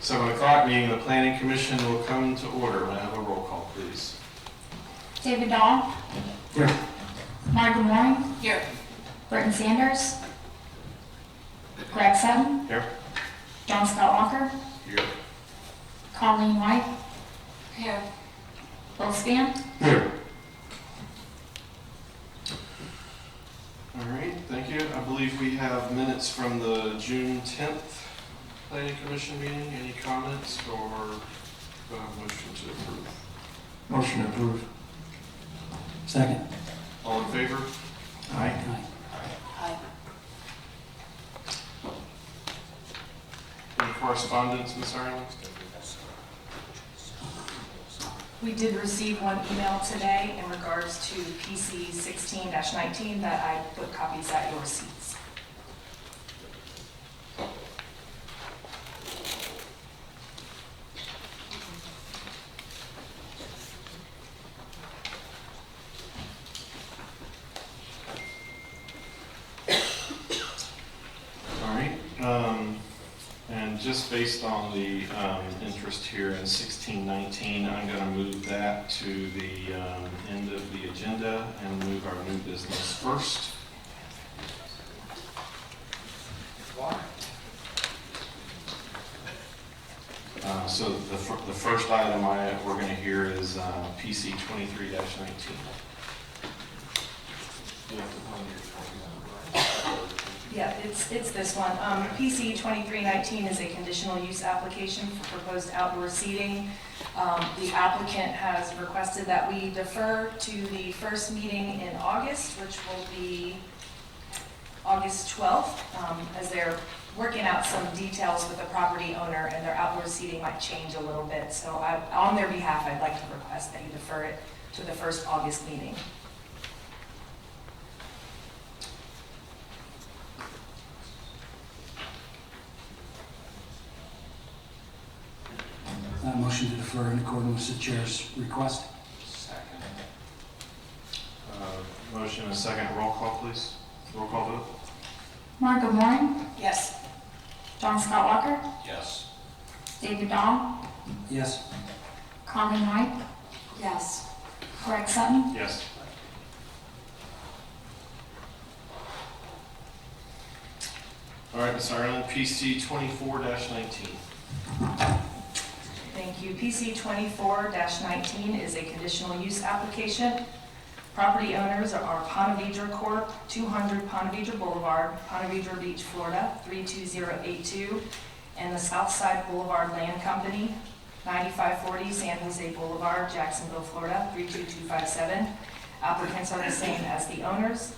7 o'clock, meeting of the Planning Commission will come to order. May I have a roll call, please? David Dahl. Here. Margaret Moore. Here. Britton Sanders. Greg Sutton. Here. John Scott Walker. Here. Colleen White. Here. Bill Span. Here. All right, thank you. I believe we have minutes from the June 10th Planning Commission meeting. Any comments or motion to approve? Motion approved. Second. All in favor? Aye. Aye. Any correspondence, Ms. Ireland? We did receive one email today in regards to PC 16-19 that I put copies at your seats. All right, and just based on the interest here in 1619, I'm going to move that to the end of the agenda and move our new business first. So the first item we're going to hear is PC 23-19. Yeah, it's this one. PC 2319 is a conditional use application for proposed outdoor seating. The applicant has requested that we defer to the first meeting in August, which will be August 12th, as they're working out some details with the property owner and their outdoor seating might change a little bit. So on their behalf, I'd like to request that you defer it to the first August meeting. Motion to defer in accordance with the chair's request. Second. Motion and a second. Roll call, please. Roll call vote. Margaret Moore. Yes. John Scott Walker. Yes. David Dahl. Yes. Colleen White. Yes. Greg Sutton. Yes. All right, Ms. Ireland, PC 24-19. Thank you. PC 24-19 is a conditional use application. Property owners are Ponte Vedra Corp., 200 Ponte Vedra Boulevard, Ponte Vedra Beach, Florida, 32082, and the Southside Boulevard Land Company, 9540 San Jose Boulevard, Jacksonville, Florida, 32257. Applicants are the same as the owners.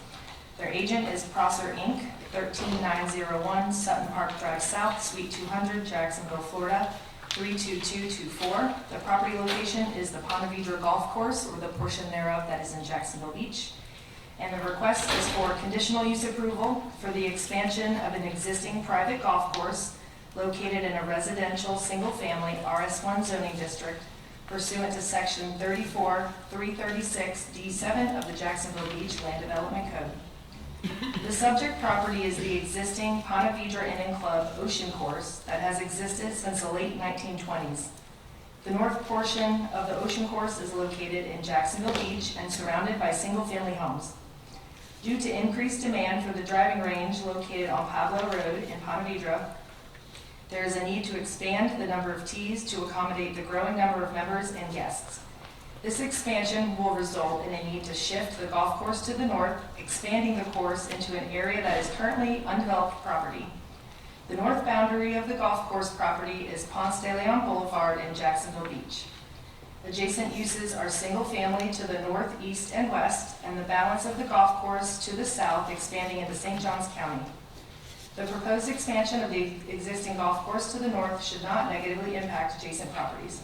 Their agent is Prosser Inc., 13901 Sutton Park Drive South, Suite 200, Jacksonville, Florida, 32224. The property location is the Ponte Vedra Golf Course, or the portion thereof that is in Jacksonville Beach. And the request is for conditional use approval for the expansion of an existing private golf course located in a residential single-family RS1 zoning district pursuant to Section 34-336D7 of the Jacksonville Beach Land Development Code. The subject property is the existing Ponte Vedra Inn and Club Ocean Course that has existed since the late 1920s. The north portion of the Ocean Course is located in Jacksonville Beach and surrounded by single-family homes. Due to increased demand for the driving range located on Pablo Road in Ponte Vedra, there is a need to expand the number of tees to accommodate the growing number of members and guests. This expansion will result in a need to shift the golf course to the north, expanding the course into an area that is currently undeveloped property. The north boundary of the golf course property is Ponce de Leon Boulevard in Jacksonville Beach. Adjacent uses are single-family to the north, east, and west, and the balance of the golf course to the south expanding into St. Johns County. The proposed expansion of the existing golf course to the north should not negatively impact adjacent properties.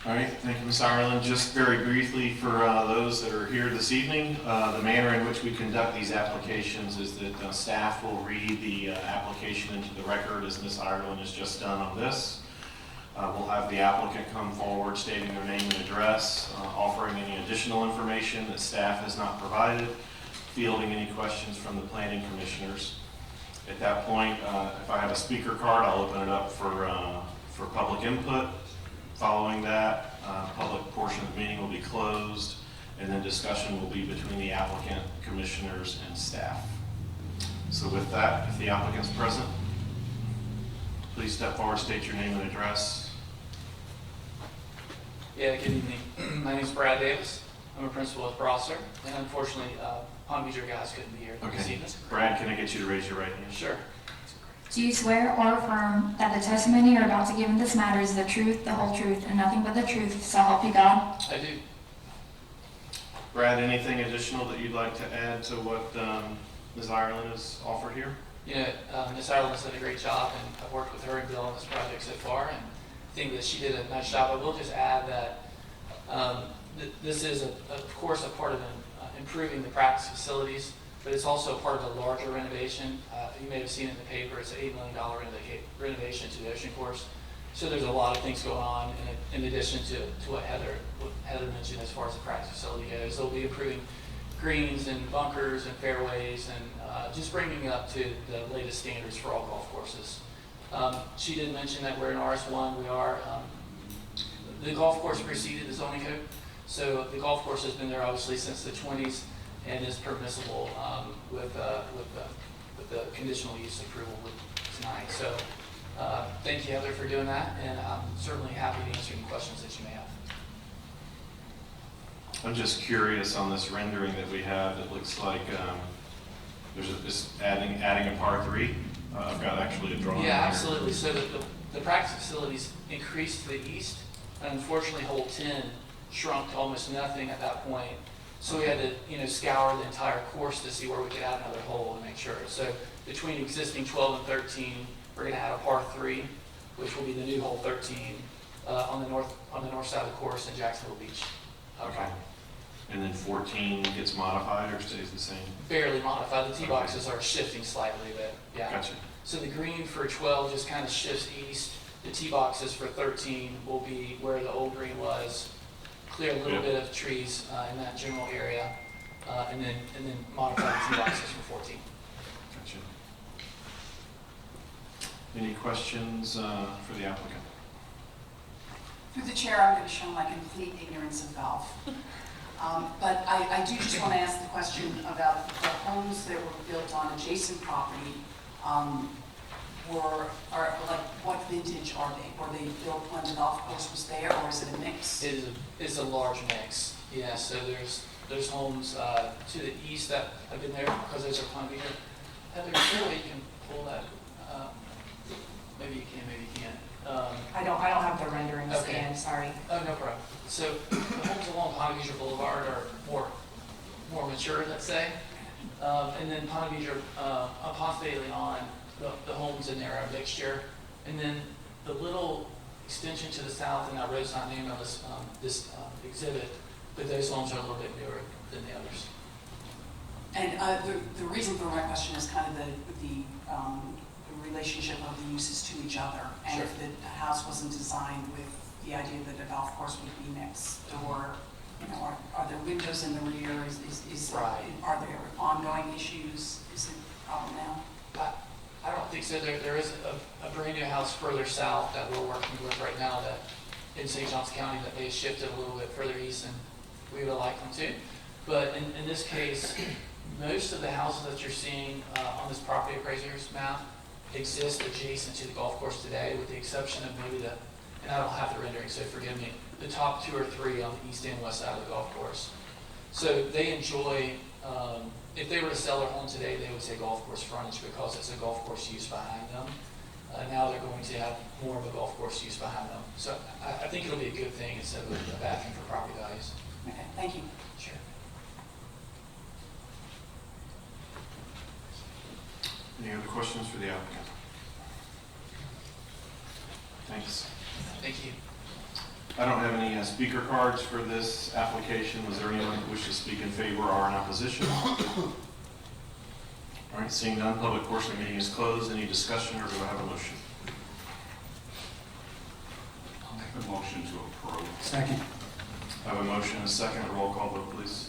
All right, thank you, Ms. Ireland. Just very briefly for those that are here this evening, the manner in which we conduct these applications is that staff will read the application into the record as Ms. Ireland has just done on this. We'll have the applicant come forward stating their name and address, offering any additional information that staff has not provided, fielding any questions from the planning commissioners. At that point, if I have a speaker card, I'll open it up for public input. Following that, public portion of the meeting will be closed, and then discussion will be between the applicant, commissioners, and staff. So with that, if the applicant's present, please step forward, state your name and address. Yeah, good evening. My name is Brad Davis. I'm a principal at Prosser, and unfortunately, Palm Beach guys couldn't be here this Okay. evening. Brad, can I get you to raise your right hand? Sure. Do you swear or affirm that the testimony you're about to give in this matter is the truth, the whole truth, and nothing but the truth, so help you God? I do. Brad, anything additional that you'd like to add to what Ms. Ireland has offered here? You know, Ms. Ireland has done a great job, and I've worked with her and Bill on this project so far, and I think that she did a nice job. I will just add that this is, of course, a part of improving the practice facilities, but it's also a part of a larger renovation. You may have seen it in the paper. It's an $8 million renovation to the ocean course. So there's a lot of things going on in addition to what Heather mentioned as far as the practice facility goes. They'll be improving greens and bunkers and fairways and just bringing it up to the latest standards for all golf courses. She did mention that we're in RS1. We are, the golf course preceded the zoning code. So the golf course has been there obviously since the 20s and is permissible with the conditional use approval tonight. So thank you, Heather, for doing that, and I'm certainly happy to answer any questions that you may have. I'm just curious on this rendering that we have. It looks like it's adding a par 3. I've got actually a drawing. Yeah, here. absolutely. So the practice facilities increased to the east, and unfortunately, hole 10 shrunk to almost nothing at that point. So we had to, scour the entire course to see where we could add another hole and make sure. So between existing 12 and 13, we're going to add a par 3, which will be the new hole 13 on the north side of the course in Jacksonville Beach. Okay. And then 14 gets modified or stays the same? Barely modified. The tee boxes are shifting slightly, but yeah. Gotcha. So the green for 12 just kind of shifts east. The tee boxes for 13 will be where the old green was. Clear a little bit of trees in that general area, and then modify the tee boxes for 14. Gotcha. Any questions for the applicant? Through the chair, I'm going to show my complete ignorance of golf. But I do just want to ask the question about the homes that were built on adjacent property. What vintage are they? Were they built when the golf course was there, or is it a mix? It's a large mix. Yeah. So there's homes to the east that have been there because those are Palm Beach. Heather, surely you can pull that. Maybe you can. Maybe you can't. I don't have the renderings, Okay. Dan, sorry. Oh, no problem. So the homes along Ponte Vedra Boulevard are more mature, let's say. And then Ponte Vedra, Ponce de Leon, the homes in there are a mixture. And then the little extension to the south, and that road's not named on this exhibit, but those homes are a little bit newer than the others. And the reason for my question is kind of the relationship of the uses to each other. And Sure. if the house wasn't designed with the idea that a golf course would be next door, are there windows in the rear? Right. Are there ongoing issues? Is it a problem now? I don't think so. There is a brand new house further south that we're working with right now that in St. Johns County that they shifted a little bit further east, and we would like them to. But in this case, most of the houses that you're seeing on this property appraiser's map exist adjacent to the golf course today, with the exception of maybe and I don't have the rendering, so forgive me, the top 2 or 3 on the east and west side of the golf course. So they enjoy, if they were to sell their home today, they would say golf course frontage because it's a golf course use behind them. Now they're going to have more of a golf course use behind them. So I think it'll be a good thing instead of a bad thing for property values. Okay, thank you. Sure. Any other questions for the applicant? Thanks. Thank you. I don't have any speaker cards for this application. Was there anyone who wishes to speak in favor or in opposition? All right, seeing none, public portion of the meeting is closed. Any discussion, or do I have a motion? I'll make a motion to approve. Second. I have a motion and a second. A roll call vote, please.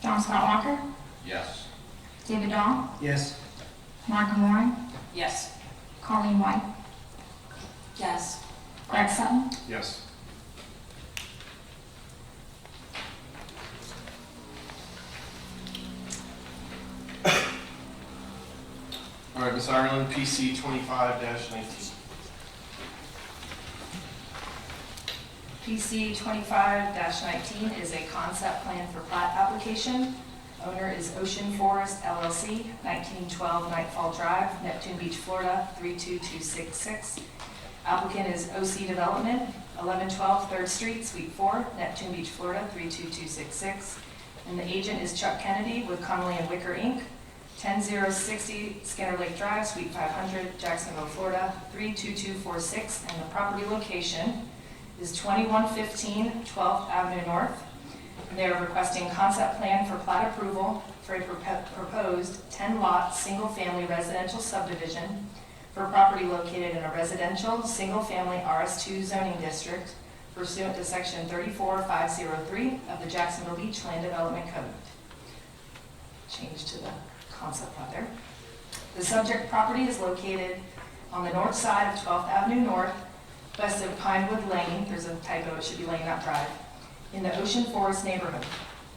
John Scott Walker, Yes. David Dahl, Yes. Mark Warren, Yes. Colleen White, Yes. Greg Sutton, Yes. All right, Ms. Ireland, PC 25-19. PC 25-19 is a concept plan for plat application. Owner is Ocean Forest LLC, 1912 Nightfall Drive, Neptune Beach, Florida, 32266. Applicant is OC Development, 1112 3rd Street, Suite 4, Neptune Beach, Florida, 32266. And the agent is Chuck Kennedy with Connolly and Wicker, Inc., 10060 Skinner Lake Drive, Suite 500, Jacksonville, Florida, 32246. And the property location is 2115 12th Avenue North. And they are requesting concept plan for plat approval for a proposed 10-lot, single-family residential subdivision for property located in a residential, single-family RS2 zoning district pursuant to Section 34503 of the Jacksonville Beach Land Development Code. Change to the concept plot there. The subject property is located on the north side of 12th Avenue North, west of Pinewood Lane. There's a typo, it should be Lane, not Drive, in the Ocean Forest neighborhood.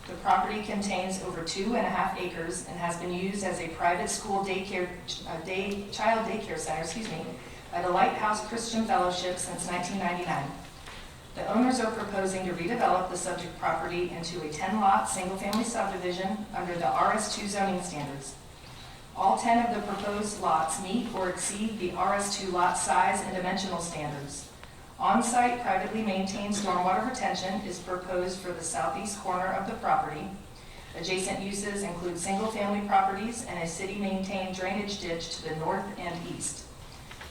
The property contains over 2.5 acres and has been used as a private school child daycare center, by the Lighthouse Christian Fellowship since 1999. The owners are proposing to redevelop the subject property into a 10-lot, single-family subdivision under the RS2 zoning standards. All 10 of the proposed lots meet or exceed the RS2 lot size and dimensional standards. On-site privately maintained stormwater retention is proposed for the southeast corner of the property. Adjacent uses include single-family properties and a city-maintained drainage ditch to the north and east.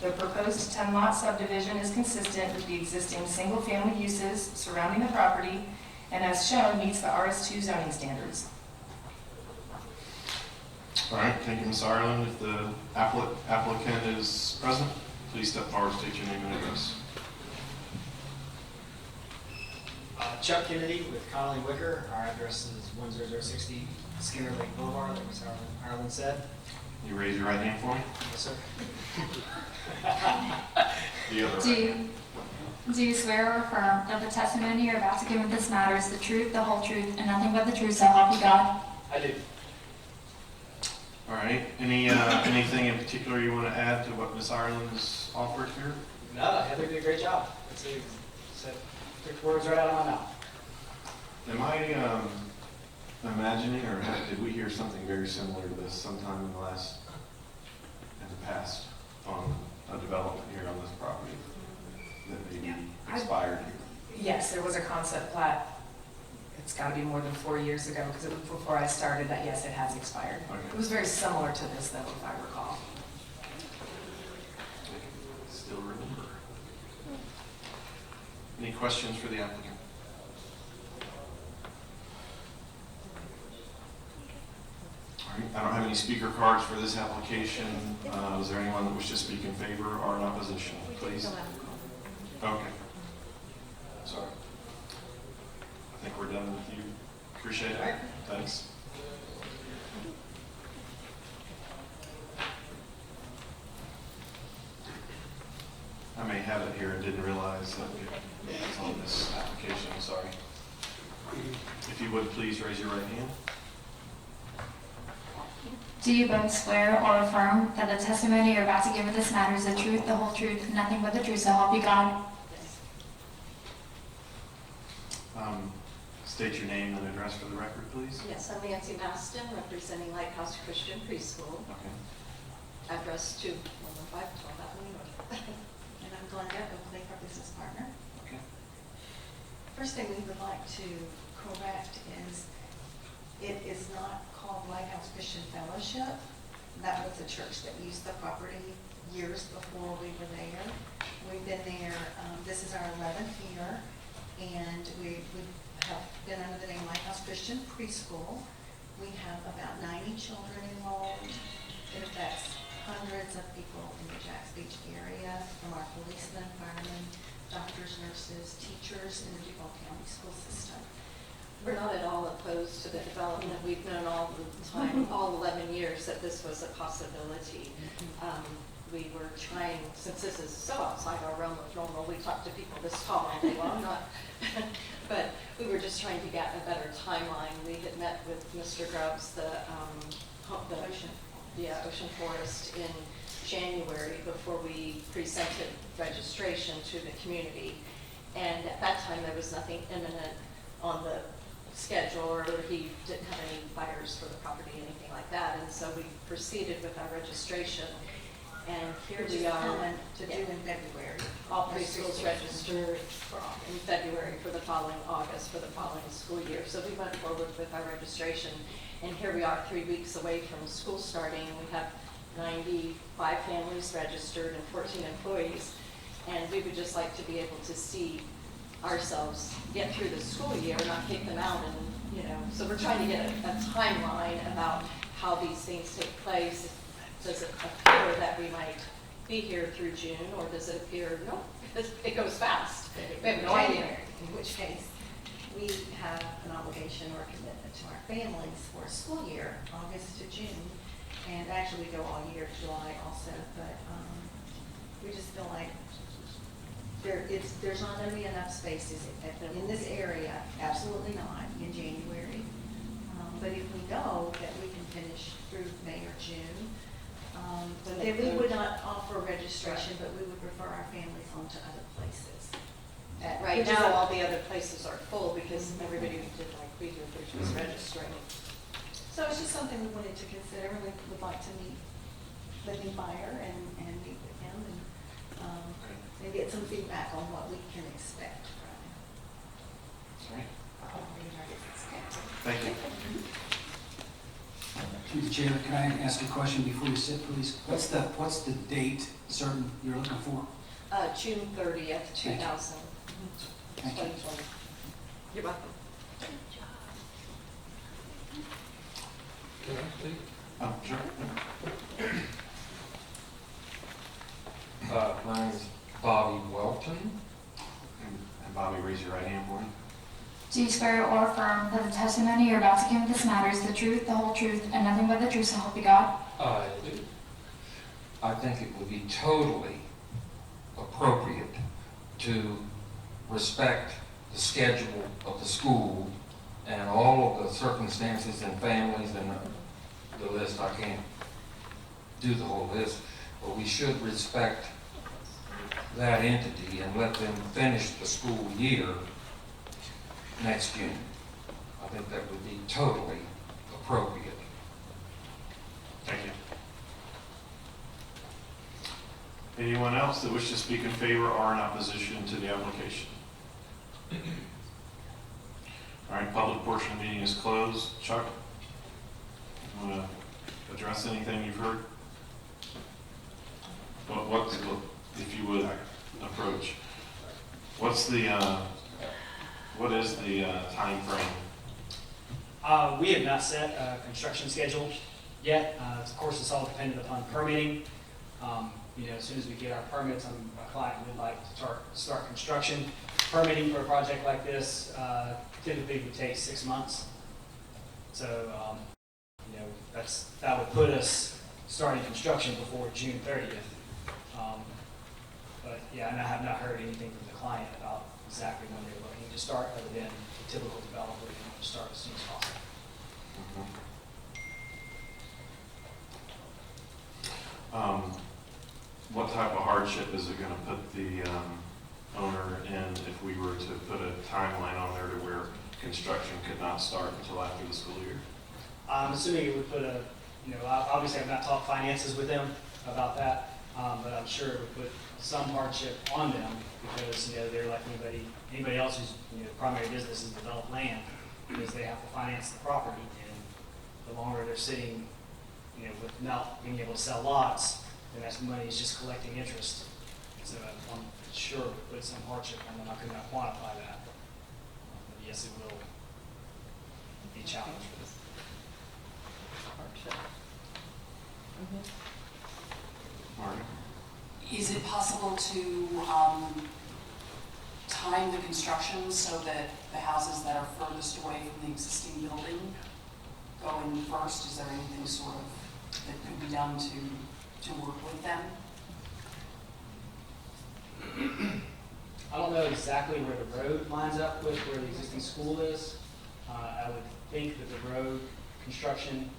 The proposed 10-lot subdivision is consistent with the existing single-family uses surrounding the property and, as shown, meets the RS2 zoning standards. All right, thank you, Ms. Ireland. If the applicant is present, please step forward, state your name and address. Chuck Kennedy with Connolly and Wicker. Our address is 10060 Skinner Lake Boulevard, like Ms. Ireland said. You raise your right hand for me? Yes, sir. The other right. do you swear or affirm that the testimony you're about to give in this matter is the truth, the whole truth, and nothing but the truth, so help you God? I do. All right, anything in particular you want to add to what Ms. Ireland has offered here? No, Heather did a great job. Said took words right out of my mouth. Am I imagining, or did we hear something very similar to this sometime in the past on a development here on this property that maybe expired here? Yes, there was a concept plat. It's got to be more than 4 years ago, because it was before I started that. Yes, it has expired. Okay. It was very similar to this, though, if I recall. Still remember. Any questions for the applicant? All right, I don't have any speaker cards for this application. Is there anyone that wishes to speak in favor or in opposition, please? Okay. Sorry. I think we're done with you. Appreciate it. Thanks. I may have it here and didn't realize that it was on this application. I'm sorry. If you would, please raise your right hand. Do you both swear or affirm that the testimony you're about to give in this matter is the truth, the whole truth, and nothing but the truth, so help you God? State your name and address for the record, please. Yes, I'm Nancy Maston, representing Lighthouse Christian Preschool. Okay. Address to 115 12th Avenue North. And I'm Glenda Oakley, our business partner. Okay. First thing we would like to correct is it is not called Lighthouse Christian Fellowship. That was a church that used the property years before we were there. We've been there, this is our 11th year, and we have been under the name Lighthouse Christian Preschool. We have about 90 children enrolled. It affects hundreds of people in the Jacks Beach area, from our policemen, firemen, doctors, nurses, teachers in the Duval County school system. We're not at all opposed to the development. We've known all the time, all 11 years, that this was a possibility. We were trying, since this is so outside our realm of normal, we talk to people this tall all day long, but we were just trying to get a better timeline. We had met with Mr. Grubbs, the Ocean Forest, in January before we presented registration to the community. And at that time, there was nothing imminent on the schedule, or he didn't have any buyers for the property, anything like that. And so we proceeded with our registration. And here we are. To do in February. All preschools registered in February for the following August for the following school year. So we went forward with our registration. And here we are 3 weeks away from school starting. We have 95 families registered and 14 employees. And we would just like to be able to see ourselves get through the school year, not kick them out. And, so we're trying to get a timeline about how these things take place. Does it appear that we might be here through June, or does it appear, no, it goes fast? We have no idea. In which case, we have an obligation or commitment to our families for a school year, August to June. And actually, we go all year, July also, but we just feel like there's not going to be enough spaces in this area, absolutely not, in January. But if we know that we can finish through May or June, then we would not offer registration, but we would refer our families on to other places. Right now, all the other places are full because everybody did like we did, which was registering. So it's just something we wanted to consider. We would like to meet the new buyer and meet with him and get some feedback on what we can expect from him. Thank you. Through the chair, can I ask a question before you sit, please? What's the date certain you're looking for? June 30th, 2000. Thank you. 2020. You're welcome. Can I speak? Oh, sure. My name is Bobby Welton. And Bobby, raise your right hand for me. Do you swear or affirm that the testimony you're about to give in this matter is the truth, the whole truth, and nothing but the truth, so help you God? I do. I think it would be totally appropriate to respect the schedule of the school and all of the circumstances and families and the list. I can't do the whole list, but we should respect that entity and let them finish the school year next June. I think that would be totally appropriate. Thank you. Anyone else that wishes to speak in favor or in opposition to the application? All right, public portion of the meeting is closed. Chuck, you want to address anything you've heard? If you would, approach. What is the time frame? We have not set a construction schedule yet. Of course, it's all dependent upon permitting. As soon as we get our permits, a client would like to start construction. Permitting for a project like this typically would take 6 months. So, that would put us starting construction before June 30th. But yeah, and I have not heard anything from the client about exactly when they're looking to start, other than the typical developer, they want to start as soon as possible. What type of hardship is it going to put the owner in if we were to put a timeline on there to where construction could not start until after the school year? I'm assuming it would put obviously I've not talked finances with them about that, but I'm sure it would put some hardship on them because, they're like anybody else whose, primary business is develop land, because they have to finance the property, and the longer they're sitting, without being able to sell lots, then that money is just collecting interest. So I'm sure it would put some hardship on them. I could not quantify that. But yes, it will be a challenge for this. Marty? Is it possible to time the construction so that the houses that are furthest away from the existing building go in first? Is there anything sort of that could be done to work with them? I don't know exactly where the road lines up with where the existing school is. I would think that the road construction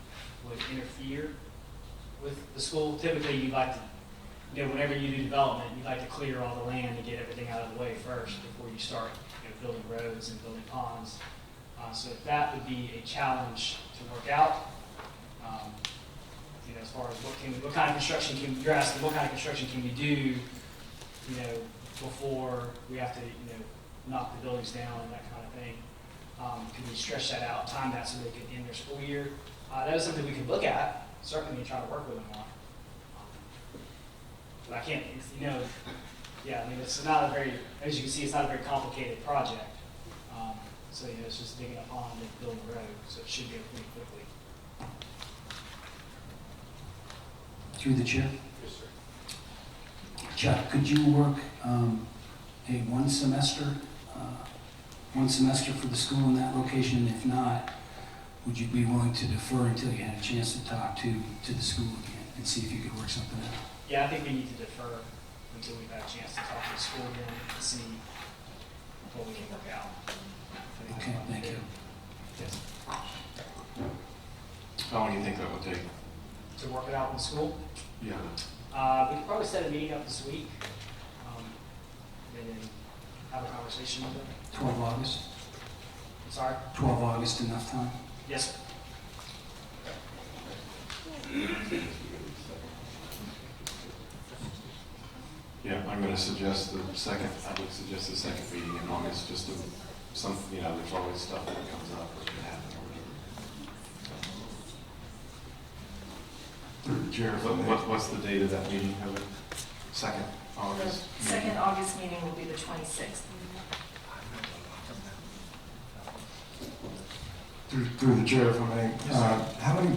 would interfere with the school. Typically, you like to, whenever you do development, you like to clear all the land and get everything out of the way first before you start, building roads and building ponds. So that would be a challenge to work out. As far as what kind of construction you're asking, what kind of construction can we do, before we have to, knock the buildings down and that kind of thing. Can we stretch that out, time that so they can end their school year? That is something we could look at, certainly try to work with them on. But I can't, it's not a very, as you can see, it's not a very complicated project. So, it's just digging a pond and building a road, so it should go pretty quickly. Through the chair. Yes, sir. Chuck, could you work one semester for the school in that location? If not, would you be willing to defer until you had a chance to talk to the school again and see if you could work something out? Yeah, I think we need to defer until we've had a chance to talk to the school again and see what we can work out. Okay, thank you. Yes. How long do you think that would take? To work it out in the school. Yeah. We could probably set a meeting up this week, and then have a conversation with them. 12 August? I'm sorry? 12 August, enough time? Yes, sir. Yeah, I'm going to suggest I would suggest the second meeting in August, just to, there's always stuff that comes up or could happen or whatever. Chair, what's the date of that meeting? Have it? 2nd August? The second August meeting will be the 26th. Through the chair, if I may, how many,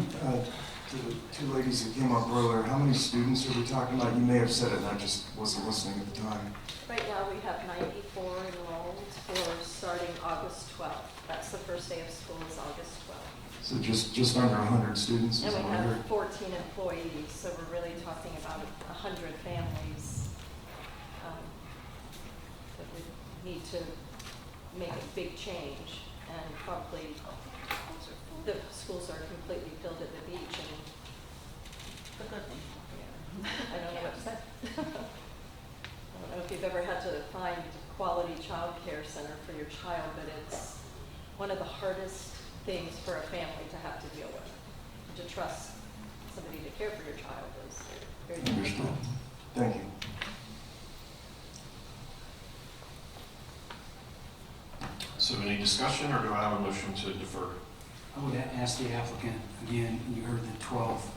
to the two ladies that came up earlier, how many students are we talking about? You may have said it and I just wasn't listening at the time. Right now, we have 94 enrolled for starting August 12th. That's the first day of school is August 12th. So just under 100 students is And we what I heard. have 14 employees, so we're really talking about 100 families that would need to make a big change. And probably the schools are completely filled at the beach. And yeah, I don't know what to say. I don't know if you've ever had to find quality childcare center for your child, but it's one of the hardest things for a family to have to deal with. To trust somebody to care for your child is very difficult. Understood. Thank you. So any discussion, or do I have a motion to defer? I would ask the applicant, again, you heard the 12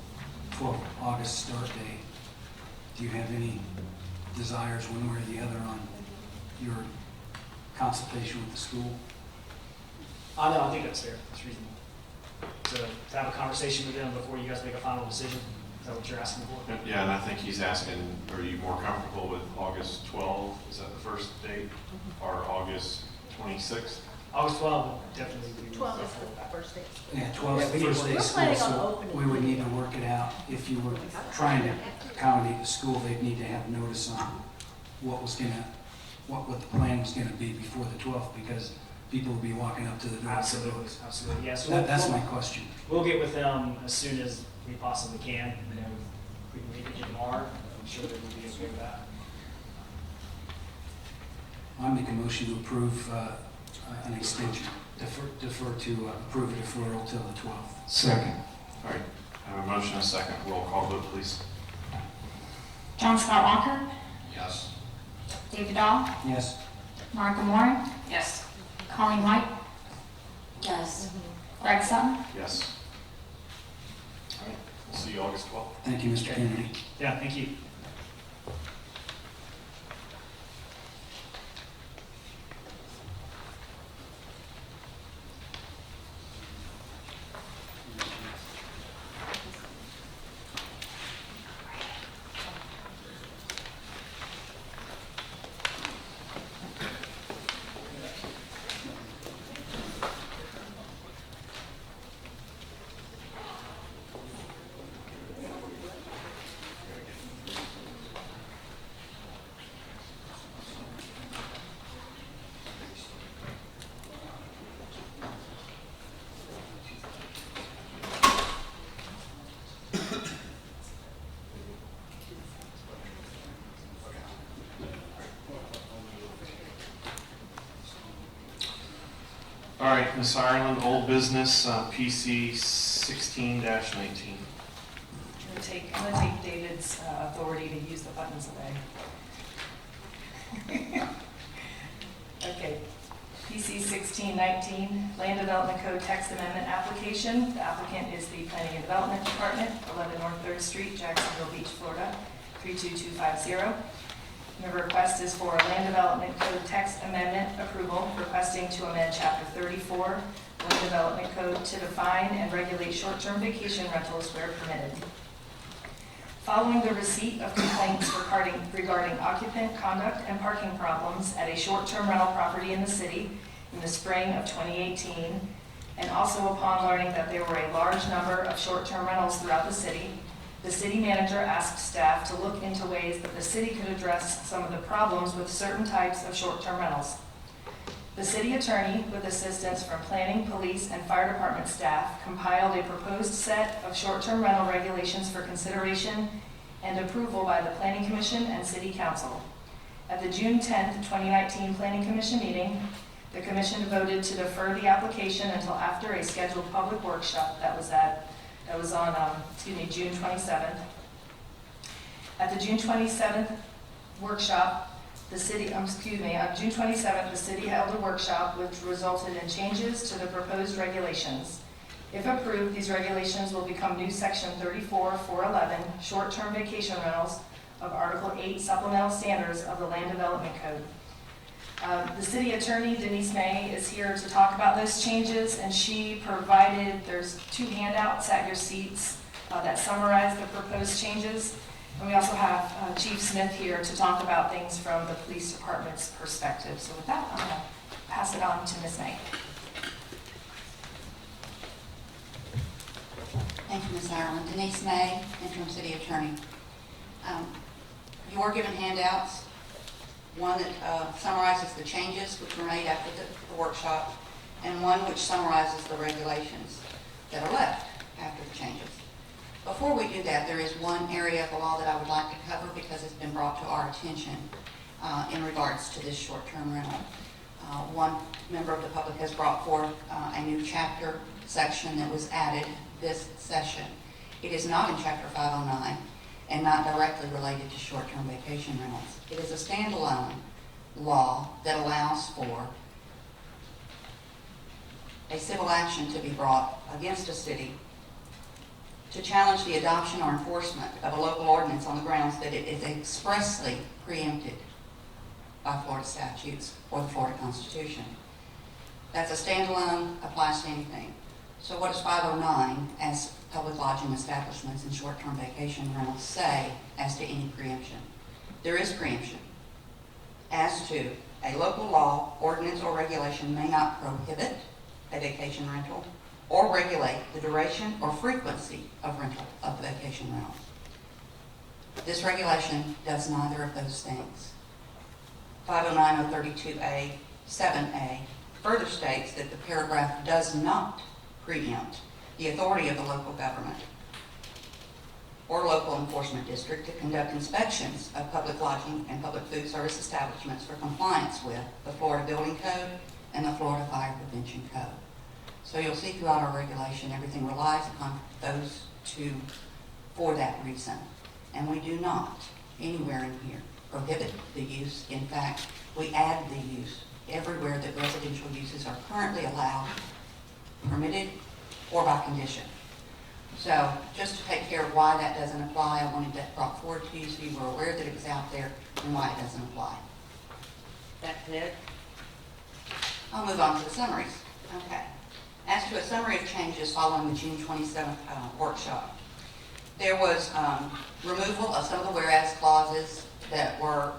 August start date. Do you have any desires one way or the other on your consultation with the school? No, I think that's fair. That's reasonable. To have a conversation with them before you guys make a final decision. Is that what you're asking for? Yeah, and I think he's asking, are you more comfortable with August 12th? Is that the first date? Or August 26th? August 12th would definitely be. 12 is the first day. Yeah, 12 is the first day of We're school, planning on so opening we would need to work it out. If you were trying to accommodate the school, they'd need to have notice on what the plan was gonna be before the 12th, because people would be walking up to the door. Absolutely, absolutely. Yeah, so That's my question. We'll get with them as soon as we possibly can. If we can make it tomorrow, I'm sure they would be okay with that. I make a motion to approve an extension, defer to approve a deferral till the 12th. Second. All right, I have a motion and a second. Roll call vote, please. John Scott Walker, Yes. David Dahl, Yes? Martha Moore, Yes. Colleen White. Yes. Greg Sutton. Yes. All right, we'll see you August 12th. Thank you, Mr. Kennedy. Yeah, thank you. All right, Ms. Ireland, old business, PC 16-19. I'm gonna take David's authority to use the buttons away. Okay, PC 1619, Land Development Code Text Amendment Application. The applicant is the Planning and Development Department, 11 North 3rd Street, Jacksonville Beach, Florida, 32250. And the request is for a Land Development Code Text Amendment approval, requesting to amend Chapter 34, Land Development Code to define and regulate short-term vacation rentals where permitted. Following the receipt of complaints regarding occupant conduct and parking problems at a short-term rental property in the city in the spring of 2018, and also upon learning that there were a large number of short-term rentals throughout the city manager asked staff to look into ways that the city could address some of the problems with certain types of short-term rentals. The city attorney, with assistance from planning, police, and fire department staff, compiled a proposed set of short-term rental regulations for consideration and approval by the Planning Commission and City Council. At the June 10th, 2019 Planning Commission meeting, the Commission voted to defer the application until after a scheduled public workshop that was on June 27th. At the June 27th workshop, on June 27th, the city held a workshop which resulted in changes to the proposed regulations. If approved, these regulations will become new Section 34-411, short-term vacation rentals of Article 8 Supplemental Standards of the Land Development Code. The city attorney, Denise May, is here to talk about those changes, and she provided, there's 2 handouts at your seats that summarize the proposed changes. And we also have Chief Smith here to talk about things from the police department's perspective. So with that, I'm going to pass it on to Ms. May. Thank you, Ms. Ireland. Denise May, Interim City Attorney. You are given handouts, one that summarizes the changes which were made after the workshop, and one which summarizes the regulations that are left after the changes. Before we do that, there is one area of the law that I would like to cover because it's been brought to our attention in regards to this short-term rental. One member of the public has brought forth a new chapter section that was added this session. It is not in Chapter 509 and not directly related to short-term vacation rentals. It is a standalone law that allows for a civil action to be brought against a city to challenge the adoption or enforcement of a local ordinance on the grounds that it is expressly preempted by Florida statutes or the Florida Constitution. That's a standalone, applies to anything. So what does 509 as public lodging establishments and short-term vacation rentals say as to any preemption? There is preemption as to a local law, ordinance, or regulation may not prohibit a vacation rental or regulate the duration or frequency of rental of the vacation rental. This regulation does neither of those things. 509.032A, 7A further states that the paragraph does not preempt the authority of the local government or local enforcement district to conduct inspections of public lodging and public food service establishments for compliance with the Florida Building Code and the Florida Fire Prevention Code. So you'll see throughout our regulation, everything relies upon those two for that reason. And we do not, anywhere in here, prohibit the use. In fact, we add the use everywhere that residential uses are currently allowed, permitted, or by condition. So just to take care of why that doesn't apply, I wanted that brought forward to you so you were aware that it was out there and why it doesn't apply. That's it. I'll move on to the summaries. Okay. As to a summary of changes following the June 27th workshop, there was removal of some of the whereas clauses that were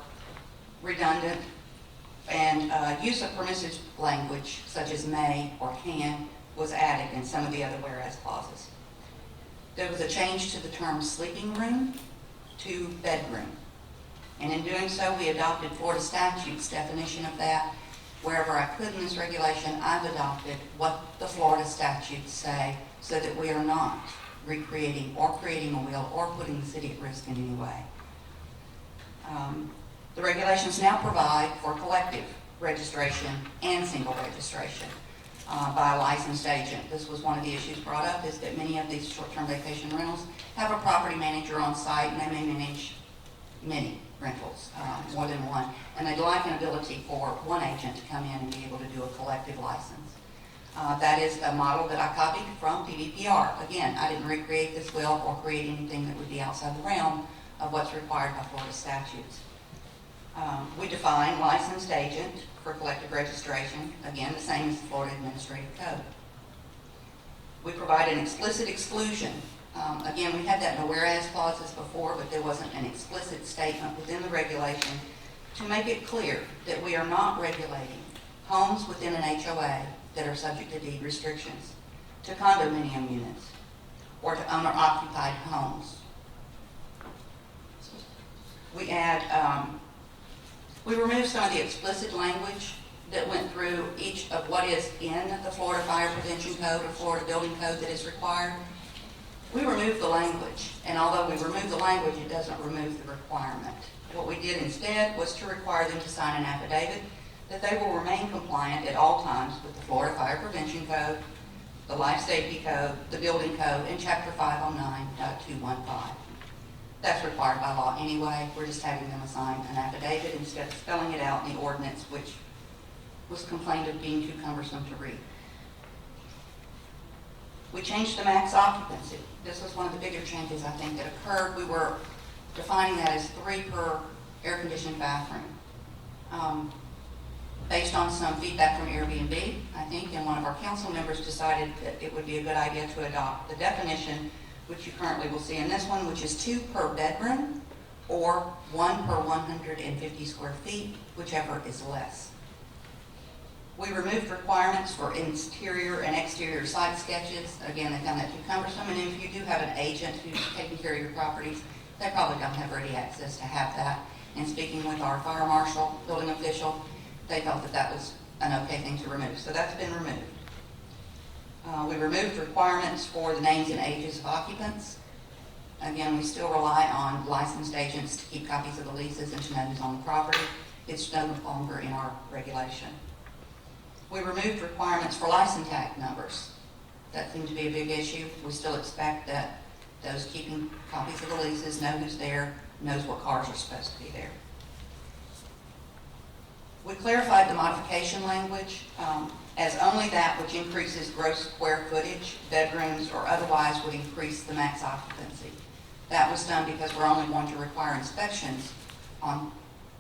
redundant and use of permissive language such as may or can was added in some of the other whereas clauses. There was a change to the term sleeping room to bedroom. And in doing so, we adopted Florida statute's definition of that. Wherever I could in this regulation, I've adopted what the Florida statutes say so that we are not recreating or creating a wheel or putting the city at risk in any way. The regulations now provide for collective registration and single registration. by a licensed agent. This was one of the issues brought up, is that many of these short-term vacation rentals have a property manager on site, and they may manage many rentals, more than one, and they'd like an ability for one agent to come in and be able to do a collective license. That is a model that I copied from PVPR. Again, I didn't recreate this will or create anything that would be outside the realm of what's required by Florida statutes. We define licensed agent for collective registration, again, the same as the Florida Administrative Code. We provide an explicit exclusion. Again, we had that in the whereas clauses before, but there wasn't an explicit statement within the regulation to make it clear that we are not regulating homes within an HOA that are subject to deed restrictions, to condominium units, or to owner-occupied homes. We add, we remove some of the explicit language that went through each of what is in the Florida Fire Prevention Code or Florida Building Code that is required. We remove the language, and although we remove the language, it doesn't remove the requirement. What we did instead was to require them to sign an affidavit that they will remain compliant at all times with the Florida Fire Prevention Code, the Life Safety Code, the Building Code, and Chapter 509.215. That's required by law anyway. We're just having them assign an affidavit instead of spelling it out in the ordinance, which was complained of being too cumbersome to read. We changed the max occupancy. This was one of the bigger changes, I think, that occurred. We were defining that as 3 per air-conditioned bathroom. Based on some feedback from Airbnb, I think, and one of our council members decided that it would be a good idea to adopt the definition, which you currently will see in this one, which is 2 per bedroom or 1 per 150 square feet, whichever is less. We removed requirements for interior and exterior site sketches. Again, they found that too cumbersome, and if you do have an agent who's taking care of your properties, they probably don't have ready access to have that. And speaking with our fire marshal, building official, they felt that that was an okay thing to remove. So that's been removed. We removed requirements for the names and ages of occupants. Again, we still rely on licensed agents to keep copies of the leases and to know who's on the property. It's no longer in our regulation. We removed requirements for license tag numbers. That seemed to be a big issue. We still expect that those keeping copies of the leases know who's there, knows what cars are supposed to be there. We clarified the modification language as only that which increases gross square footage, bedrooms, or otherwise would increase the max occupancy. That was done because we're only going to require inspections on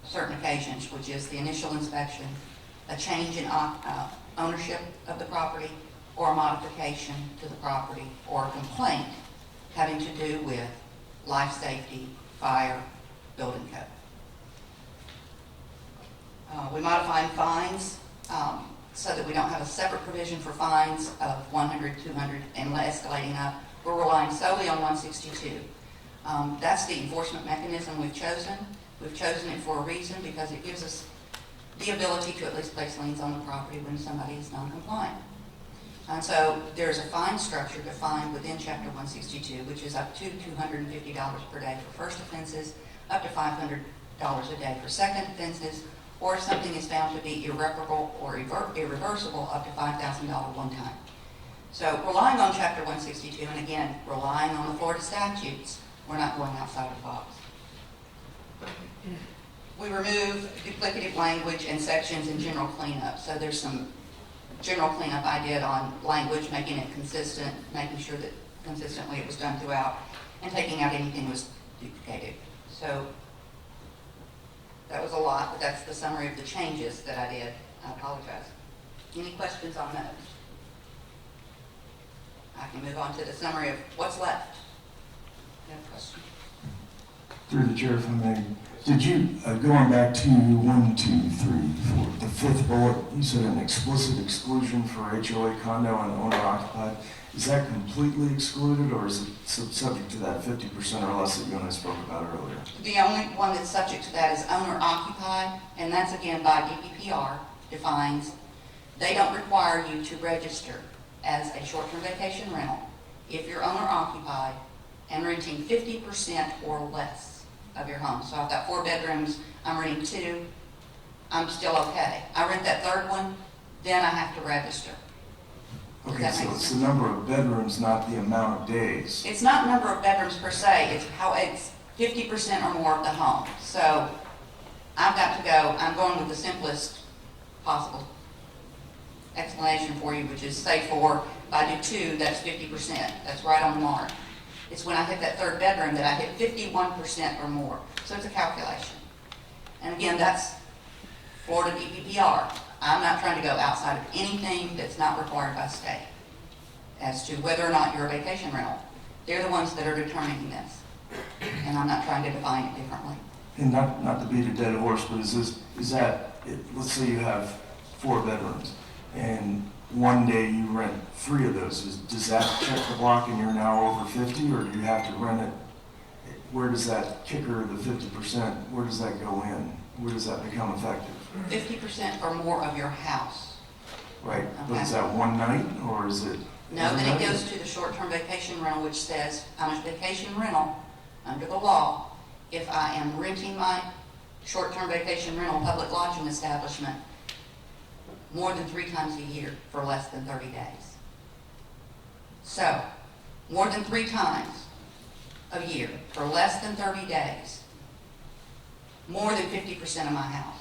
certain occasions, which is the initial inspection, a change in ownership of the property, or a modification to the property, or a complaint having to do with life safety, fire, building code. We modified fines so that we don't have a separate provision for fines of 100, 200, and escalating up. We're relying solely on 162. That's the enforcement mechanism we've chosen. We've chosen it for a reason because it gives us the ability to at least place liens on the property when somebody is non-compliant. And so there's a fine structure defined within Chapter 162, which is up to $250 per day for first offenses, up to $500 a day for second offenses, or if something is found to be irreparable or irreversible, up to $5,000 one time. So relying on Chapter 162, and again, relying on the Florida statutes, we're not going outside the box. We remove duplicative language and sections in general cleanup. So there's some general cleanup I did on language, making it consistent, making sure that consistently it was done throughout, and taking out anything that was duplicated. So that was a lot, but that's the summary of the changes that I did. I apologize. Any questions on those? I can move on to the summary of what's left. You have a question? Through the chair, if I may, did you, going back to 1, 2, 3, 4, the fifth bullet, you said an explicit exclusion for HOA condo and owner occupied. Is that completely excluded, or is it subject to that 50% or less that you and I spoke about earlier? The only one that's subject to that is owner occupied, and that's again by DPPR defines. They don't require you to register as a short-term vacation rental if you're owner occupied and renting 50% or less of your home. So I've got 4 bedrooms, I'm renting 2, I'm still okay. I rent that third one, then I have to register. Does Okay, that so make it's the sense? number of bedrooms, not the amount of days. It's not number of bedrooms per se, it's how it's 50% or more of the home. So I've got to go, I'm going with the simplest possible explanation for you, which is say if I do 2, that's 50%. That's right on the mark. It's when I hit that third bedroom that I hit 51% or more. So it's a calculation. And again, that's Florida DPPR. I'm not trying to go outside of anything that's not required by state as to whether or not you're a vacation rental. They're the ones that are determining this. And I'm not trying to define it differently. And not to beat a dead horse, but let's say you have 4 bedrooms, and one day you rent 3 of those. Does that check the block and you're now over 50, or do you have to rent it? Where does that kicker, the 50%, where does that go in? Where does that become effective? 50% or more of your house. Right, but Okay. is that one night, or is it? No, then it every night? goes to the short-term vacation rental, which says I'm a vacation rental under the law if I am renting my short-term vacation rental public lodging establishment more than 3 times a year for less than 30 days. So, more than 3 times a year for less than 30 days, more than 50% of my house.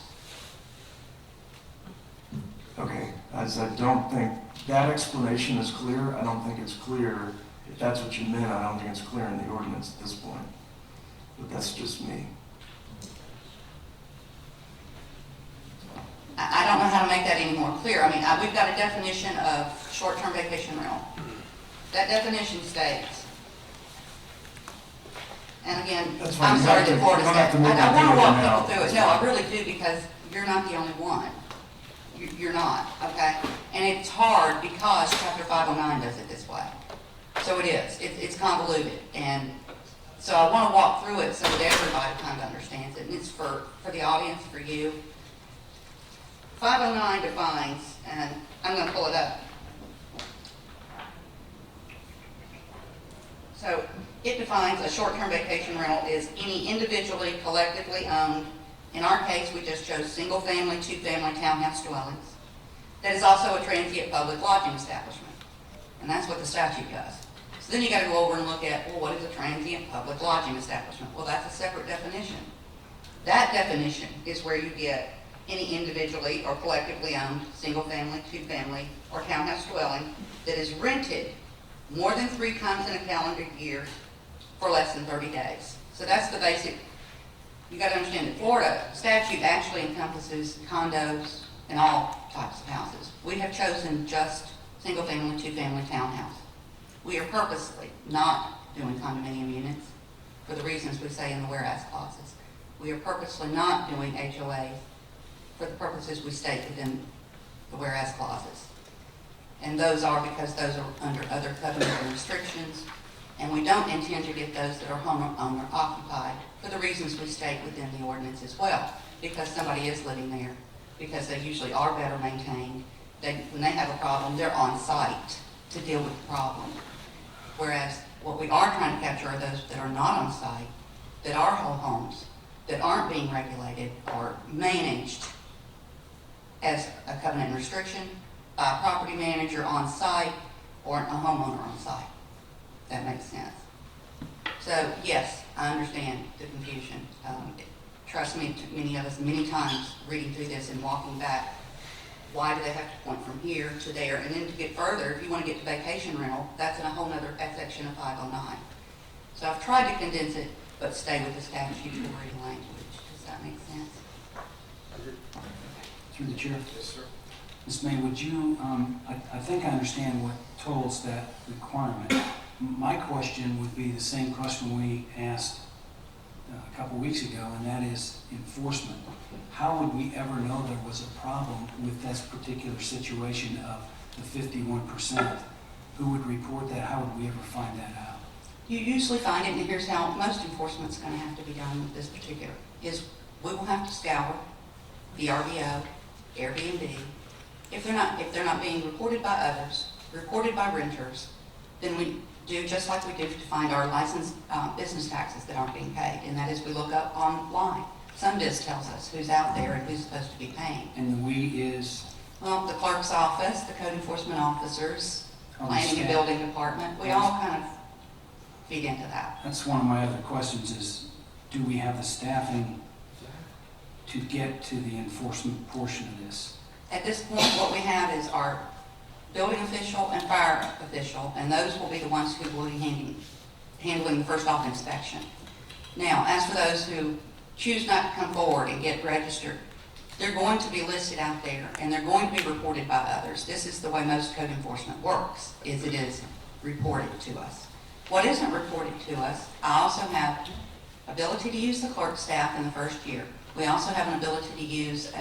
Okay, as I don't think, that explanation is clear. I don't think it's clear. If that's what you meant, I don't think it's clear in the ordinance at this point. But that's just me. I don't know how to make that any more clear. I mean, we've got a definition of short-term vacation rental. That definition states, and again, That's fine. I'm You sorry don't that have to- Florida's you don't have got, to make I it want to bigger walk than people now. through it. That's No, I fine. really do, because you're not the only one. You're not, okay? And it's hard because Chapter 509 does it this way. So it is. It's convoluted. And so I want to walk through it so that everybody kind of understands it. And it's for the audience, for you. 509 defines, and I'm going to pull it up. So it defines a short-term vacation rental is any individually, collectively owned, in our case, we just chose single-family, 2-family townhouse dwellings, that is also a transient public lodging establishment. And that's what the statute does. So then you got to go over and look at, well, what is a transient public lodging establishment? Well, that's a separate definition. That definition is where you get any individually or collectively owned single-family, 2-family, or townhouse dwelling that is rented more than 3 times in a calendar year for less than 30 days. So that's the basic. You got to understand that Florida statute actually encompasses condos and all types of houses. We have chosen just single-family, 2-family townhouse. We are purposely not doing condominium units for the reasons we say in the whereas clauses. We are purposely not doing HOAs for the purposes we state within the whereas clauses. And those are because those are under other covenants and restrictions, and we don't intend to get those that are homeowner occupied for the reasons we state within the ordinance as well, because somebody is living there, because they usually are better maintained. When they have a problem, they're on site to deal with the problem. Whereas what we are trying to capture are those that are not on site, that are whole homes, that aren't being regulated or managed as a covenant and restriction by a property manager on site or a homeowner on site. That makes sense. So yes, I understand the confusion. Trust me, it took many of us many times reading through this and walking back. Why do they have to point from here to there? And then to get further, if you want to get to vacation rental, that's in a whole other section of 509. So I've tried to condense it, but stay with the statutory language. Does that make sense? Through the chair. Yes, sir. Ms. May, would you, I think I understand what tolls that requirement. My question would be the same question we asked a couple weeks ago, and that is enforcement. How would we ever know there was a problem with this particular situation of the 51%? Who would report that? How would we ever find that out? You usually find it, and here's how most enforcement's going to have to be done with this particular, is we will have to scour VRBO, Airbnb. If they're not being reported by others, reported by renters, then we do just like we do to find our licensed business taxes that aren't being paid, and that is we look up online. SunBiz tells us who's out there and who's supposed to be paying. And the we is, Well, the clerk's office, the code enforcement officers, Oh, the planning and staff. building department. We all kind of feed into that. That's one of my other questions is, do we have the staffing to get to the enforcement portion of this? At this point, what we have is our building official and fire official, and those will be the ones who will be handling the first off inspection. Now, as for those who choose not to come forward and get registered, they're going to be listed out there, and they're going to be reported by others. This is the way most code enforcement works, is it is reported to us. What isn't reported to us, I also have ability to use the clerk staff in the first year. We also have an ability to use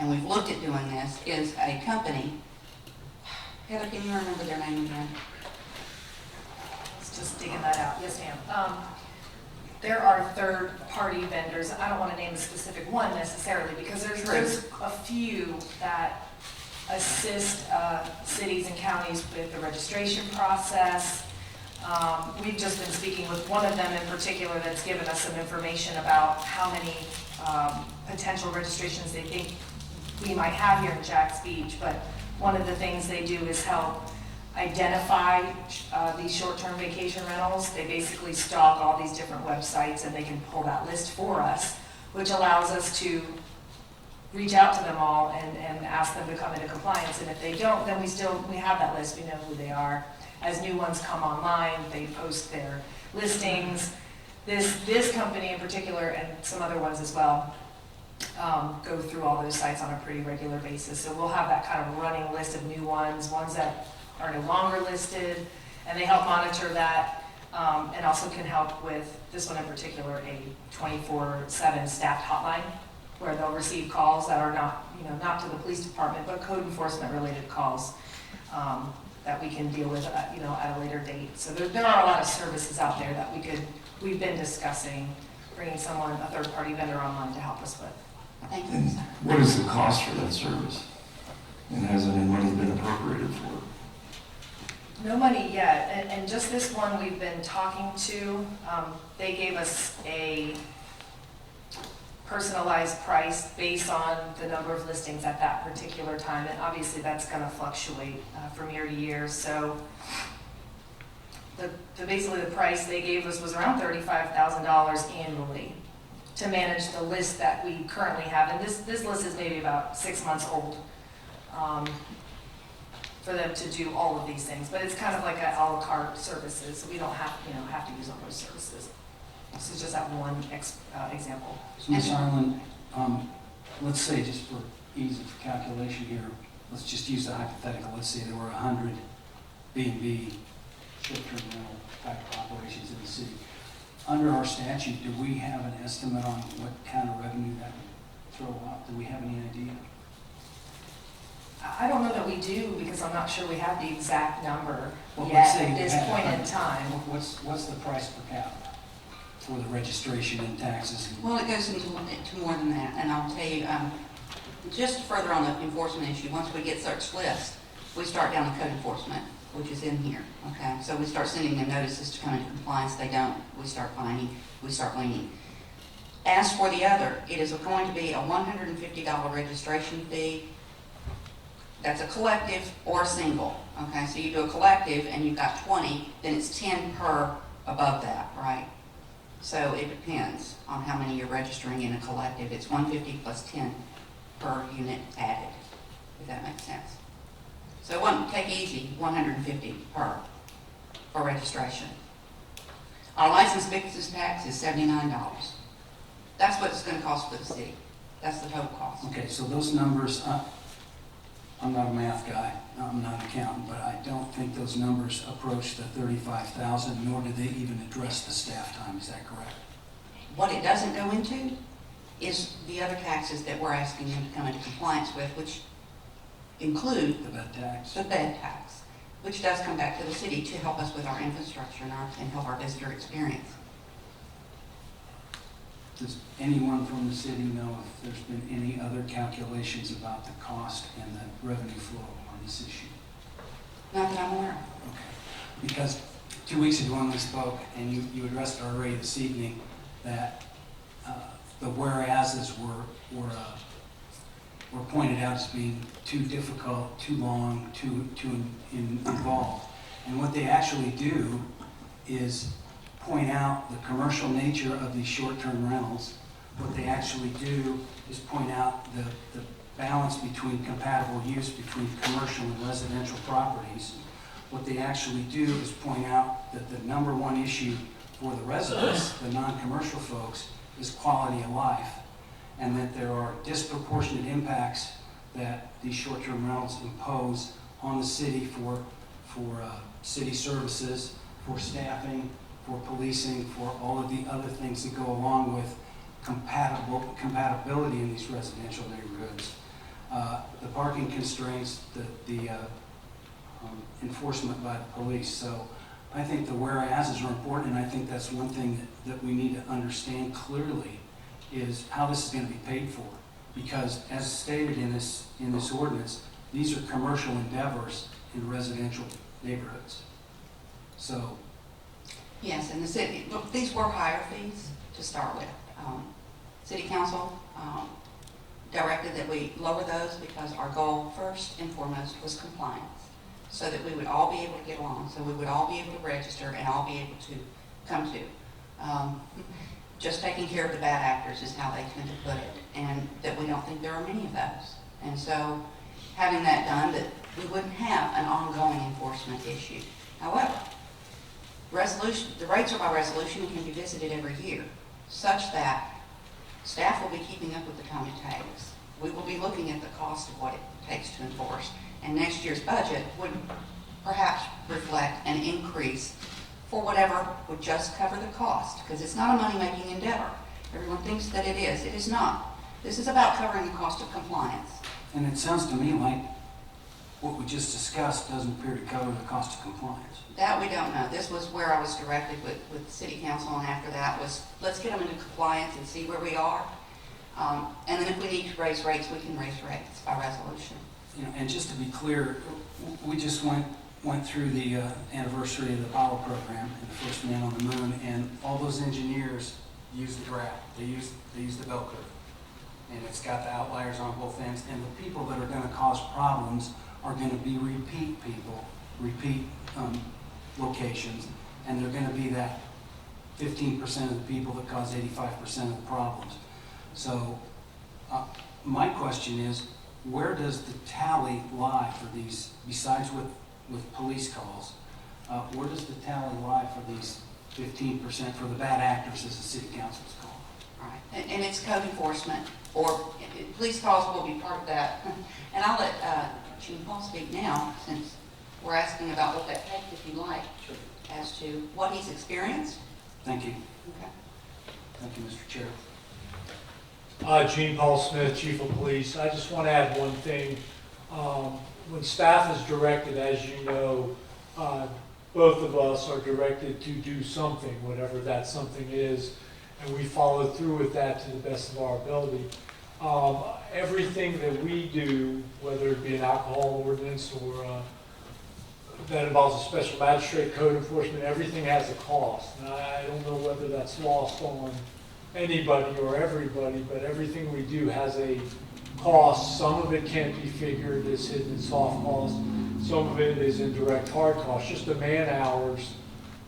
and we've looked at doing this, is a company. Heather, can you remember their name again? Just digging that out. Yes, ma'am. There are third-party vendors. I don't want to name a specific one necessarily because there's a few that assist cities and counties with the registration process. We've just been speaking with one of them in particular that's given us some information about how many potential registrations they think we might have here in Jack's Beach. But one of the things they do is help identify these short-term vacation rentals. They basically stalk all these different websites and they can pull that list for us, which allows us to reach out to them all and ask them to come into compliance. And if they don't, then we have that list. We know who they are. As new ones come online, they post their listings. This company in particular, and some other ones as well, go through all those sites on a pretty regular basis. So we'll have that kind of running list of new ones that are no longer listed, and they help monitor that, and also can help with, this one in particular, a 24/7 staffed hotline, where they'll receive calls that are not to the police department, but code enforcement related calls that we can deal with, at a later date. So there are a lot of services out there that we've been discussing bringing a third-party vendor online to help us with. Thank you. And what is the cost for that service? And has any money been appropriated for it? No money yet, and just this one we've been talking to, they gave us a personalized price based on the number of listings at that particular time, and obviously that's going to fluctuate from year to year. So basically the price they gave us was around $35,000 annually to manage the list that we currently have, and this list is maybe about 6 months old. For them to do all of these things, but it's kind of like a la carte services, so we don't have to use all those services. This is just that one example. So Ms. Arlen, let's say, just for ease of calculation here, let's just use the hypothetical. Let's say there were 100 B&B short-term rental type operations in the city. Under our statute, do we have an estimate on what kind of revenue that would throw out? Do we have any idea? I don't know that we do, because I'm not sure we have the exact number Well, yet let's say at you this had point in 100. time. What's the price per capita for the registration and taxes? Well, it goes into more than that, and I'll tell you, just further on the enforcement issue, once we get search list, we start down the code enforcement, which is in here, okay? So we start sending them notices to come into compliance. They don't, we start fining, we start leaning. As for the other, it is going to be a $150 registration fee. That's a collective or a single, okay? So you do a collective and you've got 20, then it's 10 per above that, right? So it depends on how many you're registering in a collective. It's 150 plus 10 per unit added, if that makes sense. So take easy, 150 per for registration. Our license business tax is $79. That's what it's going to cost for the city. That's the total cost. Okay, so those numbers, I'm not a math guy, I'm not an accountant, but I don't think those numbers approach the 35,000, nor do they even address the staff time. Is that correct? What it doesn't go into is the other taxes that we're asking them to come into compliance with, which include The bed tax? the bed tax, which does come back to the city to help us with our infrastructure and help our visitor experience. Does anyone from the city know if there's been any other calculations about the cost and the revenue flow on this issue? Not that I'm aware of. Okay. Because 2 weeks ago when we spoke, and you addressed already this evening, that the whereases were were pointed out as being too difficult, too long, too involved. And what they actually do is point out the commercial nature of these short-term rentals. What they actually do is point out the balance between compatible use between commercial and residential properties. What they actually do is point out that the number one issue for the residents, the non-commercial folks, is quality of life, and that there are disproportionate impacts that these short-term rentals impose on the city for city services, for staffing, for policing, for all of the other things that go along with compatibility in these residential neighborhoods. The parking constraints, the enforcement by the police. So I think the whereases are important, and I think that's one thing that we need to understand clearly is how this is going to be paid for. Because as stated in this ordinance, these are commercial endeavors in residential neighborhoods. So. Yes, and the city, look, these were higher fees to start with. City Council directed that we lower those because our goal first and foremost was compliance, so that we would all be able to get along, so we would all be able to register and all be able to come to. Just taking care of the bad actors is how they tend to put it, and that we don't think there are many of those. And so having that done, that we wouldn't have an ongoing enforcement issue. However, the rates are by resolution and can be visited every year, such that staff will be keeping up with the time it takes. We will be looking at the cost of what it takes to enforce, and next year's budget would perhaps reflect an increase for whatever would just cover the cost, because it's not a money-making endeavor. Everyone thinks that it is. It is not. This is about covering the cost of compliance. And it sounds to me like what we just discussed doesn't appear to cover the cost of compliance. That we don't know. This was where I was directed with the city council, and after that was, let's get them into compliance and see where we are. And then if we need to raise rates, we can raise rates by resolution. You know, and just to be clear, we just went through the anniversary of the Apollo program and the first man on the moon, and all those engineers used the graph. They used the bell curve, and it's got the outliers on both ends. And the people that are going to cause problems are going to be repeat people, repeat locations, and they're going to be that 15% of the people that cause 85% of the problems. So my question is, where does the tally lie for these, besides with police calls, where does the tally lie for these 15% for the bad actors, as the city council's called? Right. And it's code enforcement, or police calls will be part of that. And I'll let Gene Paul speak now, since we're asking about what that takes, if you like, as to what he's experienced. Thank you. Okay. Thank you, Mr. Chair. Gene Paul Smith, Chief of Police. I just want to add one thing. When staff is directed, as you know, both of us are directed to do something, whatever that something is, and we follow through with that to the best of our ability. Everything that we do, whether it be an alcohol ordinance or that involves a special magistrate, code enforcement, everything has a cost. And I don't know whether that's lost on anybody or everybody, but everything we do has a cost. Some of it can't be figured as hidden in soft costs. Some of it is in direct hard costs, just the man hours,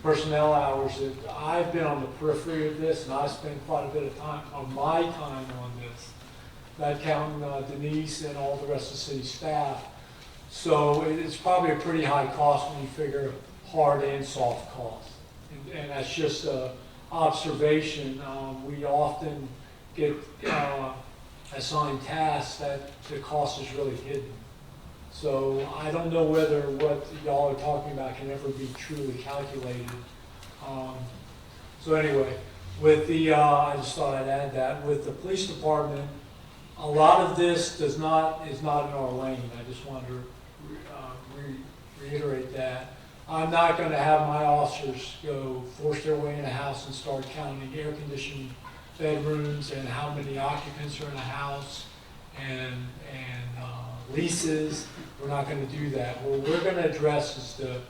personnel hours. That I've been on the periphery of this, and I spend quite a bit of time on my time on this. That counting Denise and all the rest of the city staff. So it's probably a pretty high cost when you figure hard and soft costs. And that's just an observation. We often get assigned tasks that the cost is really hidden. So I don't know whether what y'all are talking about can ever be truly calculated. So anyway, with the, I just thought I'd add that. With the police department, a lot of this is not in our lane. I just wanted to reiterate that. I'm not going to have my officers go force their way in a house and start counting air-conditioned bedrooms and how many occupants are in a house and leases. We're not going to do that. What we're going to address is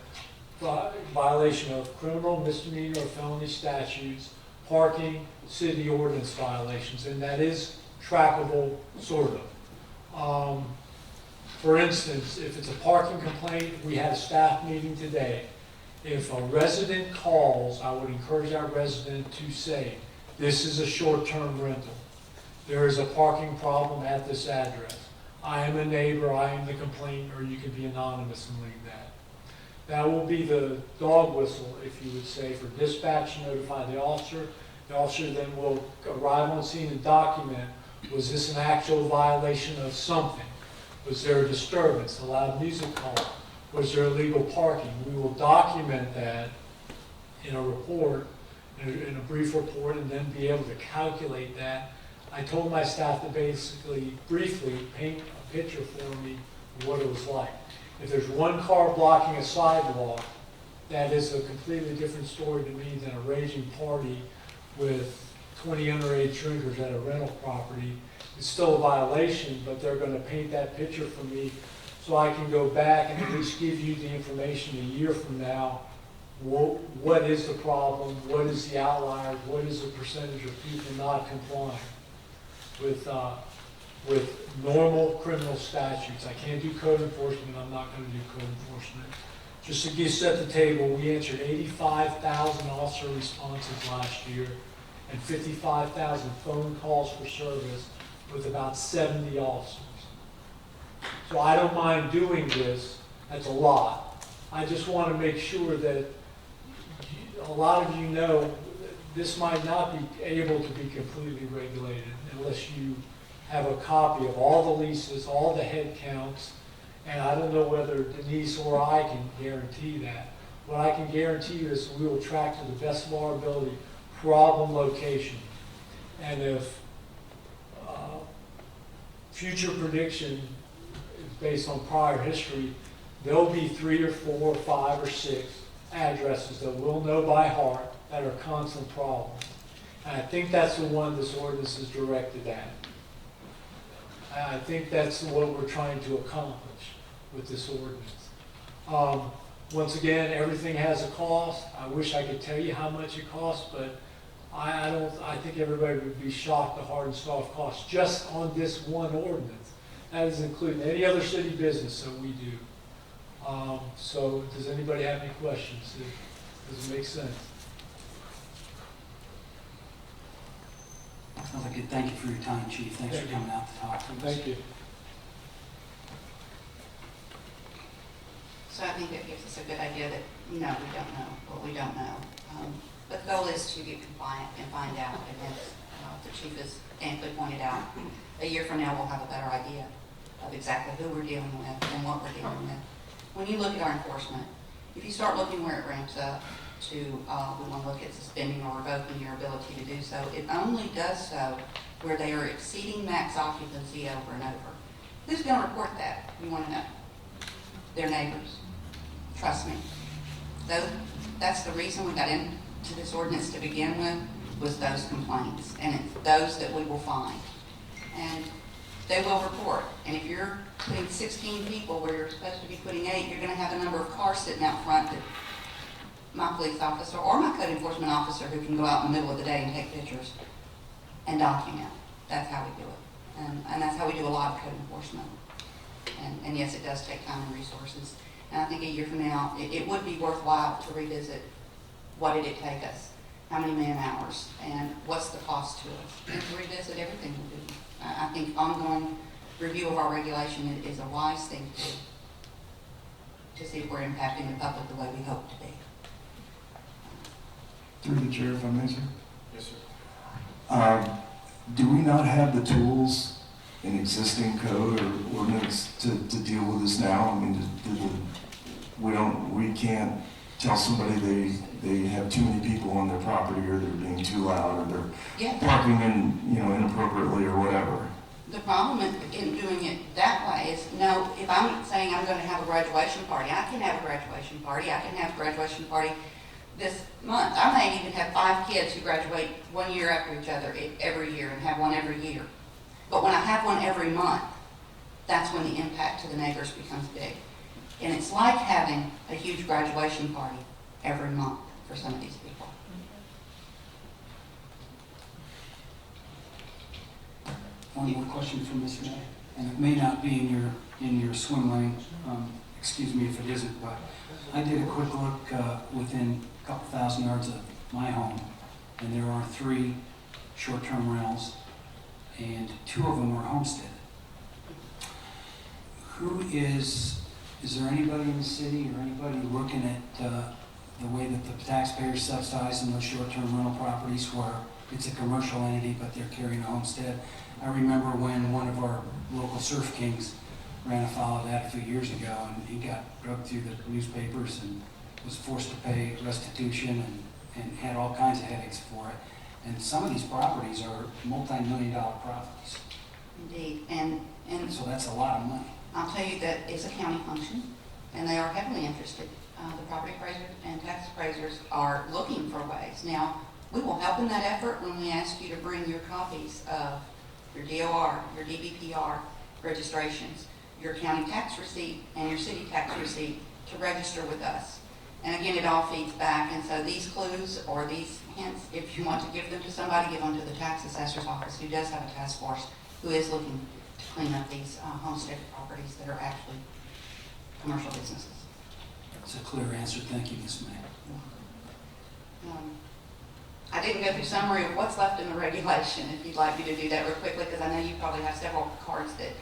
the violation of criminal, misdemeanor, or felony statutes, parking, city ordinance violations, and that is trackable, sort of. For instance, if it's a parking complaint, we had a staff meeting today. If a resident calls, I would encourage that resident to say, this is a short-term rental. There is a parking problem at this address. I am a neighbor, I am the complainant, or you can be anonymous and leave that. That will be the dog whistle, if you would say, for dispatch to notify the officer. The officer then will arrive on scene and document, was this an actual violation of something? Was there a disturbance, a loud music call? Was there illegal parking? We will document that in a report, in a brief report, and then be able to calculate that. I told my staff to basically, briefly, paint a picture for me of what it was like. If there's one car blocking a sidewalk, that is a completely different story to me than a raging party with 20 underage drinkers at a rental property. It's still a violation, but they're going to paint that picture for me so I can go back and at least give you the information a year from now. What is the problem? What is the outlier? What is the percentage of people not complying with normal criminal statutes? I can't do code enforcement. I'm not going to do code enforcement. Just to set the table, we answered 85,000 officer responses last year and 55,000 phone calls for service with about 70 officers. So I don't mind doing this. That's a lot. I just want to make sure that a lot of you know this might not be able to be completely regulated unless you have a copy of all the leases, all the head counts, and I don't know whether Denise or I can guarantee that. What I can guarantee you is we will track to the best of our ability problem location. And if future prediction is based on prior history, there'll be 3 or 4 or 5 or 6 addresses that we'll know by heart that are constant problems. And I think that's the one this ordinance is directed at. I think that's what we're trying to accomplish with this ordinance. Once again, everything has a cost. I wish I could tell you how much it costs, but I think everybody would be shocked at hard and soft costs just on this one ordinance. That is including any other city business that we do. So does anybody have any questions? Does it make sense? Sounds like it. Thank you for your time, Chief. Thanks for coming out to talk to us. Thank you. So I think it gives us a good idea that, we don't know what we don't know. But the goal is to get compliant and find out. And as the Chief has amply pointed out, a year from now we'll have a better idea of exactly who we're dealing with and what we're dealing with. When you look at our enforcement, if you start looking where it ramps up to, we want to look at suspending or revoking your ability to do so, it only does so where they are exceeding max occupancy over and over. Who's going to report that? You want to know? Their neighbors. Trust me. That's the reason we got into this ordinance to begin with, was those complaints. And it's those that we will find. And they will report. And if you're putting 16 people where you're supposed to be putting 8, you're going to have a number of cars sitting out front that my police officer or my code enforcement officer who can go out in the middle of the day and take pictures and document. That's how we do it. And that's how we do a lot of code enforcement. And yes, it does take time and resources. And I think a year from now, it would be worthwhile to revisit what did it take us, how many man hours, and what's the cost to us, and to revisit everything we do. I think ongoing review of our regulation is a wise thing to see if we're impacting the public the way we hope to be. Through the chair, if I may, sir. Yes, sir. Do we not have the tools in existing code or ordinance to deal with this now? I mean, we can't tell somebody they have too many people on their property, or they're being too loud, or they're parking inappropriately or whatever. The problem in doing it that way is, if I'm saying I'm going to have a graduation party, I can have a graduation party. I can have a graduation party this month. I may even have 5 kids who graduate 1 year after each other every year and have one every year. But when I have one every month, that's when the impact to the neighbors becomes big. And it's like having a huge graduation party every month for some of these people. One more question from Ms. May. and it may not be in your swim lane, excuse me if it isn't, but I did a quick look within a couple thousand yards of my home, and there are 3 short-term rentals, and 2 of them are homesteaded. Is there anybody in the city or anybody looking at the way that the taxpayers subsidize in those short-term rental properties where it's a commercial entity but they're carrying a homestead? I remember when one of our local surf kings ran afoul of that a few years ago, and he got drugged through the newspapers and was forced to pay restitution and had all kinds of headaches for it. And some of these properties are multi-million-dollar properties. Indeed, and So that's a lot of money. I'll tell you that it's a county function, and they are heavily interested. The property appraisers and tax appraisers are looking for ways. Now, we will help in that effort when we ask you to bring your copies of your DOR, your DBPR registrations, your county tax receipt, and your city tax receipt to register with us. And again, it all feeds back, and so these clues or these hints, if you want to give them to somebody, give them to the tax assessor's office, who does have a task force who is looking to clean up these homesteaded properties that are actually commercial businesses. It's a clear answer. Thank you, Ms. May. I didn't go through summary of what's left in the regulation, if you'd like me to do that real quickly, because I know you probably have several cards that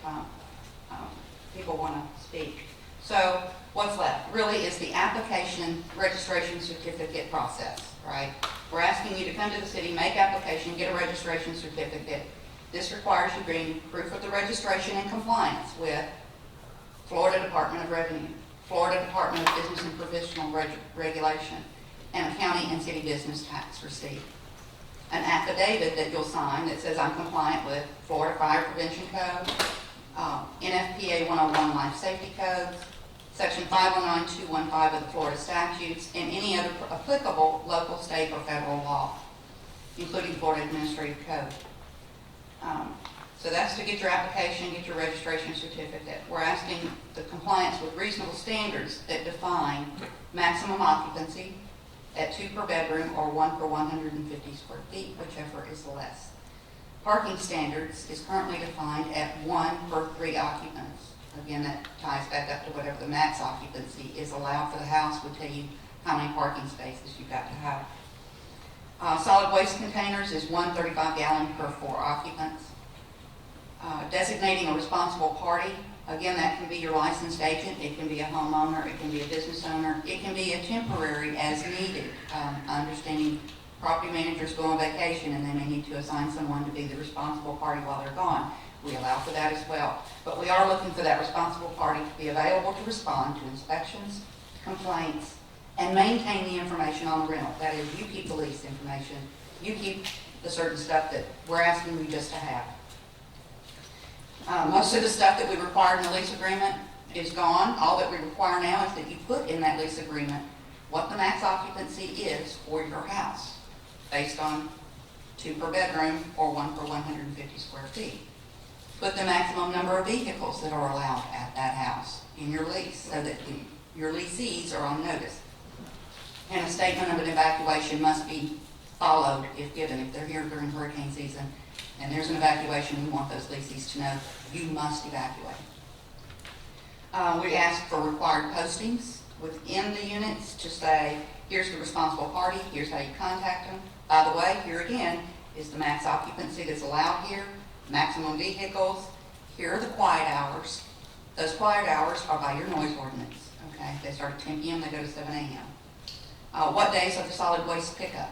people want to speak. So what's left really is the application registration certificate process, right? We're asking you to come to the city, make application, get a registration certificate. This requires you bring proof of the registration and compliance with Florida Department of Revenue, Florida Department of Business and Professional Regulation, and a county and city business tax receipt. An affidavit that you'll sign that says I'm compliant with Florida Fire Prevention Code, NFPA 101 Life Safety Codes, Section 509-215 of the Florida statutes, and any other applicable local, state, or federal law, including Florida Administrative Code. So that's to get your application, get your registration certificate. We're asking the compliance with reasonable standards that define maximum occupancy at 2 per bedroom or 1 per 150 square feet, whichever is less. Parking standards is currently defined at 1 per 3 occupants. Again, that ties back up to whatever the max occupancy is allowed for the house, would tell you how many parking spaces you've got to have. Solid waste containers is 1 35-gallon per 4 occupants. Designating a responsible party, again, that can be your licensed agent, it can be a homeowner, it can be a business owner, it can be a temporary as needed. Understanding property managers go on vacation and they may need to assign someone to be the responsible party while they're gone. We allow for that as well. But we are looking for that responsible party to be available to respond to inspections, complaints, and maintain the information on the rental. That is, you keep the lease information, you keep the certain stuff that we're asking you just to have. Most of the stuff that we required in the lease agreement is gone. All that we require now is that you put in that lease agreement what the max occupancy is for your house, based on 2 per bedroom or 1 per 150 square feet. Put the maximum number of vehicles that are allowed at that house in your lease so that your leasees are on notice. And a statement of an evacuation must be followed if given. If they're here during hurricane season and there's an evacuation, we want those leasees to know you must evacuate. We ask for required postings within the units to say, here's the responsible party, here's how you contact them. By the way, here again is the max occupancy that's allowed here, maximum vehicles, here are the quiet hours. Those quiet hours are by your noise ordinance, okay? They start at 10 p.m., they go to 7 a.m. What days are the solid waste pickup?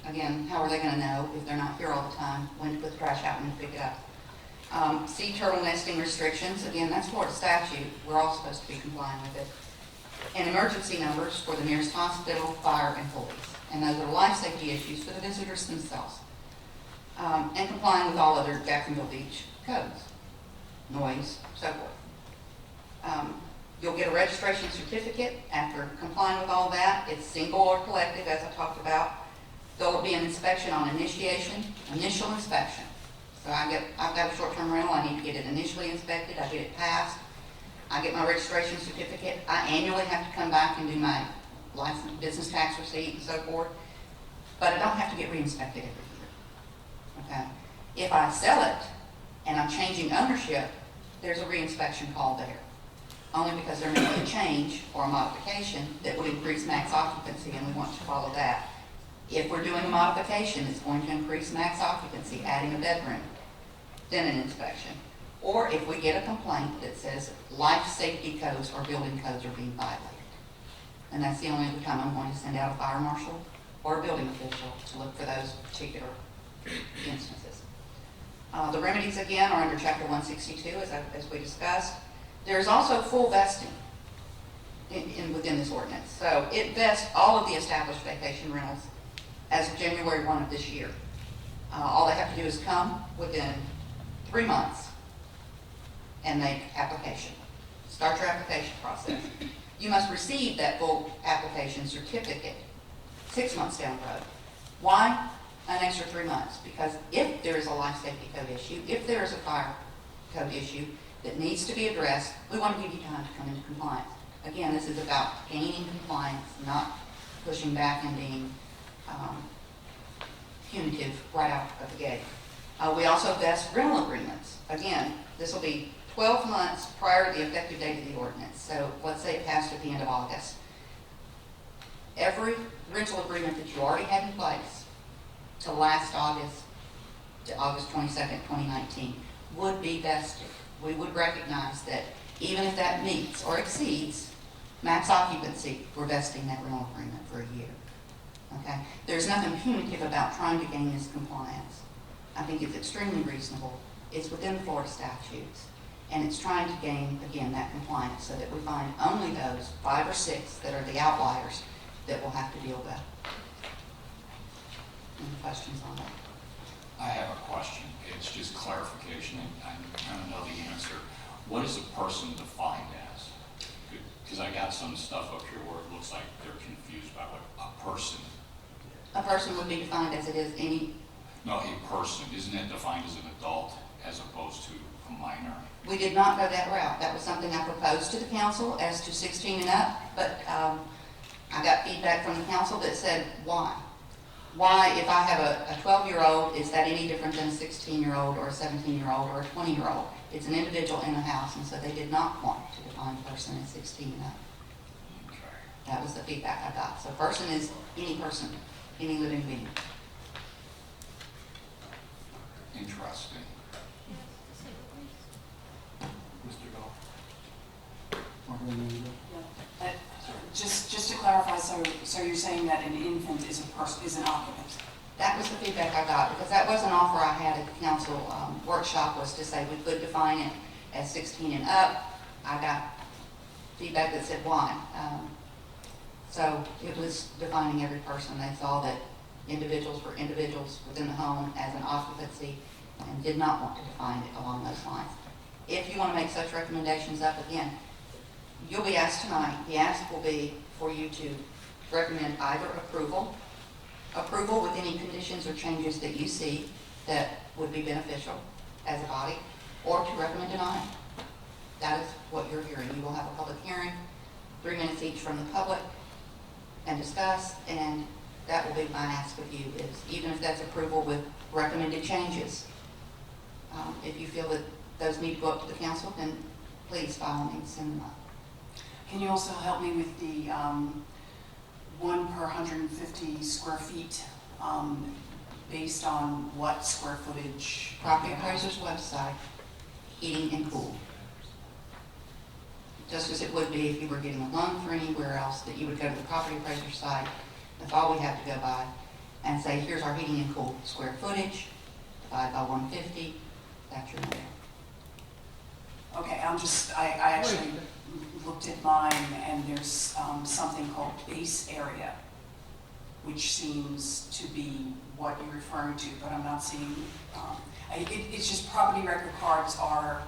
Again, how are they going to know if they're not here all the time when to put the trash out and to pick it up? Sea turtle nesting restrictions, again, that's Florida statute. We're all supposed to be complying with it. And emergency numbers for the nearest hospital, fire, and police. And those are life safety issues for the visitors themselves. And complying with all other Jacksonville Beach codes, noise, so forth. You'll get a registration certificate after complying with all that. It's single or collective, as I talked about. There'll be an inspection on initiation, initial inspection. So I've got a short-term rental, I need to get it initially inspected, I get it passed, I get my registration certificate. I annually have to come back and do my license, business tax receipt and so forth, but I don't have to get re-inspected every year, okay? If I sell it and I'm changing ownership, there's a reinspection call there. Only because there may be a change or a modification that would increase max occupancy, and we want to follow that. If we're doing a modification that's going to increase max occupancy, adding a bedroom, then an inspection. Or if we get a complaint that says life safety codes or building codes are being violated. And that's the only other time I'm going to send out a fire marshal or a building official to look for those particular instances. The remedies, again, are under Chapter 162, as we discussed. There's also full vesting within this ordinance. So it vests all of the established vacation rentals as of January 1 of this year. All they have to do is come within 3 months and make application. Start your application process. You must receive that full application certificate 6 months down the road. Why? An extra 3 months. Because if there is a life safety code issue, if there is a fire code issue that needs to be addressed, we want to give you time to come into compliance. Again, this is about gaining compliance, not pushing back and being punitive right out of the gate. We also vest rental agreements. Again, this will be 12 months prior to the effective date of the ordinance. So let's say it passed at the end of August. Every rental agreement that you already had in place to last August, to August 22nd, 2019, would be vested. We would recognize that even if that meets or exceeds max occupancy, we're vesting that rental agreement for a year. Okay? There's nothing punitive about trying to gain this compliance. I think it's extremely reasonable. It's within the Florida statutes. And it's trying to gain, again, that compliance so that we find only those 5 or 6 that are the outliers that we'll have to deal with. Any questions on that? I have a question. It's just clarification, and I kind of know the answer. What is a person defined as? Because I got some stuff up here where it looks like they're confused by what a person. A person would be defined as it is any. No, a person. Isn't it defined as an adult as opposed to a minor? We did not go that route. That was something I proposed to the council as to 16 and up, but I got feedback from the council that said, why? Why, if I have a 12-year-old, is that any different than a 16-year-old or a 17-year-old or a 20-year-old? It's an individual in the house, and so they did not want to define person as 16 and up. Okay. That was the feedback I got. So person is any person, any living being. Interesting. Mr. Goff? Just to clarify, so you're saying that an infant is an occupant? That was the feedback I got, because that was an offer I had at the council workshop, was to say we could define it as 16 and up. I got feedback that said why. So it was defining every person. They saw that individuals were individuals within the home as an occupancy and did not want to define it along those lines. If you want to make such recommendations up again, you'll be asked tonight. The ask will be for you to recommend either approval with any conditions or changes that you see that would be beneficial as a body, or to recommend denial. That is what you're hearing. You will have a public hearing, 3 minutes each from the public, and discuss, and that will be my ask of you, is even if that's approval with recommended changes, if you feel that those need to go up to the council, then please, by all means, send them up. Can you also help me with the 1 per 150 square feet, based on what square footage? Property appraiser's website, heating and cool. Just as it would be if you were getting a loan for anywhere else, that you would go to the property appraiser's site. That's all we have to go by, and say, here's our heating and cool square footage, divide by 150, that's your number. Okay, I actually looked at mine, and there's something called base area, which seems to be what you're referring to, but I'm not seeing, it's just property record cards are,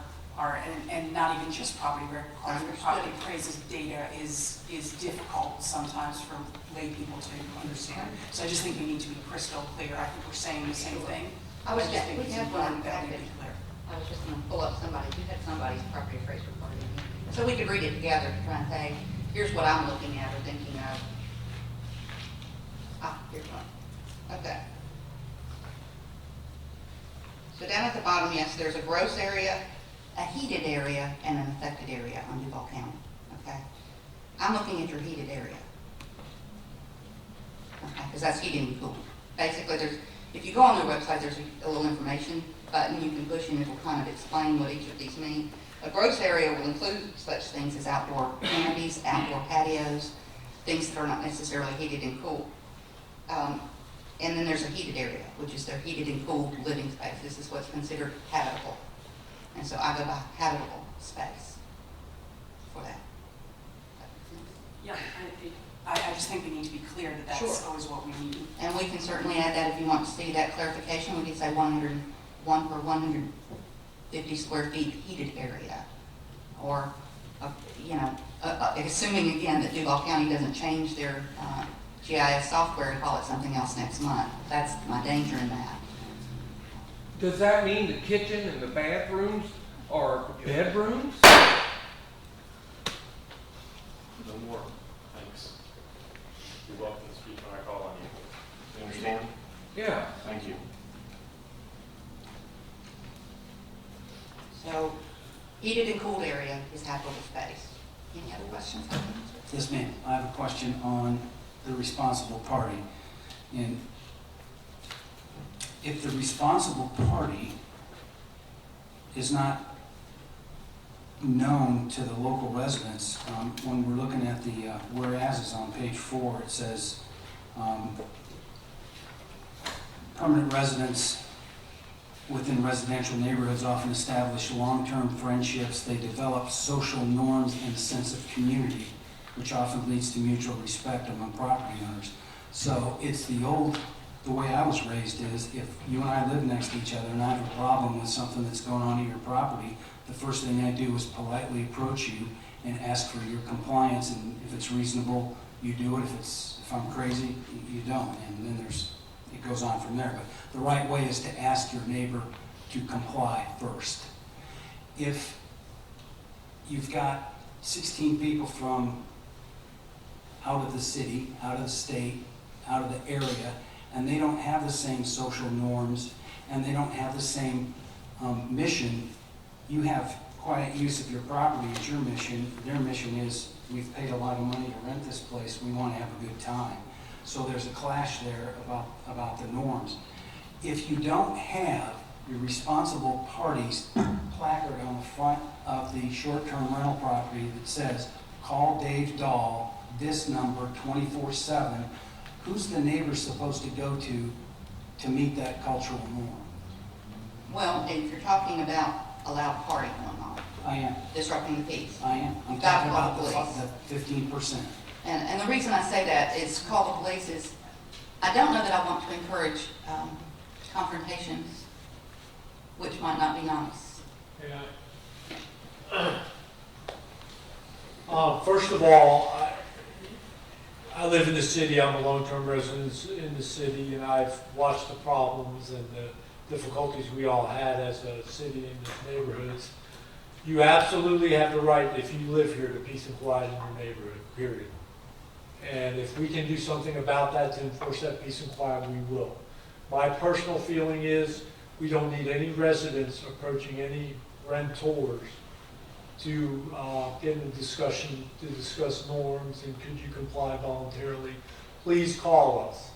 and not even just property record cards, but property appraisals data is difficult sometimes for lay people to understand. So I just think we need to be crystal clear. I think we're saying the same thing. I was just just, think we it's have one important that we packet. be clear. I was just going to pull up you had somebody's property appraiser report in here. So we could read it together to try and say, here's what I'm looking at or thinking of. Here's one. Okay. So down at the bottom, yes, there's a gross area a heated area and an affected area on Duval County, okay? I'm looking at your heated area. Okay, because that's heating and cooling. Basically, if you go on their website, there's a little information button you can push and it will kind of explain what each of these mean. A gross area will include such things as outdoor canopies, outdoor patios, things that are not necessarily heated and cooled. And then there's a heated area, which is their heated and cooled living space. This is what's considered habitable. And so I go by habitable space for that. Yeah, I just think we need to be clear that that's Sure. always what we need. And we can certainly add that if you want to see that clarification. We could say 101 per 150 square feet heated area. Or, assuming again that Duval County doesn't change their GIS software and call it something else next month. That's my danger in that. Does that mean the kitchen and the bathrooms are bedrooms? No more. Thanks. You're welcome to speak when I call on you. You understand? Yeah. Thank you. So, heated and cooled area is habitable space. Any other questions? Yes, ma'am. I have a question on the responsible party. And if the responsible party is not known to the local residents, when we're looking at the whereases on page 4, it says permanent residents within residential neighborhoods often establish long-term friendships. They develop social norms and a sense of community, which often leads to mutual respect among property owners. So it's the way I was raised is, if you and I live next to each other and I have a problem with something that's going on in your property, the first thing I do is politely approach you and ask for your compliance, and if it's reasonable, you do it. If I'm crazy, you don't, and then it goes on from there. But the right way is to ask your neighbor to comply first. If you've got 16 people from out of the city, out of the state, out of the area, and they don't have the same social norms, and they don't have the same mission, you have quiet use of your property as your mission. Their mission is, we've paid a lot of money to rent this place, we want to have a good time. So there's a clash there about the norms. If you don't have your responsible parties placard on the front of the short-term rental property that says, call Dave Dahl, this number 24/7, who's the neighbor supposed to go to meet that cultural norm? Well, if you're talking about a loud party going on, I am. disrupting the peace. I am. I'm Got talking to call about the the 15%. And the reason I say that is call the police is, I don't know that I want to encourage confrontations, which might not be nice. Yeah. First of all, I live in the city. I'm a long-term resident in the city, and I've watched the problems and the difficulties we all had as a city in these neighborhoods. You absolutely have the right, if you live here, to peace and quiet in your neighborhood, period. And if we can do something about that to enforce that peace and quiet, we will. My personal feeling is we don't need any residents approaching any rentors to get in a discussion to discuss norms and could you comply voluntarily. Please call us.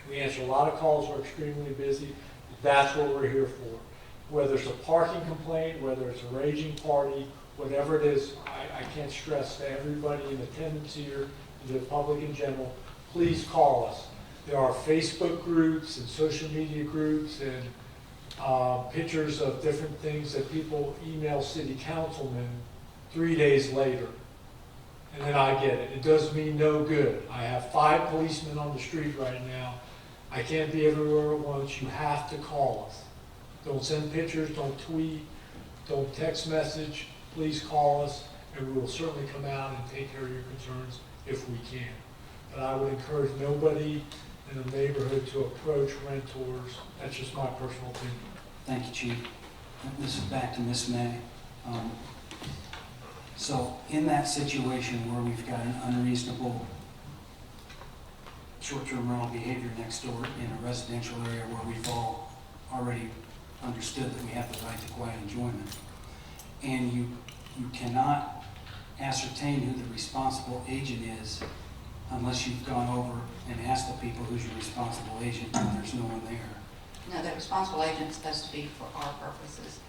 We answer a lot of calls, we're extremely busy. That's what we're here for. Whether it's a parking complaint, whether it's a raging party, whatever it is, I can't stress to everybody in attendance here, to the public in general, please call us. There are Facebook groups and social media groups and pictures of different things that people email city councilmen 3 days later. And then I get it. It does me no good. I have 5 policemen on the street right now. I can't be everywhere at once. You have to call us. Don't send pictures, don't tweet, don't text message. Please call us, and we will certainly come out and take care of your concerns if we can. But I would encourage nobody in the neighborhood to approach renters. That's just my personal opinion. Thank you, Chief. This is back to Ms. May. So in that situation where we've got an unreasonable short-term rental behavior next door in a residential area where we've all already understood that we have the right to quiet enjoyment, and you cannot ascertain who the responsible agent is unless you've gone over and asked the people who's your responsible agent, and there's no one there. No, the responsible agent is supposed to be for our purposes.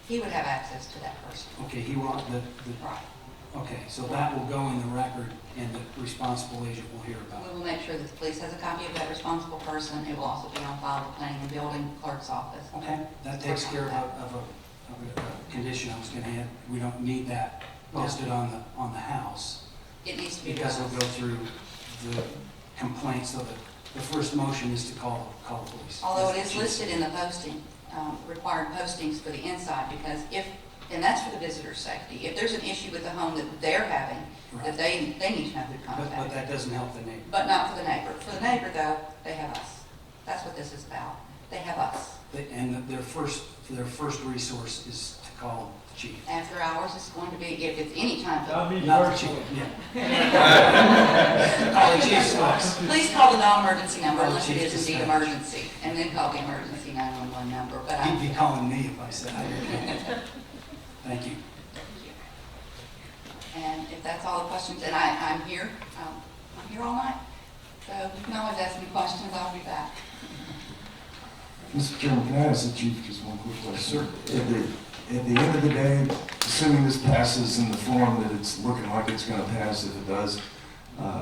He would have access to that person. Okay, he will, Right. okay, so that will go in the record, and the responsible agent will hear about We it. will make sure that the police has a copy of that responsible person. It will also be on file with the planning and building clerk's office. Okay, that takes care of a condition I was gonna add. We don't need that posted on the house, It needs to be because done. it'll go through the complaint, so the first motion is to call the police. Although it is listed in the posting, required postings for the inside, because and that's for the visitor's safety. If there's an issue with the home that they're having, that they need to know who to But contact. that doesn't help the neighbor. But not for the neighbor. For the neighbor, though, they have us. That's what this is about. They have us. And their first resource is to call the chief. After hours, it's going to be, if it's any time. Not me Not the chief, personally. yeah. Call the chief's office. Please call the non-emergency number Call the unless it chief is indeed dispatch. emergency, and then call the emergency 911 number. But He'd be calling me if I said I didn't. Thank you. And if that's all the questions, and I'm here all night. So you can always ask me questions, I'll be back. Mr. Chairman, can I ask the chief just one quick question? Sir, at the end of the day, assuming this passes in the form that it's looking like it's going to pass, if it does,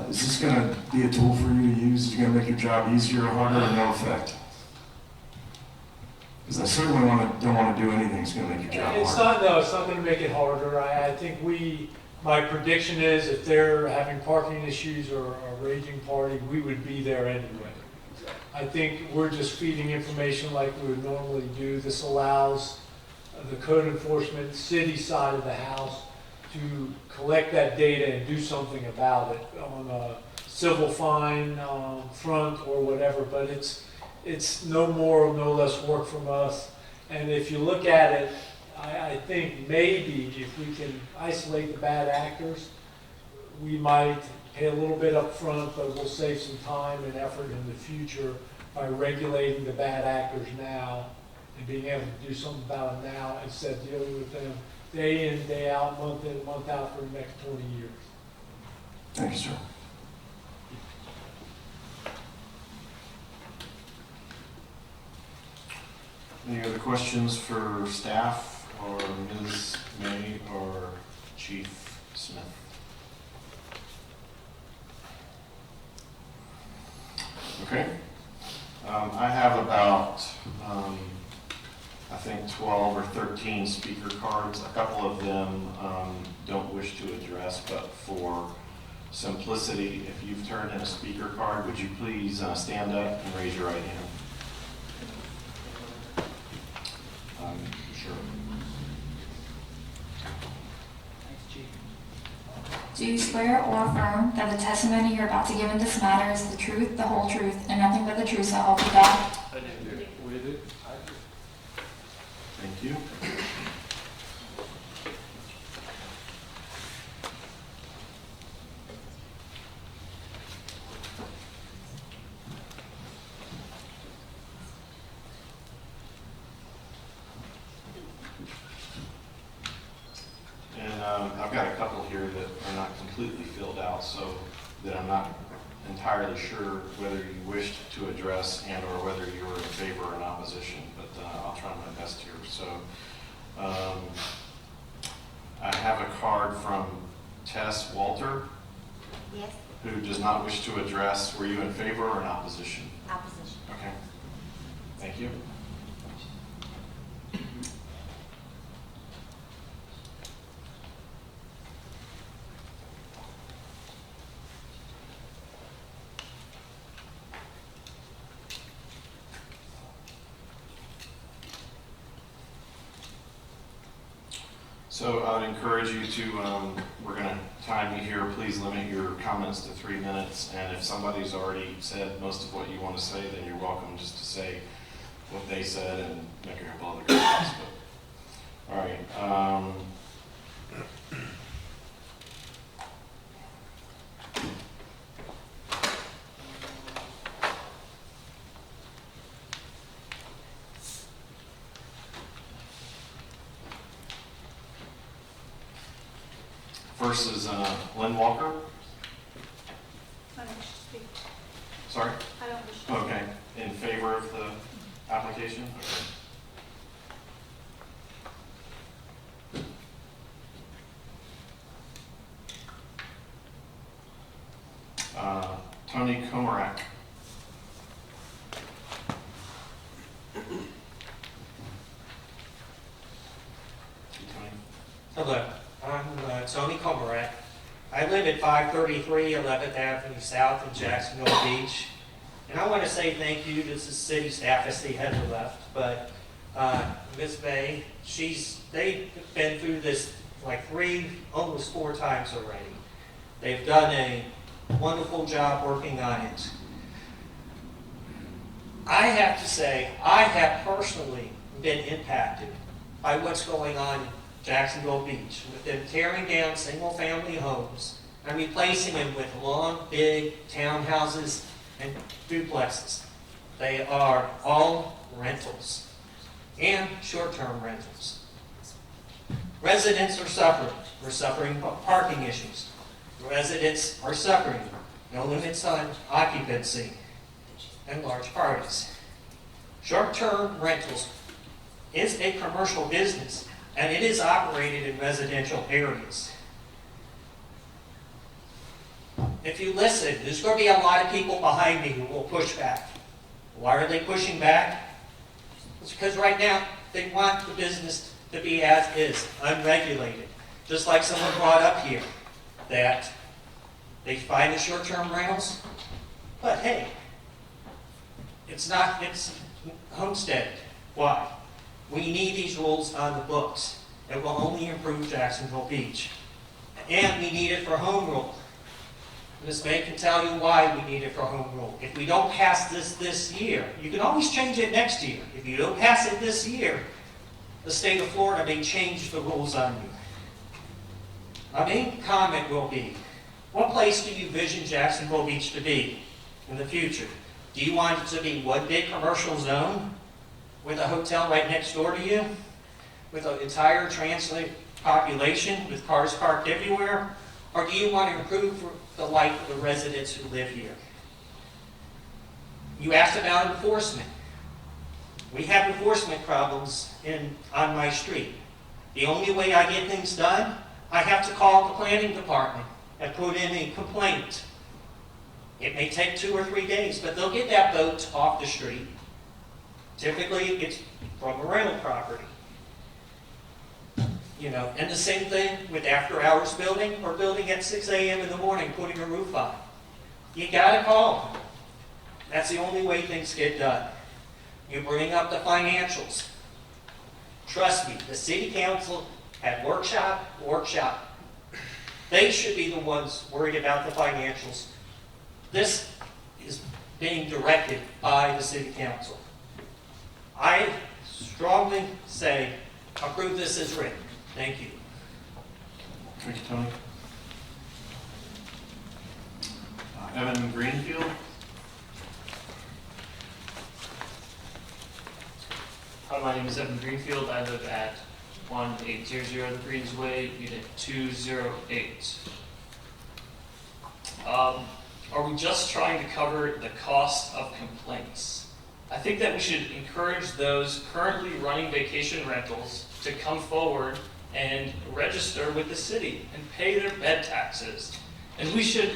is this going to be a tool for you to use? Is it going to make your job easier or harder, or no effect? Because I certainly don't want to do anything that's going to make your job harder. It's not going to make it harder. I think my prediction is if they're having parking issues or a raging party, we would be there anyway. I think we're just feeding information like we would normally do. This allows the code enforcement city side of the house to collect that data and do something about it on a civil fine front or whatever, but it's no more or no less work from us. And if you look at it, I think maybe if we can isolate the bad actors, we might pay a little bit up front, but we'll save some time and effort in the future by regulating the bad actors now and being able to do something about them now instead of dealing with them day in, day out, month in, month out for the next 20 years. Thank you, sir. Any other questions for staff or Ms. May or Chief Smith? Okay. I have about, I think 12 or 13 speaker cards. A couple of them don't wish to address, but for simplicity, if you've turned in a speaker card, would you please stand up and raise your right hand? Sure. Do you swear or affirm that the testimony you're about to give in this matter is the truth, the whole truth, and nothing but the truth, so help you God? I do. We do. Thank you. And I've got a couple here that are not completely filled out, so that I'm not entirely sure whether you wished to address and or whether you were in favor or in opposition, but I'll try my best here. So I have a card from Tess Walter. Yes, Who does not wish to address. Were you in favor or in opposition? opposition. Okay. Thank you. So I would encourage you to, we're going to time you here. Please limit your comments to 3 minutes. And if somebody's already said most of what you want to say, then you're welcome just to say what they said and make a couple other comments. But, all right. versus Lynn Walker. I don't wish to speak. Sorry? I don't wish to speak. Okay, in favor of the application? Okay. Tony Komarak. Tony? Hello, I'm Tony Komarak. I live at 533 11th Avenue South in Jacksonville Beach. And I want to say thank you to the city staff. I see Heather left, but Ms. May, they've been through this like 3, almost 4 times already. They've done a wonderful job working on it. I have to say, I have personally been impacted by what's going on in Jacksonville Beach with them tearing down single-family homes and replacing them with long, big townhouses and duplexes. They are all rentals and short-term rentals. Residents are suffering. We're suffering parking issues. Residents are suffering. No limits on occupancy and large parties. Short-term rentals is a commercial business, and it is operated in residential areas. If you listen, there's going to be a lot of people behind me who will push back. Why are they pushing back? It's because right now they want the business to be as is, unregulated. Just like someone brought up here, that they find the short-term rentals, but hey, it's homesteaded. Why? We need these rules on the books. It will only improve Jacksonville Beach. And we need it for home rule. Ms. May can tell you why we need it for home rule. If we don't pass this year, you can always change it next year. If you don't pass it this year, the state of Florida may change the rules on you. My main comment will be, what place do you vision Jacksonville Beach to be in the future? Do you want it to be one big commercial zone with a hotel right next door to you, with an entire translate population, with cars parked everywhere? Or do you want to improve the life of the residents who live here? You asked about enforcement. We have enforcement problems on my street. The only way I get things done, I have to call the planning department and put in a complaint. It may take 2 or 3 days, but they'll get that boat off the street. Typically, it's from a rental property. You know, and the same thing with after-hours building or building at 6 a.m. in the morning, putting a roof on. You gotta call them. That's the only way things get done. You bring up the financials. Trust me, the city council had workshop. They should be the ones worried about the financials. This is being directed by the city council. I strongly say approve this as written. Thank you. Thank you, Tony. Evan Greenfield. Hi, my name is Evan Greenfield. I live at 1800 The Greensway, Unit 208. Are we just trying to cover the cost of complaints? I think that we should encourage those currently running vacation rentals to come forward and register with the city and pay their bed taxes. And we should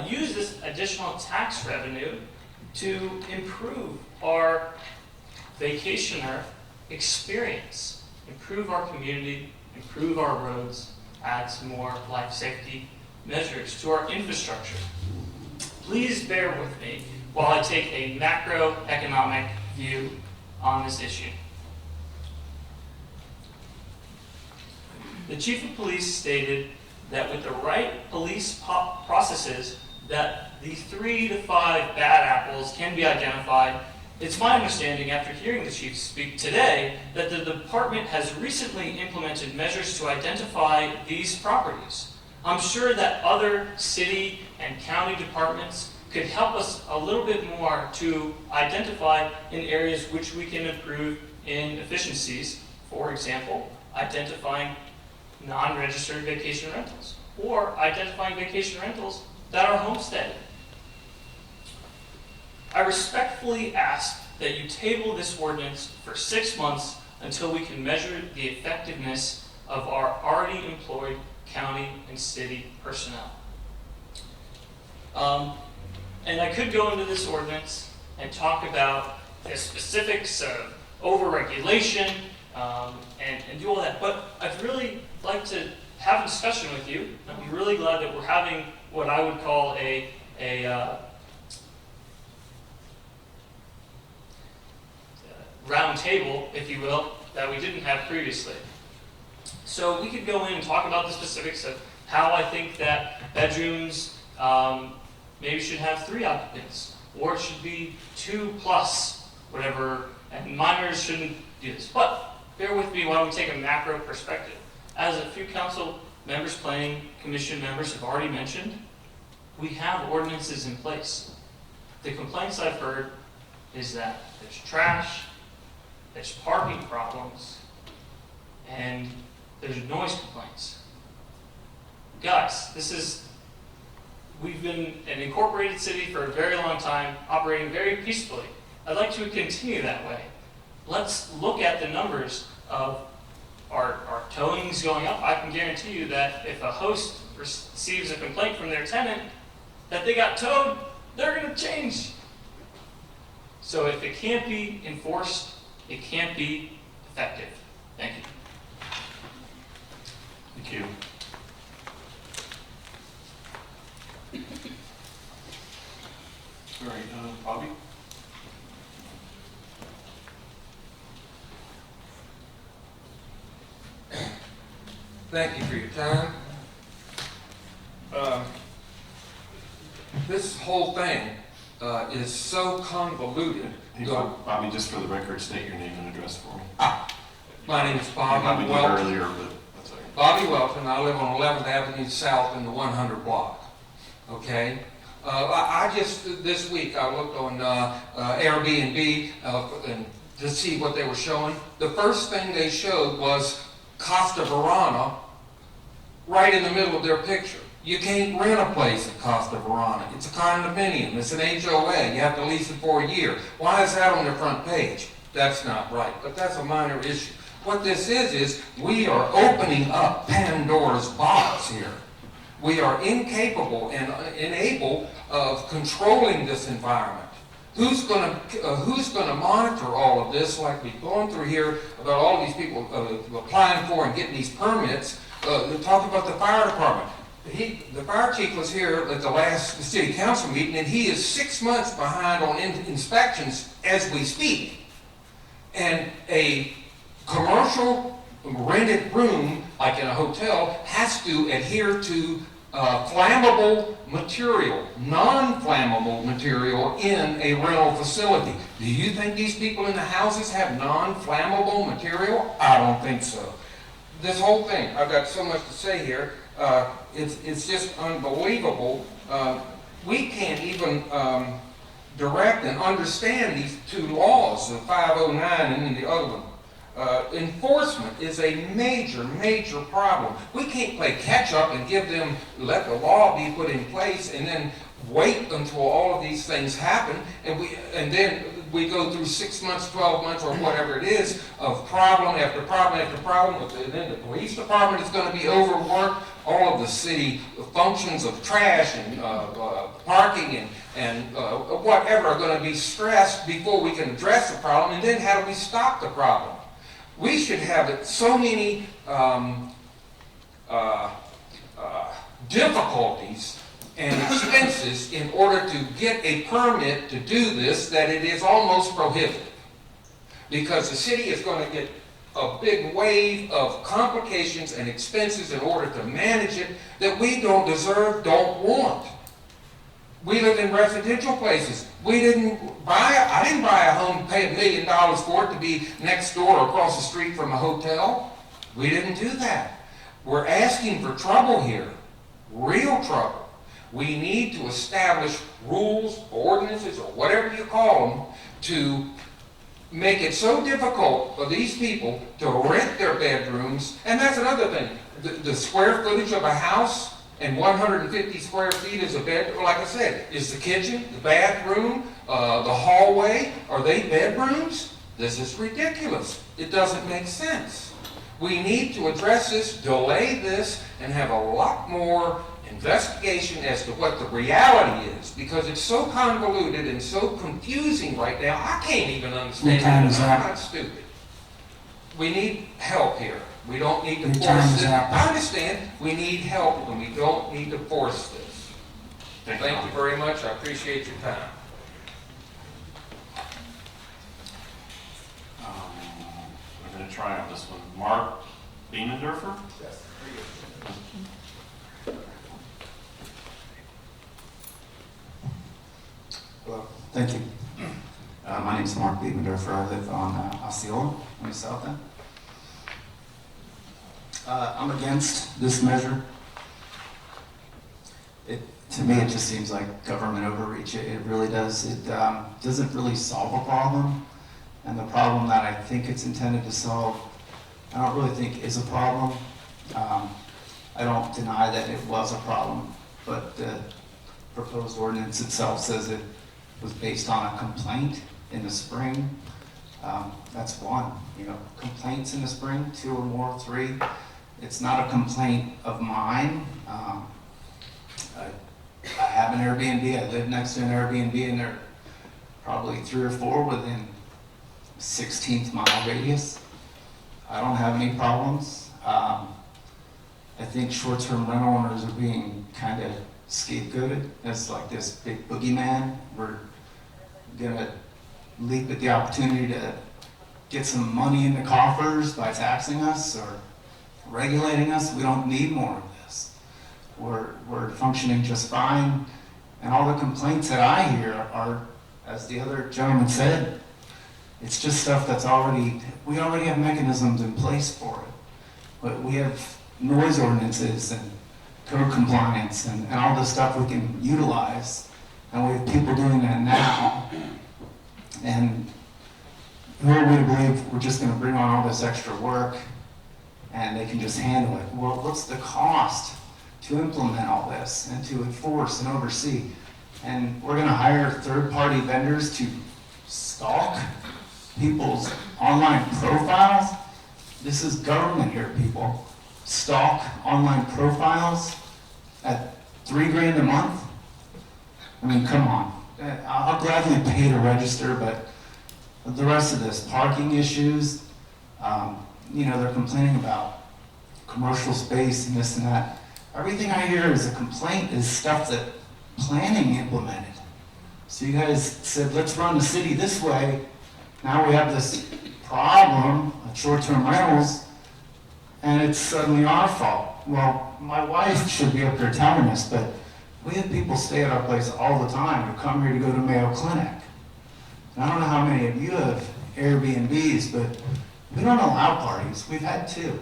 use this additional tax revenue to improve our vacationer experience, improve our community, improve our roads, add some more life safety measures to our infrastructure. Please bear with me while I take a macroeconomic view on this issue. The chief of police stated that with the right police processes, that the 3 to 5 bad apples can be identified. It's my understanding, after hearing the chief speak today, that the department has recently implemented measures to identify these properties. I'm sure that other city and county departments could help us a little bit more to identify in areas which we can improve in efficiencies. For example, identifying non-registered vacation rentals. or identifying vacation rentals that are homesteaded. I respectfully ask that you table this ordinance for 6 months until we can measure the effectiveness of our already employed county and city personnel. And I could go into this ordinance and talk about the specifics of overregulation and do all that, but I'd really like to have a discussion with you. I'm really glad that we're having what I would call a round table, if you will, that we didn't have previously. So we could go in and talk about the specifics of how I think that bedrooms maybe should have 3 occupants, or it should be 2 plus whatever, and minors shouldn't do this. But bear with me while we take a macro perspective. As a few council members, planning commission members have already mentioned, we have ordinances in place. The complaints I've heard is that there's trash, there's parking problems, and there's noise complaints. Guys, we've been an incorporated city for a very long time, operating very peacefully. I'd like to continue that way. Let's look at the numbers of our towings going up. I can guarantee you that if a host receives a complaint from their tenant that they got towed, they're going to change. So if it can't be enforced, it can't be effective. Thank you. Thank you. All right, Bobby? Thank you for your time. This whole thing is so convoluted. Hey, Bobby, just for the record, state your name and address for me. My name is You Bobby probably did Welton. earlier, but that's okay. Bobby Welton. I live on 11th Avenue South in the 100 block. Okay? I just, this week, I looked on Airbnb and to see what they were showing. The first thing they showed was Costa Verona right in the middle of their picture. You can't rent a place at Costa Verona. It's a condominium. It's an HOA. You have to lease it for a year. Why is that on their front page? That's not right, but that's a minor issue. What this is we are opening up Pandora's box here. We are incapable and unable of controlling this environment. Who's going to monitor all of this, like we've gone through here about all these people applying for and getting these permits? Talk about the fire department. The fire chief was here at the last city council meeting, and he is 6 months behind on inspections as we speak. And a commercial rented room, like in a hotel, has to adhere to flammable material, non-flammable material in a rental facility. Do you think these people in the houses have non-flammable material? I don't think so. This whole thing, I've got so much to say here, it's just unbelievable. We can't even direct and understand these 2 laws, the 509 and then the other one. Enforcement is a major, major problem. We can't play catch up and let the law be put in place and then wait until all of these things happen, and then we go through 6 months, 12 months, or whatever it is, of problem after problem after problem. And then the police department is going to be overworked. All of the city functions of trash and parking and whatever are going to be stressed before we can address the problem. And then how do we stop the problem? We should have so many difficulties and expenses in order to get a permit to do this that it is almost prohibitive. Because the city is going to get a big wave of complications and expenses in order to manage it that we don't deserve, don't want. We live in residential places. I didn't buy a home and pay $1 million for it to be next door or across the street from a hotel. We didn't do that. We're asking for trouble here, real trouble. We need to establish rules, ordinances, or whatever you call them, to make it so difficult for these people to rent their bedrooms. And that's another thing. The square footage of a house And 150 square feet is a bed, like I said, is the kitchen, the bathroom, the hallway, are they bedrooms? This is ridiculous. It doesn't make sense. We need to address this, delay this, and have a lot more investigation as to what the reality is, because it's so convoluted and so confusing right now, I can't even understand it. Your time is I'm up. not stupid. We need help here. We don't need to Your time force is it. up. I understand we need help, and we don't need to force this. Thank you very much. I appreciate your time. We're going to try on this one. Mark Biemendorfer? Yes. Hello. Thank you. My name is Mark Biemendorfer. I live on Osceola, Minnesota. I'm against this measure. To me, it just seems like government overreach. It really does. It doesn't really solve a problem. And the problem that I think it's intended to solve, I don't really think is a problem. I don't deny that it was a problem, but the proposed ordinance itself says it was based on a complaint in the spring. That's one, complaints in the spring, 2 or more, 3. It's not a complaint of mine. I have an Airbnb. I live next to an Airbnb, and there are probably 3 or 4 within 16th mile radius. I don't have any problems. I think short-term rental owners are being kind of scapegoated as like this big boogeyman. We're gonna leap at the opportunity to get some money in the coffers by taxing us or regulating us. We don't need more of this. We're functioning just fine. And all the complaints that I hear are, as the other gentleman said, it's just stuff that's we already have mechanisms in place for it. But we have noise ordinances and code compliance and all the stuff we can utilize. And we have people doing that now. And who are we to believe we're just gonna bring on all this extra work and they can just handle it? Well, what's the cost to implement all this and to enforce and oversee? And we're gonna hire third-party vendors to stalk people's online profiles? This is government here, people. Stalk online profiles at $3,000 a month? I mean, come on. I'll gladly pay to register, but the rest of this, parking issues, they're complaining about commercial space and this and that. Everything I hear is a complaint is stuff that planning implemented. So you guys said, let's run the city this way. Now we have this problem of short-term rentals, and it's suddenly our fault. Well, my wife should be up there telling us, but we have people stay at our place all the time who come here to go to Mayo Clinic. And I don't know how many of you have Airbnbs, but we don't allow parties. We've had 2.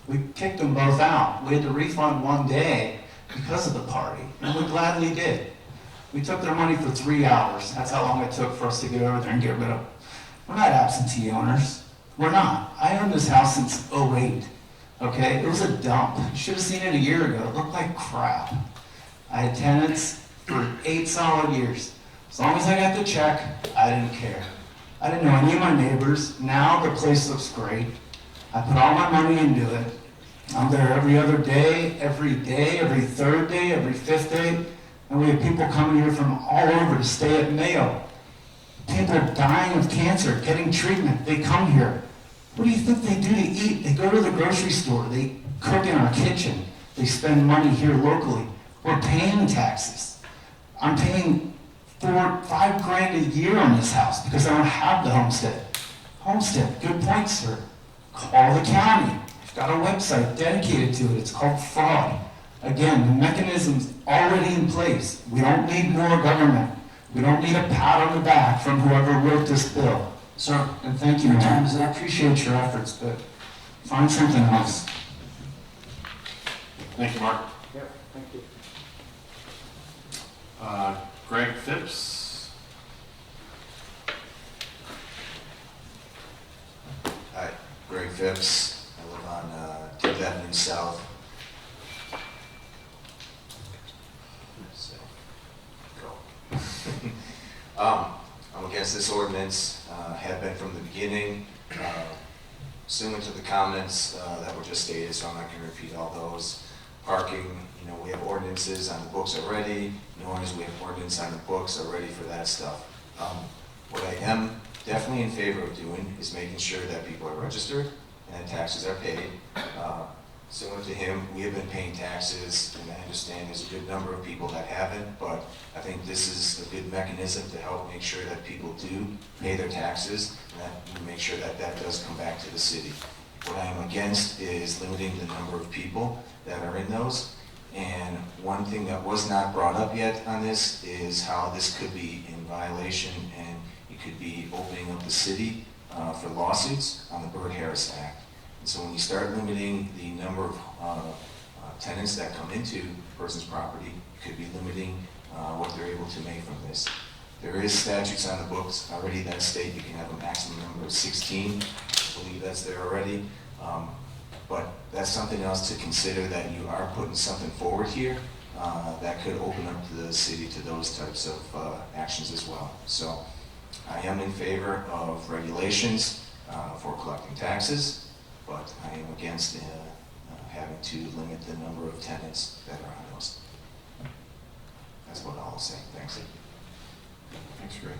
We kicked them both out. We had to refund 1 day because of the party, and we gladly did. We took their money for 3 hours. That's how long it took for us to get over there and get rid of them. We're not absentee owners. We're not. I owned this house since '08. Okay? It was a dump. You should have seen it a year ago. It looked like crap. I had tenants for 8 solid years. As long as I got the check, I didn't care. I didn't know any of my neighbors. Now the place looks great. I put all my money into it. I'm there every other day, every 3rd day, every 5th day. And we have people coming here from all over to stay at Mayo. People dying of cancer, getting treatment. They come here. What do you think they do to eat? They go to the grocery store. They cook in our kitchen. They spend money here locally. We're paying taxes. I'm paying $4-5 grand a year on this house because I don't have the homestead. Homestead, good point, sir. Call the county. We've got a website dedicated to it. It's called Fraud. Again, the mechanism's already in place. We don't need more government. We don't need a pat on the back from whoever wrote this bill. Sir, and thank you, man. I appreciate your efforts, but find something else. Thank you, Mark. Yeah, thank you. Greg Phipps? Hi, Greg Phipps. I live on 10th Avenue South. I'm against this ordinance, have been from the beginning. Similar to the comments that were just stated, so I'm not going to repeat all those. Parking, you know, we have ordinances on the books already. Noise, we have ordinance on the books already for that stuff. What I am definitely in favor of doing is making sure that people are registered and taxes are paid. Similar to him, we have been paying taxes, and I understand there's a good number of people that haven't, but I think this is a good mechanism to help make sure that people do pay their taxes, and that we make sure that that does come back to the city. What I am against is limiting the number of people that are in those. And one thing that was not brought up yet on this is how this could be in violation, and it could be opening up the city for lawsuits on the Byrd Harris Act. And so when you start limiting the number of tenants that come into a person's property, you could be limiting what they're able to make from this. There is statutes on the books already that state you can have a maximum number of 16. I believe that's there already. But that's something else to consider, that you are putting something forward here that could open up the city to those types of actions as well. So I am in favor of regulations for collecting taxes, but I am against having to limit the number of tenants that are on those. That's what I'll say. Thanks. Thanks, Greg.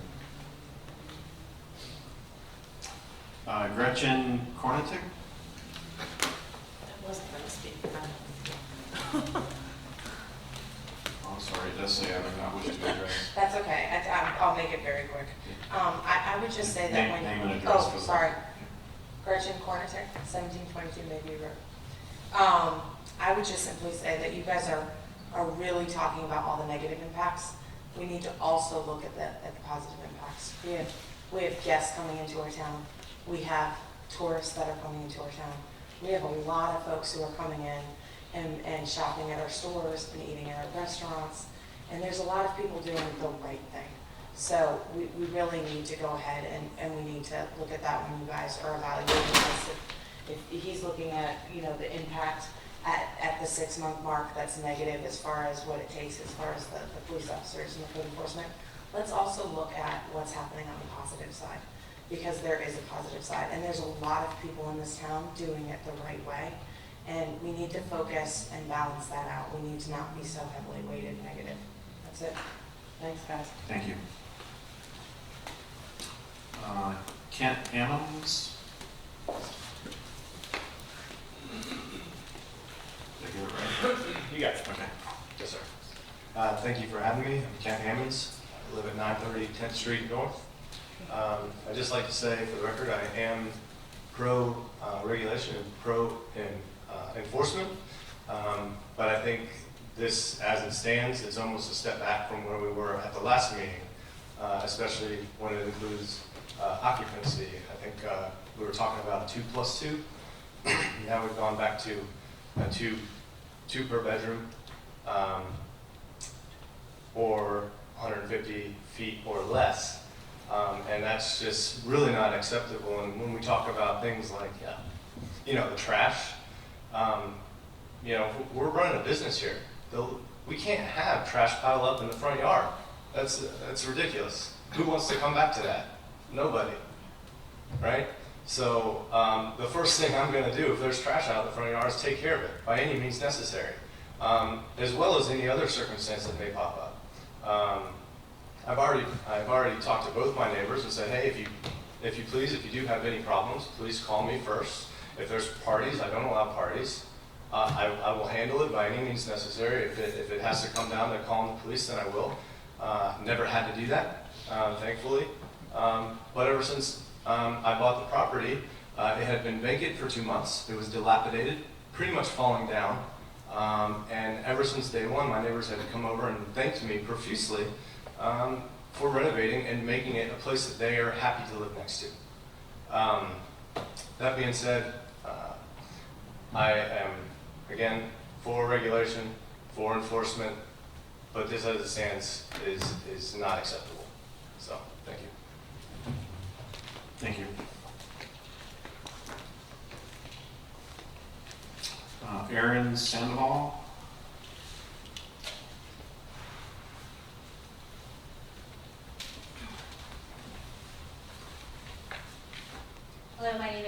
Gretchen Kornitek? I wasn't going to speak. Oh, sorry, it does say I do not wish to address. That's okay. I'll make it very quick. I would just say that when... Name and address for Oh, the- sorry. Gretchen Kornitek, 1722 Mayview Road. I would just simply say that you guys are really talking about all the negative impacts. We need to also look at the positive impacts. We have guests coming into our town. We have tourists that are coming into our town. We have a lot of folks who are coming in and shopping at our stores and eating at our restaurants. And there's a lot of people doing the right thing. So we really need to go ahead and we need to look at that when you guys are evaluating this. If he's looking at, you know, the impact at the 6-month mark, that's negative as far as what it takes as far as the police officers and the code enforcement. Let's also look at what's happening on the positive side, because there is a positive side, and there's a lot of people in this town doing it the right way, and we need to focus and balance that out. We need to not be so heavily weighted negative. That's it. Thanks, guys. Thank you. Kent Ammons? Did I get it right? You got it. Okay. Yes, sir. Thank you for having me. I'm Kent Hammonds. I live at 930 10th Street North. I'd just like to say, for the record, I am pro regulation and pro enforcement, but I think this, as it stands, is almost a step back from where we were at the last meeting, especially when it includes occupancy. I think we were talking about 2+2. Now we've gone back to a two per bedroom, or 150 feet or less. And that's just really not acceptable. And when we talk about things like, you know, the trash, you know, we're running a business here. We can't have trash pile up in the front yard. That's ridiculous. Who wants to come back to that? Nobody, right? So the first thing I'm going to do if there's trash out in the front yard is take care of it by any means necessary, as well as any other circumstance that may pop up. I've already talked to both my neighbors and said, hey, if you do have any problems, please call me first. If there's parties, I don't allow parties. I will handle it by any means necessary. If it has to come down to calling the police, then I will. Never had to do that, thankfully. But ever since I bought the property, it had been vacant for 2 months. It was dilapidated, pretty much falling down. And ever since day one, my neighbors had come over and thanked me profusely for renovating and making it a place that they are happy to live next to. That being said, I am, again, for regulation, for enforcement, but this as it stands is not acceptable. So, thank you. Thank you. Aaron Sandoval?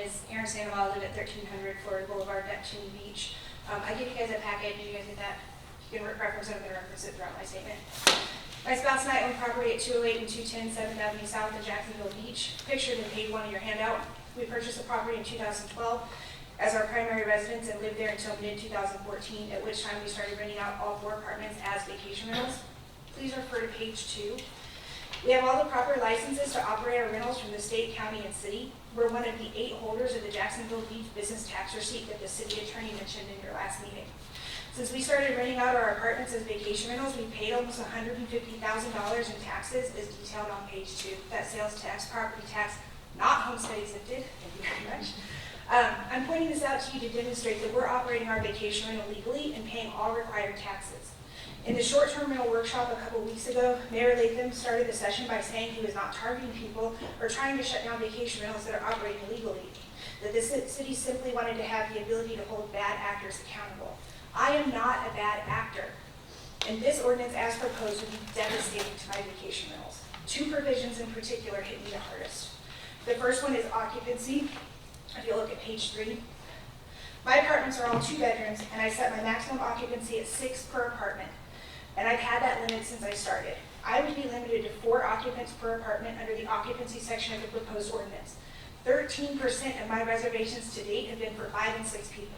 is Erin Sandoval. I live at 1300 Florida Boulevard, Neptune Beach. I give you guys a packet. Did you guys get that? You can reference it. I'm going to reference it throughout my statement. My spouse and I own property at 208 and 210 7th Avenue South in Jacksonville Beach. Pictured in page 1 of your handout. We purchased the property in 2012 as our primary residence and lived there until mid-2014, at which time we started renting out all 4 apartments as vacation rentals. Please refer to page 2. We have all the proper licenses to operate our rentals from the state, county, and city. We're one of the 8 holders of the Jacksonville Beach business tax receipt that the city attorney mentioned in your last meeting. Since we started renting out our apartments as vacation rentals, we paid almost $150,000 in taxes, as detailed on page 2. That's sales tax, property tax, not homestead exempted. Thank you very much. I'm pointing this out to you to demonstrate that we're operating our vacation rental legally and paying all required taxes. In the short-term rental workshop a couple weeks ago, Mayor Latham started the session by saying he was not targeting people or trying to shut down vacation rentals that are operating legally, that the city simply wanted to have the ability to hold bad actors accountable. I am not a bad actor, and this ordinance as proposed would be devastating to my vacation rentals. 2 provisions in particular hit me the hardest. The first one is occupancy. If you look at page 3, my apartments are all 2 bedrooms, and I set my maximum occupancy at 6 per apartment, and I've had that limit since I started. I would be limited to 4 occupants per apartment under the occupancy section of the proposed ordinance. 13% of my reservations to date have been for 5 and 6 people.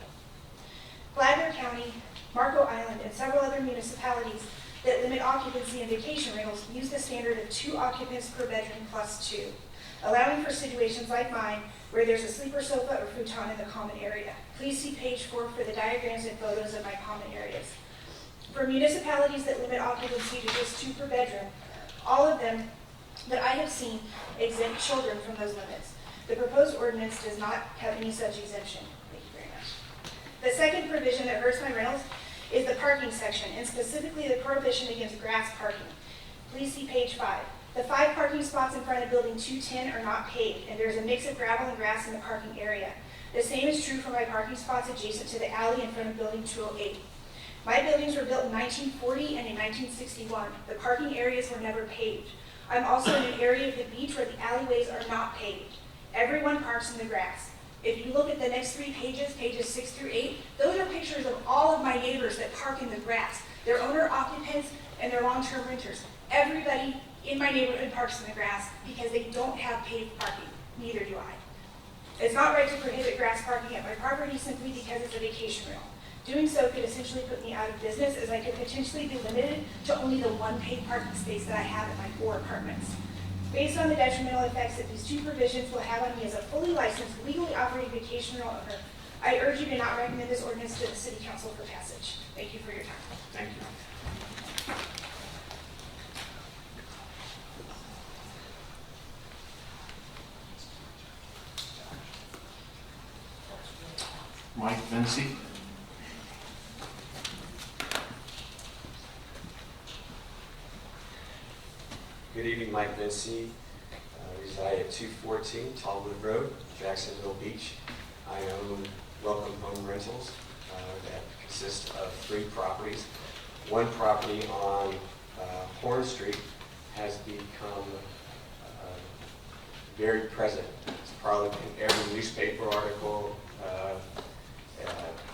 Flagler County, Marco Island, and several other municipalities that limit occupancy in vacation rentals use the standard of 2 occupants per bedroom plus 2, allowing for situations like mine where there's a sleeper sofa or futon in the common area. Please see page 4 for the diagrams and photos of my common areas. For municipalities that limit occupancy to just 2 per bedroom, all of them that I have seen exempt children from those limits. The proposed ordinance does not have any such exemption. Thank you very much. The second provision that hurts my rentals is the parking section, and specifically the prohibition against grass parking. Please see page 5. The 5 parking spots in front of building 210 are not paved, and there's a mix of gravel and grass in the parking area. The same is true for my parking spots adjacent to the alley in front of building 208. My buildings were built in 1940 and in 1961. The parking areas were never paved. I'm also in an area of the beach where the alleyways are not paved. Everyone parks in the grass. If you look at the next 3 pages, pages 6 through 8, those are pictures of all of my neighbors that park in the grass. They're owner occupants and they're long-term renters. Everybody in my neighborhood parks in the grass because they don't have paved parking. Neither do I. It's not right to prohibit grass parking at my property simply because it's a vacation rental. Doing so could essentially put me out of business, as I could potentially be limited to only the 1 paid parking space that I have at my 4 apartments. Based on the detrimental effects that these 2 provisions will have on me as a fully licensed, legally operating vacation rental owner, I urge you to not recommend this ordinance to the City Council for passage. Thank you for your time. Thank you. Mike Vinci. Good evening, Mike Vinci. Reside at 214 Tallwood Road, Jacksonville Beach. I own Welcome Home Rentals that consist of 3 properties. One property on Horn Street has become very present. It's probably in every newspaper article,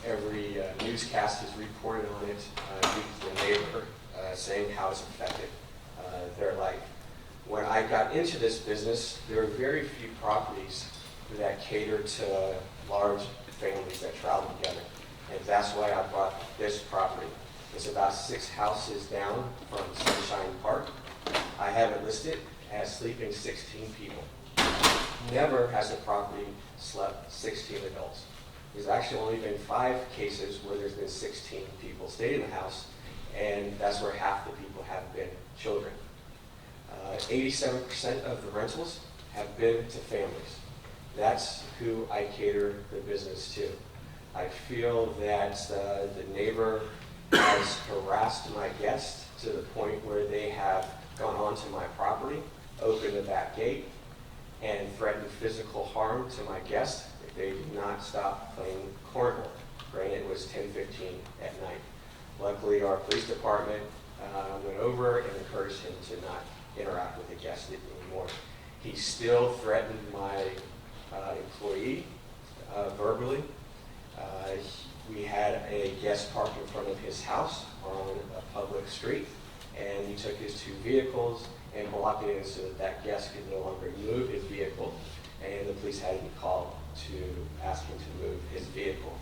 every newscast has reported on it, the neighbor saying how it's affected their life. When I got into this business, there were very few properties that cater to large families that travel together. And that's why I bought this property. It's about 6 houses down from Sunshine Park. I have it listed as sleeping 16 people. Never has the property slept 16 adults. There's actually only been 5 cases where there's been 16 people stayed in the house, and that's where half the people have been children. 87% of the rentals have been to families. That's who I cater the business to. I feel that the neighbor has harassed my guests to the point where they have gone onto my property, opened the back gate, and threatened physical harm to my guests if they did not stop playing cornhole. Granted, it was 10:15 at night. Luckily, our police department went over and encouraged him to not interact with the guests anymore. He still threatened my employee verbally. We had a guest park in front of his house on a public street, and he took his 2 vehicles and blocked it in so that that guest could no longer move his vehicle, and the police had to be called to ask him to move his vehicle.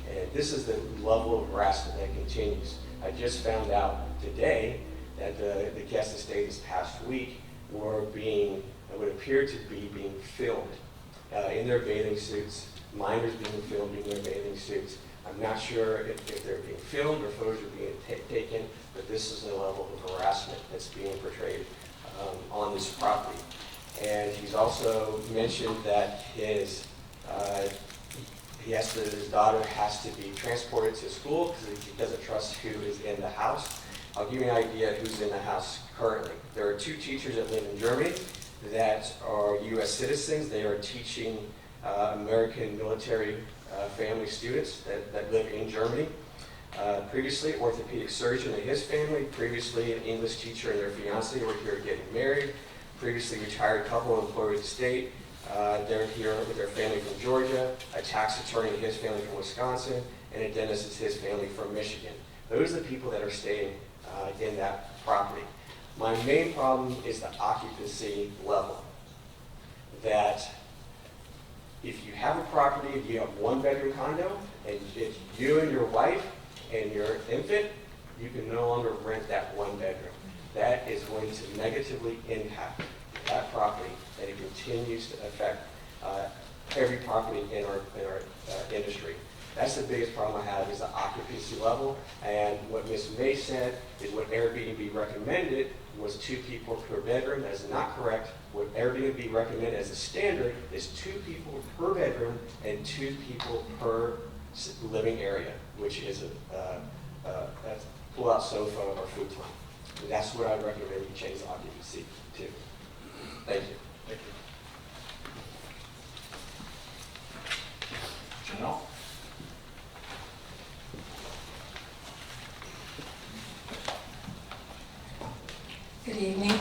And this is the level of harassment that continues. I just found out today that the guests that stayed this past week were being, what appeared to be being filmed in their bathing suits, minors being filmed in their bathing suits. I'm not sure if they're being filmed or photos are being taken, but this is the level of harassment that's being portrayed on this property. And he's also mentioned that his daughter has to be transported to school because he doesn't trust who is in the house. I'll give you an idea who's in the house currently. There are 2 teachers that live in Germany that are U.S. citizens. They are teaching American military family students that live in Germany. Previously, orthopedic surgeon and his family. Previously, an English teacher and their fiance were here getting married. Previously, retired couple employed with the state. They're here with their family from Georgia. A tax attorney and his family from Wisconsin. And a dentist is his family from Michigan. Those are the people that are staying in that property. My main problem is the occupancy level. That if you have a property, if you have 1-bedroom condo, and it's you and your wife and your infant, you can no longer rent that 1 bedroom. That is going to negatively impact that property, and it continues to affect every property in our industry. That's the biggest problem I have is the occupancy level, and what Ms. May said is what Airbnb recommended was 2 people per bedroom. That is not correct. What Airbnb recommended as a standard is 2 people per bedroom and 2 people per living area, which is a pull-out sofa or futon. That's what I recommend you change the occupancy to. Thank you. Thank you. Janelle? Good evening.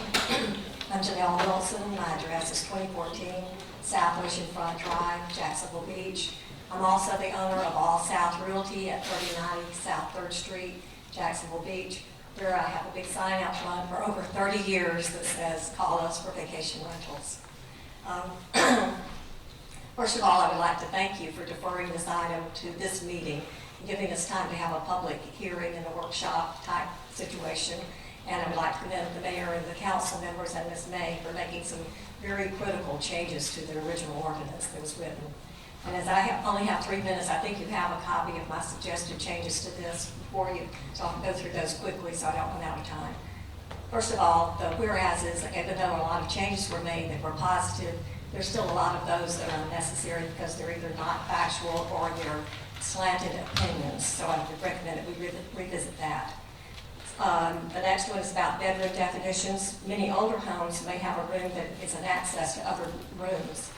I'm Janelle Wilson. My address is 2014 South Oceanfront Drive, Jacksonville Beach. I'm also the owner of All South Realty at 3090 South 3rd Street, Jacksonville Beach, where I have a big sign out front for over 30 years that says, "Call us for vacation rentals." First of all, I would like to thank you for deferring this item to this meeting, and giving us time to have a public hearing and a workshop type situation. And I would like to commend the mayor and the council members and Ms. May for making some very critical changes to the original ordinance that was written. And as I only have 3 minutes, I think you have a copy of my suggested changes to this before you, so I'll go through those quickly so I don't run out of time. First of all, the whereases, even though a lot of changes were made that were positive, there's still a lot of those that are unnecessary because they're either not factual or they're slanted opinions. So I would recommend that we revisit that. The next one is about bedroom definitions. Many older homes may have a room that is an access to other rooms.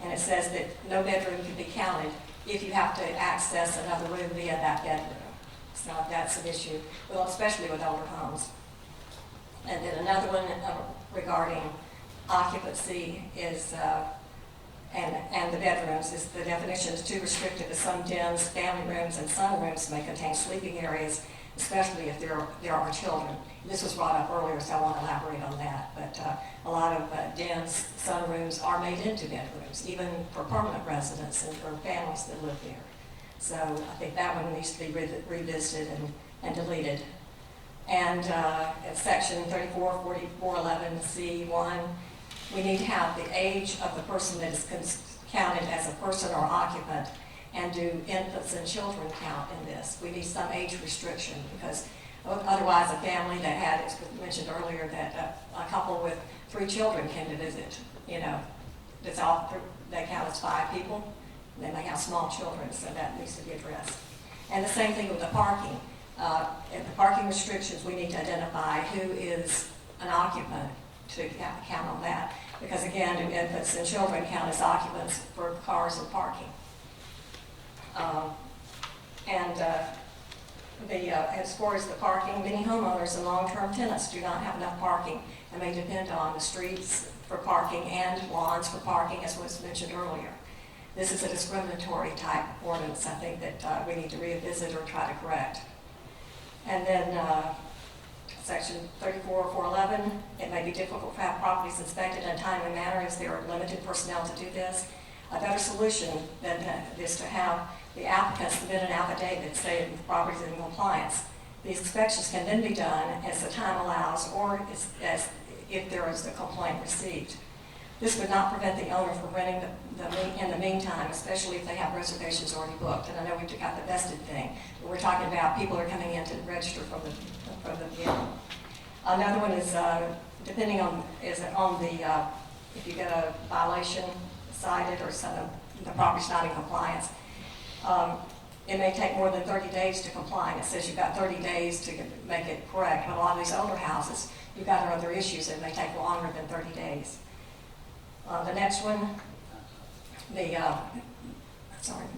And it says that no bedroom can be counted if you have to access another room via that bedroom. So that's an issue, well, especially with older homes. And then another one regarding occupancy is, and the bedrooms, is the definition is too restrictive as some dens, family rooms, and sunrooms may contain sleeping areas, especially if there are children. This was brought up earlier, so I won't elaborate on that. But a lot of dens, sunrooms are made into bedrooms, even for permanent residents and for families that live there. So I think that one needs to be revisited and deleted. And in section 344411C1, we need to have the age of the person that is counted as a person or occupant, and do infants and children count in this. We need some age restriction because otherwise a family that had, as mentioned earlier, that a couple with 3 children came to visit, you know, that's all, they count as 5 people. They may have small children, so that needs to be addressed. And the same thing with the parking. In the parking restrictions, we need to identify who is an occupant to count on that. Because again, do infants and children count as occupants for cars and parking? As far as the parking, many homeowners and long-term tenants do not have enough parking and may depend on the streets for parking and lawns for parking, as was mentioned earlier. This is a discriminatory type ordinance, I think that we need to revisit or try to correct. And then section 34-411, it may be difficult to have properties inspected in a timely manner as there are limited personnel to do this. A better solution than is to have the applicant submit an affidavit saying the property is in compliance. These inspections can then be done as the time allows or as if there is a complaint received. This would not prevent the owner from renting in the meantime, especially if they have reservations already booked. And I know we've got the vested thing, but we're talking about people are coming in to register from the beginning. Another one is depending on if you get a violation cited or the property's not in compliance. It may take more than 30 days to comply, and it says you've got 30 days to make it correct. But a lot of these older houses, you've got other issues that may take longer than 30 days. The next one,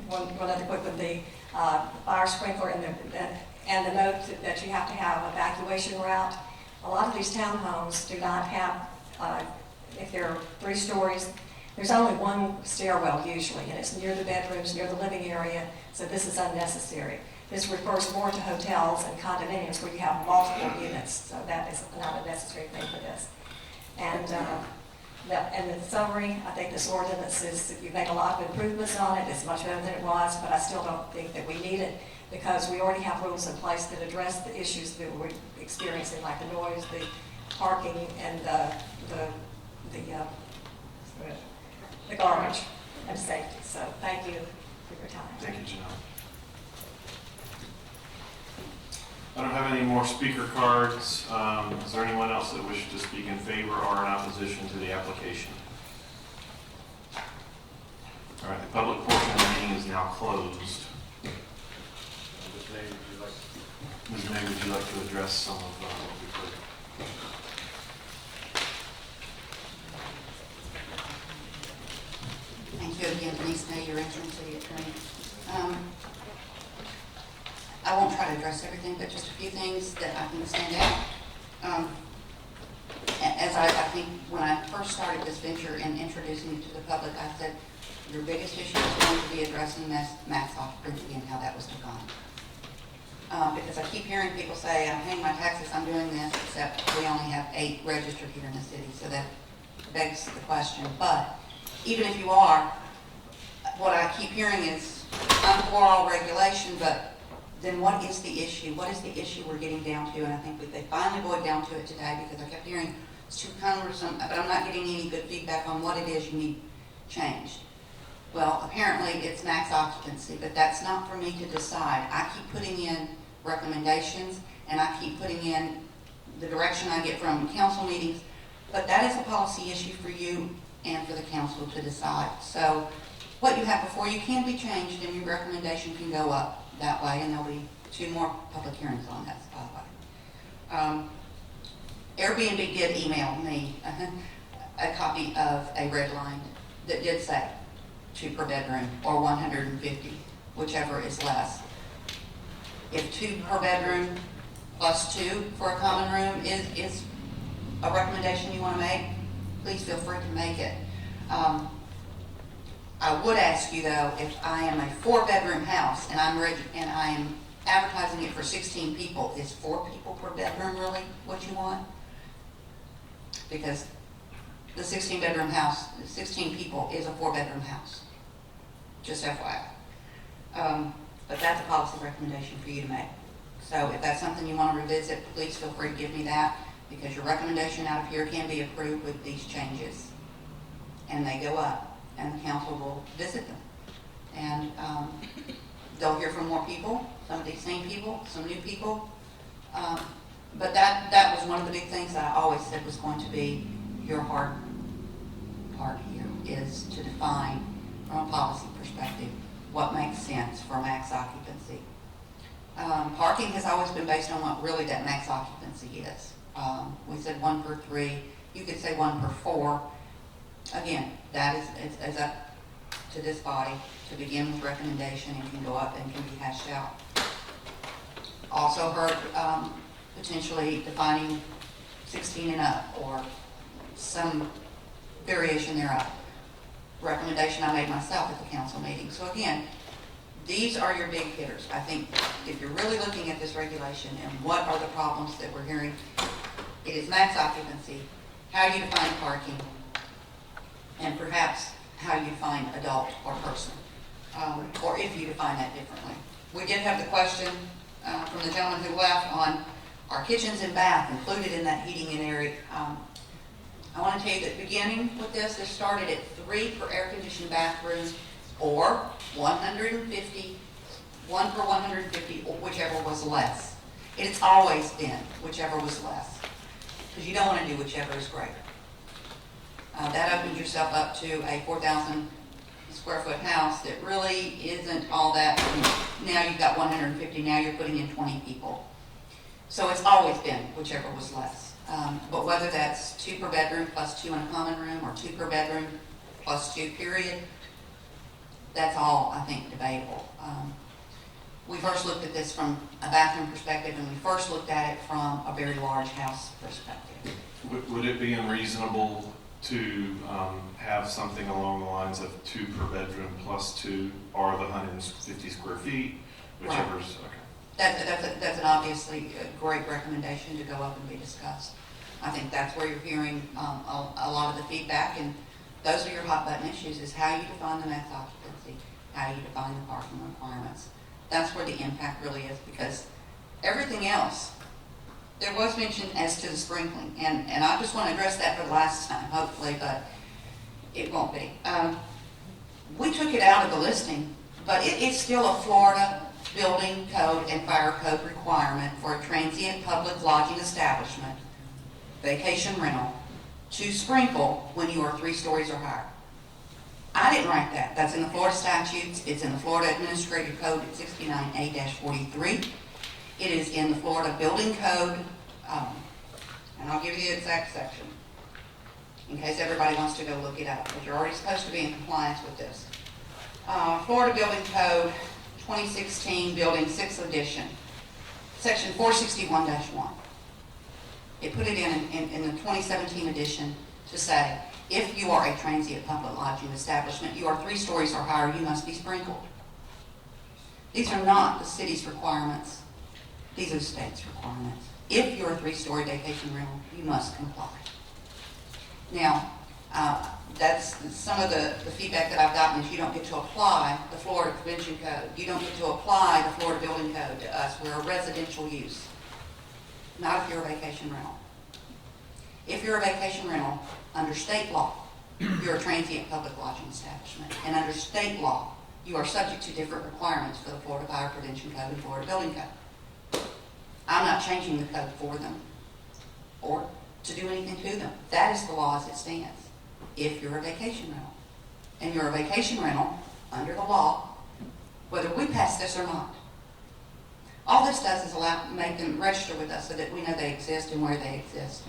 one other quick one, the fire sprinkler and the note that you have to have evacuation route. A lot of these townhomes do not have, if they're 3 stories, there's only one stairwell usually, and it's near the bedrooms, near the living area, so this is unnecessary. This refers more to hotels and condominiums where you have multiple units, so that is not a necessary thing for this. And in summary, I think this ordinance you've made a lot of improvements on it. It's much better than it was, but I still don't think that we need it because we already have rules in place that address the issues that we're experiencing, like the noise, the parking, and the garbage and safety. So thank you for your time. Thank you, Janelle. I don't have any more speaker cards. Is there anyone else that wishes to speak in favor or in opposition to the application? All right, the public portion of the meeting is now closed. Ms. May, would you like to address some of what we've heard? Thank you again, Denise May, your interim city attorney. I won't try to address everything, but just a few things that I think stand out. As I think when I first started this venture and introducing it to the public, I said your biggest issue is going to be addressing mass occupancy and how that was defined. Because I keep hearing people say, I'm paying my taxes, I'm doing this, except we only have 8 registered here in the city, so that begs the question. But even if you are, what I keep hearing is, I'm for all regulation, but then what is the issue? What is the issue we're getting down to? And I think they finally boiled down to it today because I kept hearing it's too cumbersome, but I'm not getting any good feedback on what it is you need changed. Well, apparently it's max occupancy, but that's not for me to decide. I keep putting in recommendations and I keep putting in the direction I get from council meetings, but that is a policy issue for you and for the council to decide. So what you have before you can be changed and your recommendation can go up that way, and there'll be 2 more public hearings on that, by the way. Airbnb did email me a copy of a red line that did say 2 per bedroom or 150, whichever is less. If 2 per bedroom plus 2 for a common room is a recommendation you want to make, please feel free to make it. I would ask you though, if I am a 4-bedroom house and I am advertising it for 16 people, is 4 people per bedroom really what you want? Because the 16-bedroom house, 16 people is a 4-bedroom house. Just FYI. But that's a policy recommendation for you to make. So if that's something you want to revisit, please feel free to give me that, because your recommendation out of here can be approved with these changes. And they go up, and the council will visit them. And they'll hear from more people, some of these same people, some new people. But that was one of the big things that I always said was going to be your hard part here, is to define from a policy perspective what makes sense for max occupancy. Parking has always been based on what really that max occupancy is. We said 1 per 3. You could say 1 per 4. Again, that is up to this body to begin with recommendation and can go up and can be hashed out. Also heard potentially defining 16 and up or some variation thereof. recommendation I made myself at the council meeting. So again, these are your big hitters. I think if you're really looking at this regulation and what are the problems that we're hearing, it is max occupancy, how you define parking, and perhaps how you define adult or person, or if you define that differently. We did have the question from the gentleman who left on our kitchens and bath included in that heating and area. I want to tell you that beginning with this started at 3 per air-conditioned bathroom, or 150, 1 per 150, or whichever was less. It's always been whichever was less, because you don't want to do whichever is greater. That opens yourself up to a 4,000 square foot house that really isn't all that. Now you've got 150, now you're putting in 20 people. So it's always been whichever was less. But whether that's 2 per bedroom plus 2 in a common room, or 2 per bedroom plus 2 period, that's all, I think, debatable. We first looked at this from a bathroom perspective, and we first looked at it from a very large house perspective. Would it be unreasonable to have something along the lines of 2 per bedroom plus 2, or the 150 square feet, whichever's, okay. That's an obviously great recommendation to go up and be discussed. I think that's where you're hearing a lot of the feedback, and those are your hot button issues, is how you define the max occupancy, how you define the parking requirements. That's where the impact really is, because everything else, there was mention as to the sprinkling, and I just want to address that for the last time, hopefully, but it won't be. We took it out of the listing, but it's still a Florida building code and fire code requirement for a transient public lodging establishment, vacation rental, to sprinkle when you are 3 stories or higher. I didn't write that. That's in the Florida statutes. It's in the Florida Administrative Code at 69A-43. It is in the Florida Building Code, and I'll give you the exact section in case everybody wants to go look it up, but you're already supposed to be in compliance with this. Florida Building Code 2016, Building 6th Edition, Section 461-1. It put it in the 2017 edition to say, if you are a transient public lodging establishment, you are 3 stories or higher, you must be sprinkled. These are not the city's requirements. These are the state's requirements. If you're a 3-story vacation rental, you must comply. Now, that's some of the feedback that I've gotten is you don't get to apply the Florida Convention Code. You don't get to apply the Florida Building Code to us. We're a residential use, not if you're a vacation rental. If you're a vacation rental, under state law, you're a transient public lodging establishment. And under state law, you are subject to different requirements for the Florida Fire Prevention Code and Florida Building Code. I'm not changing the code for them or to do anything to them. That is the law as it stands. If you're a vacation rental, and you're a vacation rental under the law, whether we pass this or not. All this does is make them register with us so that we know they exist and where they exist.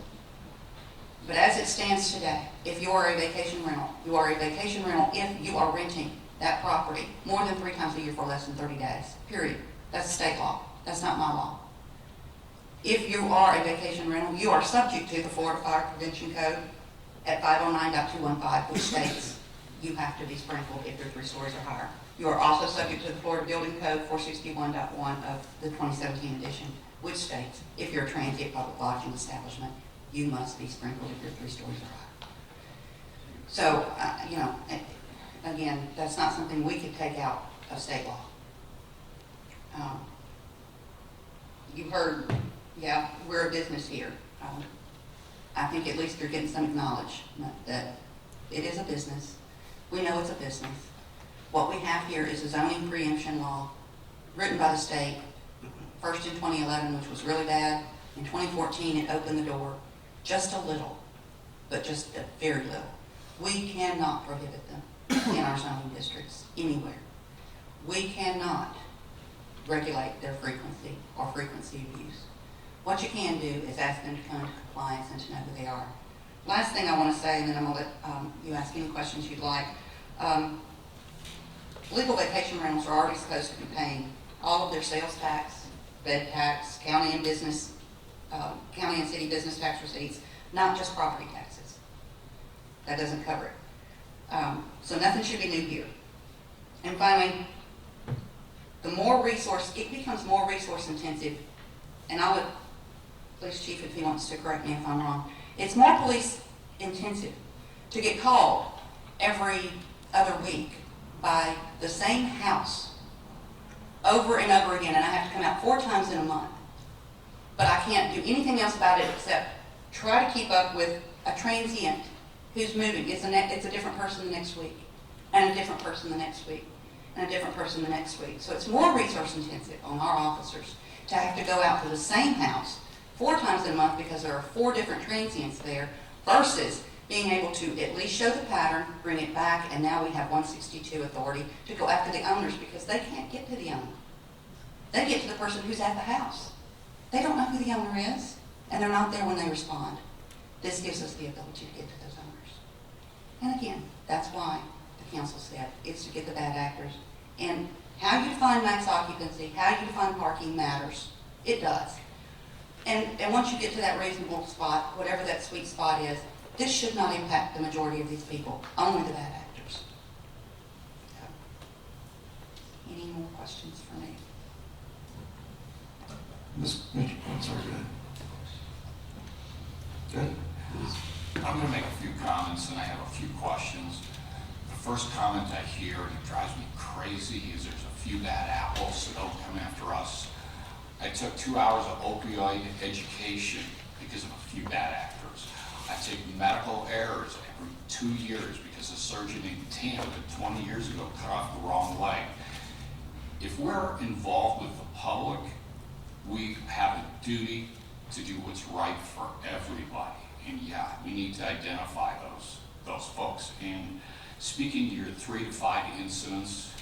But as it stands today, if you are a vacation rental, you are a vacation rental if you are renting that property more than 3 times a year for less than 30 days, period. That's state law. That's not my law. If you are a vacation rental, you are subject to the Florida Fire Prevention Code at 509.215, which states you have to be sprinkled if you're 3 stories or higher. You are also subject to the Florida Building Code 461.1 of the 2017 edition, which states if you're a transient public lodging establishment, you must be sprinkled if you're 3 stories or higher. So, again, that's not something we could take out of state law. You heard, yeah, we're a business here. I think at least you're getting some acknowledgement that it is a business. We know it's a business. What we have here is a zoning preemption law written by the state, first in 2011, which was really bad. In 2014, it opened the door just a little, but just a very little. We cannot prohibit them in our zoning districts anywhere. We cannot regulate their frequency or frequency of use. What you can do is ask them to come into compliance and to know who they are. Last thing I want to say, and then I'm going to let you ask any questions you'd like. Legal vacation rentals are already supposed to be paying all of their sales tax, bed tax, county and city business tax receipts, not just property taxes. That doesn't cover it. So nothing should be new here. And finally, the more resource, it becomes more resource intensive, and I would, police chief, if he wants to correct me if I'm wrong, it's more police intensive to get called every other week by the same house over and over again, and I have to come out 4 times in a month. But I can't do anything else about it except try to keep up with a transient who's moving. It's a different person the next week, and a different person the next week, and a different person the next week. So it's more resource intensive on our officers to have to go out to the same house 4 times in a month because there are 4 different transients there, versus being able to at least show the pattern, bring it back, and now we have 162 authority to go after the owners because they can't get to the owner. They get to the person who's at the house. They don't know who the owner is, and they're not there when they respond. This gives us the ability to get to those owners. And again, that's why the council said it's to get the bad actors. And how you define max occupancy, how you define parking matters. It does. And once you get to that reasonable spot, whatever that sweet spot is, this should not impact the majority of these people, only the bad actors. So, any more questions for me? Ms. Mitchell, I'm sorry, go ahead. I'm going to make a few comments and I have a few questions. The first comment I hear, and it drives me crazy, is there's a few bad apples, so don't come after us. I took 2 hours of opioid education because of a few bad actors. I take medical errors every 2 years because a surgeon in Tampa 20 years ago cut off the wrong leg. If we're involved with the public, we have a duty to do what's right for everybody. And yeah, we need to identify those folks. And speaking to your 3 to 5 incidents,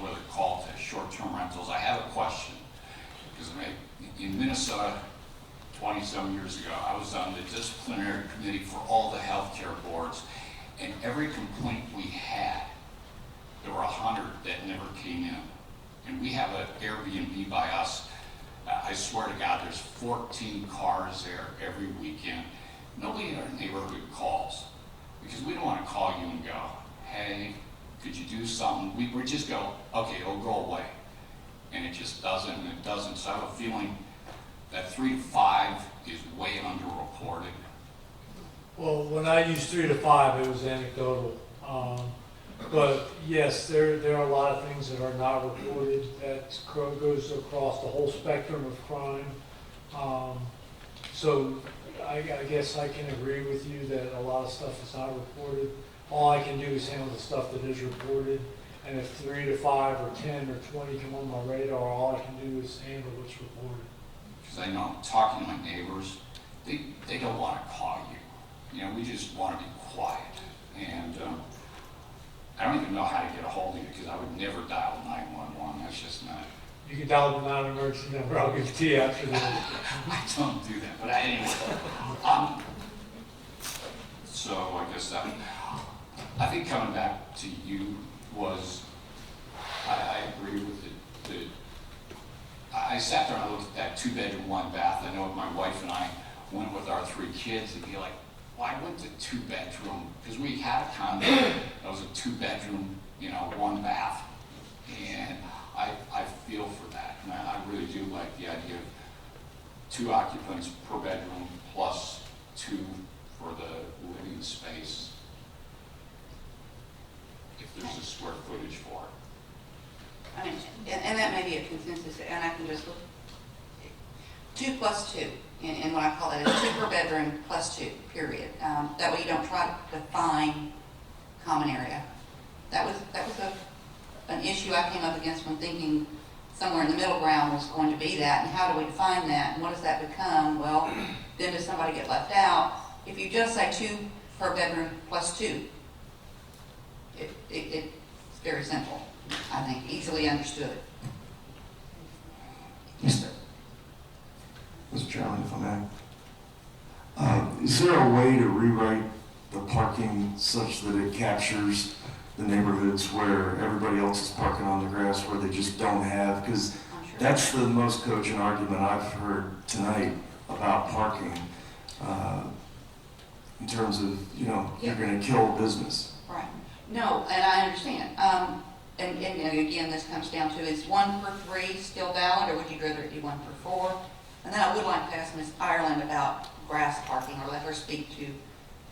whether called to short-term rentals, I have a question. Because in Minnesota, 20-some years ago, I was on the disciplinary committee for all the healthcare boards, and every complaint we had, there were 100 that never came in. And we have an Airbnb by us. I swear to God, there's 14 cars there every weekend. Nobody in our neighborhood calls because we don't want to call you and go, hey, could you do something? We just go, okay, it'll go away. And it just doesn't, and it doesn't. So I have a feeling that 3 to 5 is way underreported. Well, when I used 3 to 5, it was anecdotal. But yes, there are a lot of things that are not reported that goes across the whole spectrum of crime. So I guess I can agree with you that a lot of stuff is not reported. All I can do is handle the stuff that is reported. And if 3 to 5 or 10 or 20 come on my radar, all I can do is handle what's reported. Because I know, talking to my neighbors, they don't want to call you. We just want to be quiet. And I don't even know how to get a hold of you because I would never dial 911. That's just not. You can dial the non-emergency number. I'll give it to you after this. I don't do that. But anyway, so I guess that. I think coming back to you was, I agree with it. I sat there and I looked at that 2-bedroom, 1-bath. I know my wife and I went with our 3 kids and be like, well, I went to 2-bedroom because we had a condo that was a 2-bedroom, 1-bath. And I feel for that. And I really do like the idea of 2 occupants per bedroom plus 2 for the living space. If there's a square footage for it. I mean, and that may be a consensus, and I can just look. 2 plus 2, and what I call that is 2 per bedroom plus 2, period. That way you don't try to define common area. That was an issue I came up against when thinking somewhere in the middle ground was going to be that, and how do we define that, and what does that become? Well, then does somebody get left out? If you just say 2 per bedroom plus 2, it's very simple, I think, easily understood. Yes, sir. Mr. Chairman, if I may. Is there a way to rewrite the parking such that it captures the neighborhoods where everybody else is parking on the grass where they just don't have? Because that's the most cogent argument I've heard tonight about parking in terms of, you're going to kill business. Right. No, and I understand. And you know, again, this comes down to, is 1 per 3 still valid, or would you rather it be 1 per 4? And then I would like to ask Ms. Ireland about grass parking, or let her speak to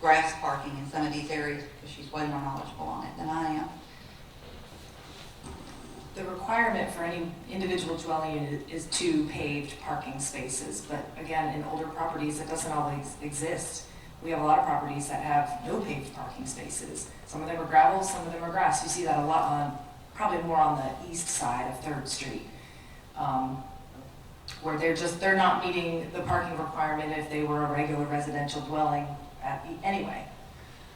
grass parking in some of these areas, because she's way more knowledgeable on it than I am. The requirement for any individual dwelling unit is 2 paved parking spaces, but again, in older properties, it doesn't always exist. We have a lot of properties that have no paved parking spaces. Some of them are gravel, some of them are grass. You see that a lot on, probably more on the east side of 3rd Street, where they're not meeting the parking requirement if they were a regular residential dwelling anyway.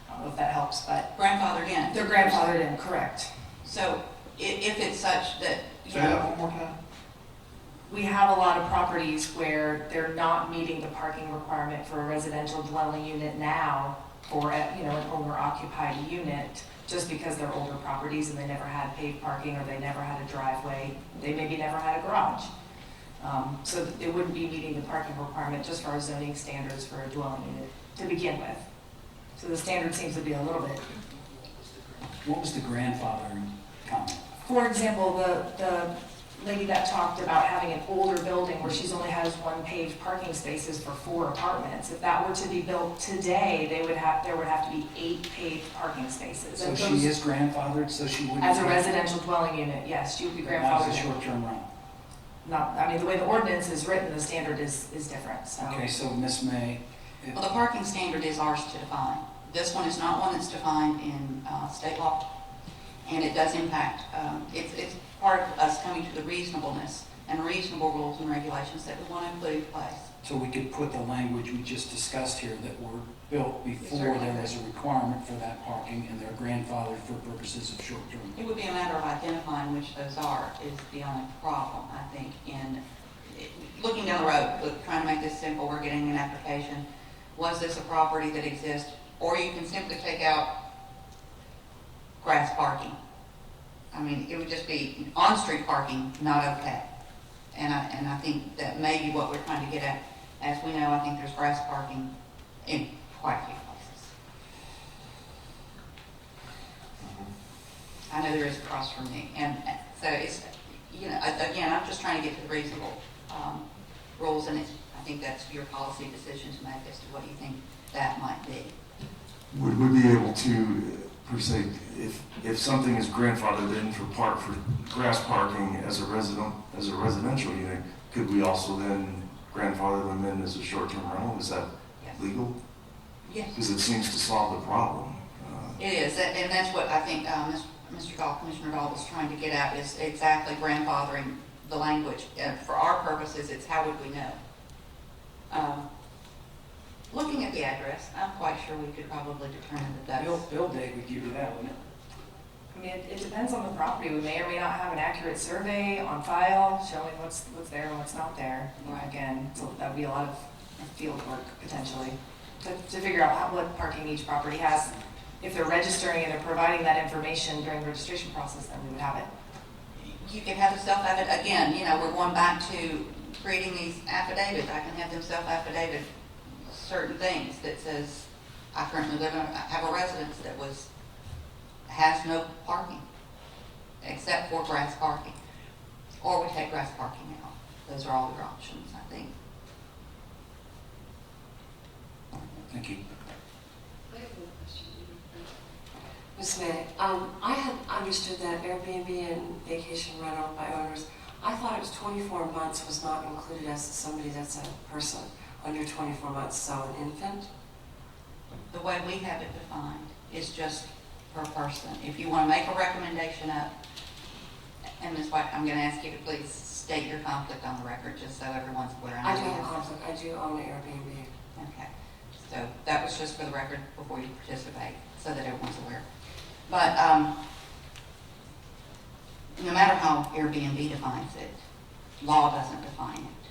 I don't know if that helps, but. Grandfathered in. They're grandfathered in, correct. So if it's such that, you Say know, that one more time. We have a lot of properties where they're not meeting the parking requirement for a residential dwelling unit now, or an owner-occupied unit, just because they're older properties and they never had paved parking, or they never had a driveway, they maybe never had a garage. So it wouldn't be meeting the parking requirement just for our zoning standards for a dwelling unit to begin with. So the standard seems to be a little bit. What was the grandfathering comment? For example, the lady that talked about having an older building where she's only has 1 paved parking spaces for 4 apartments. If that were to be built today, there would have to be 8 paved parking spaces. So And she those- is grandfathered, so she wouldn't. As a have- residential dwelling unit, yes, she would be But not grandfathered as a in. short-term rental. Not, I mean, the way the ordinance is written, the standard is different, so. Okay, so Ms. May, well, the parking standard is ours to define. This one is not one that's defined in state law, and it does impact, it's part of us coming to the reasonableness and reasonable rules and regulations that we want to put in place. so we could put the language we just discussed here that were built before Certainly. there was a requirement for that parking, and they're grandfathered for purposes of short-term. It would be a matter of identifying which those are is the only problem, I think, in looking down the road, trying to make this simple. We're getting an application. Was this a property that exists? Or you can simply take out grass parking. I mean, it would just be on-street parking, not okay. And I think that may be what we're trying to get at. As we know, I think there's grass parking in quite a few places. I know there is across from me. And so it's, you know, again, I'm just trying to get to the reasonable rules, and I think that's your policy decision to make as to what you think that might be. Would we be able to, per se, if something is grandfathered in for grass parking as a residential unit, could we also then grandfather them in as a short-term rental? Is that legal? Yes. Because it seems to solve the problem. It is, and that's what I think Mr. Dahl, Commissioner Dahl was trying to get at, is exactly grandfathering the language. For our purposes, it's how would we know? Looking at the address, I'm quite sure we could probably determine that that's... Bill Day would give you that, wouldn't it? I mean, it depends on the property. We may or may not have an accurate survey on file showing what's there and what's not there. Again, so that would be a lot of field work potentially to figure out what parking each property has. If they're registering and they're providing that information during the registration process, then we would have it. You can have a self-affidavit, again, you know, we're going back to creating these affidavits. I can have them self-affidavit certain things that says, I currently have a residence that has no parking, except for grass parking. Or we take grass parking out. Those are all your options, I think. Thank you. Ms. May, I had understood that Airbnb and vacation rental by owners, I thought it was 24 months was not included as somebody that's a person under 24 months, so an infant? The way we have it defined is just per person. If you want to make a recommendation up, and Ms. White, I'm going to ask you to please state your conflict on the record, just so everyone's aware. I do have a conflict. I do own an Airbnb. Okay. So that was just for the record before you participate, so that everyone's aware. But no matter how Airbnb defines it, law doesn't define it.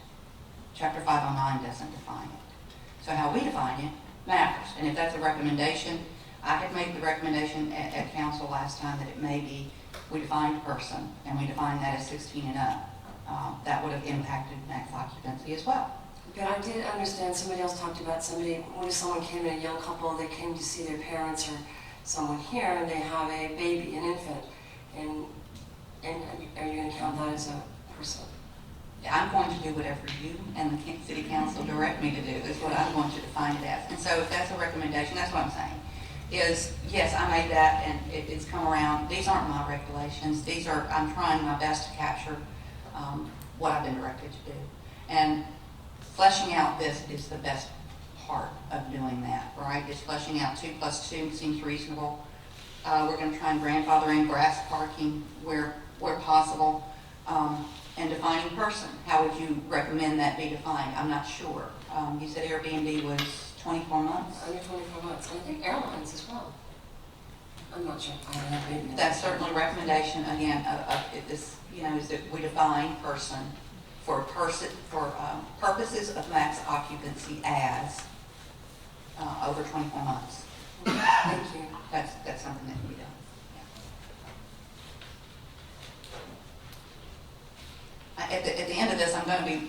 Chapter 509 doesn't define it. So how we define it matters. And if that's a recommendation, I had made the recommendation at council last time that it may be, we defined person, and we defined that as 16 and up. That would have impacted max occupancy as well. But I did understand somebody else talked about when someone came in, a young couple, they came to see their parents or someone here and they have a baby, an infant, and are you going to count that as a person? I'm going to do whatever you and the city council direct me to do. That's what I'm going to define it as. And so if that's a recommendation, that's what I'm saying, is yes, I made that and it's come around. These aren't my regulations. These are, I'm trying my best to capture what I've been directed to do. And fleshing out this is the best part of doing that, right? Is fleshing out 2 + 2 seems reasonable. We're going to try and grandfather in grass parking where possible. And defining person, how would you recommend that be defined? I'm not sure. You said Airbnb was 24 months? Under 24 months. And I think airlines as well. I'm not sure. I don't have maybe. That's certainly a recommendation, again, of this, is that we define person for purposes of max occupancy as over 24 months. Thank you. That's something that can be done. At the end of this, I'm going to be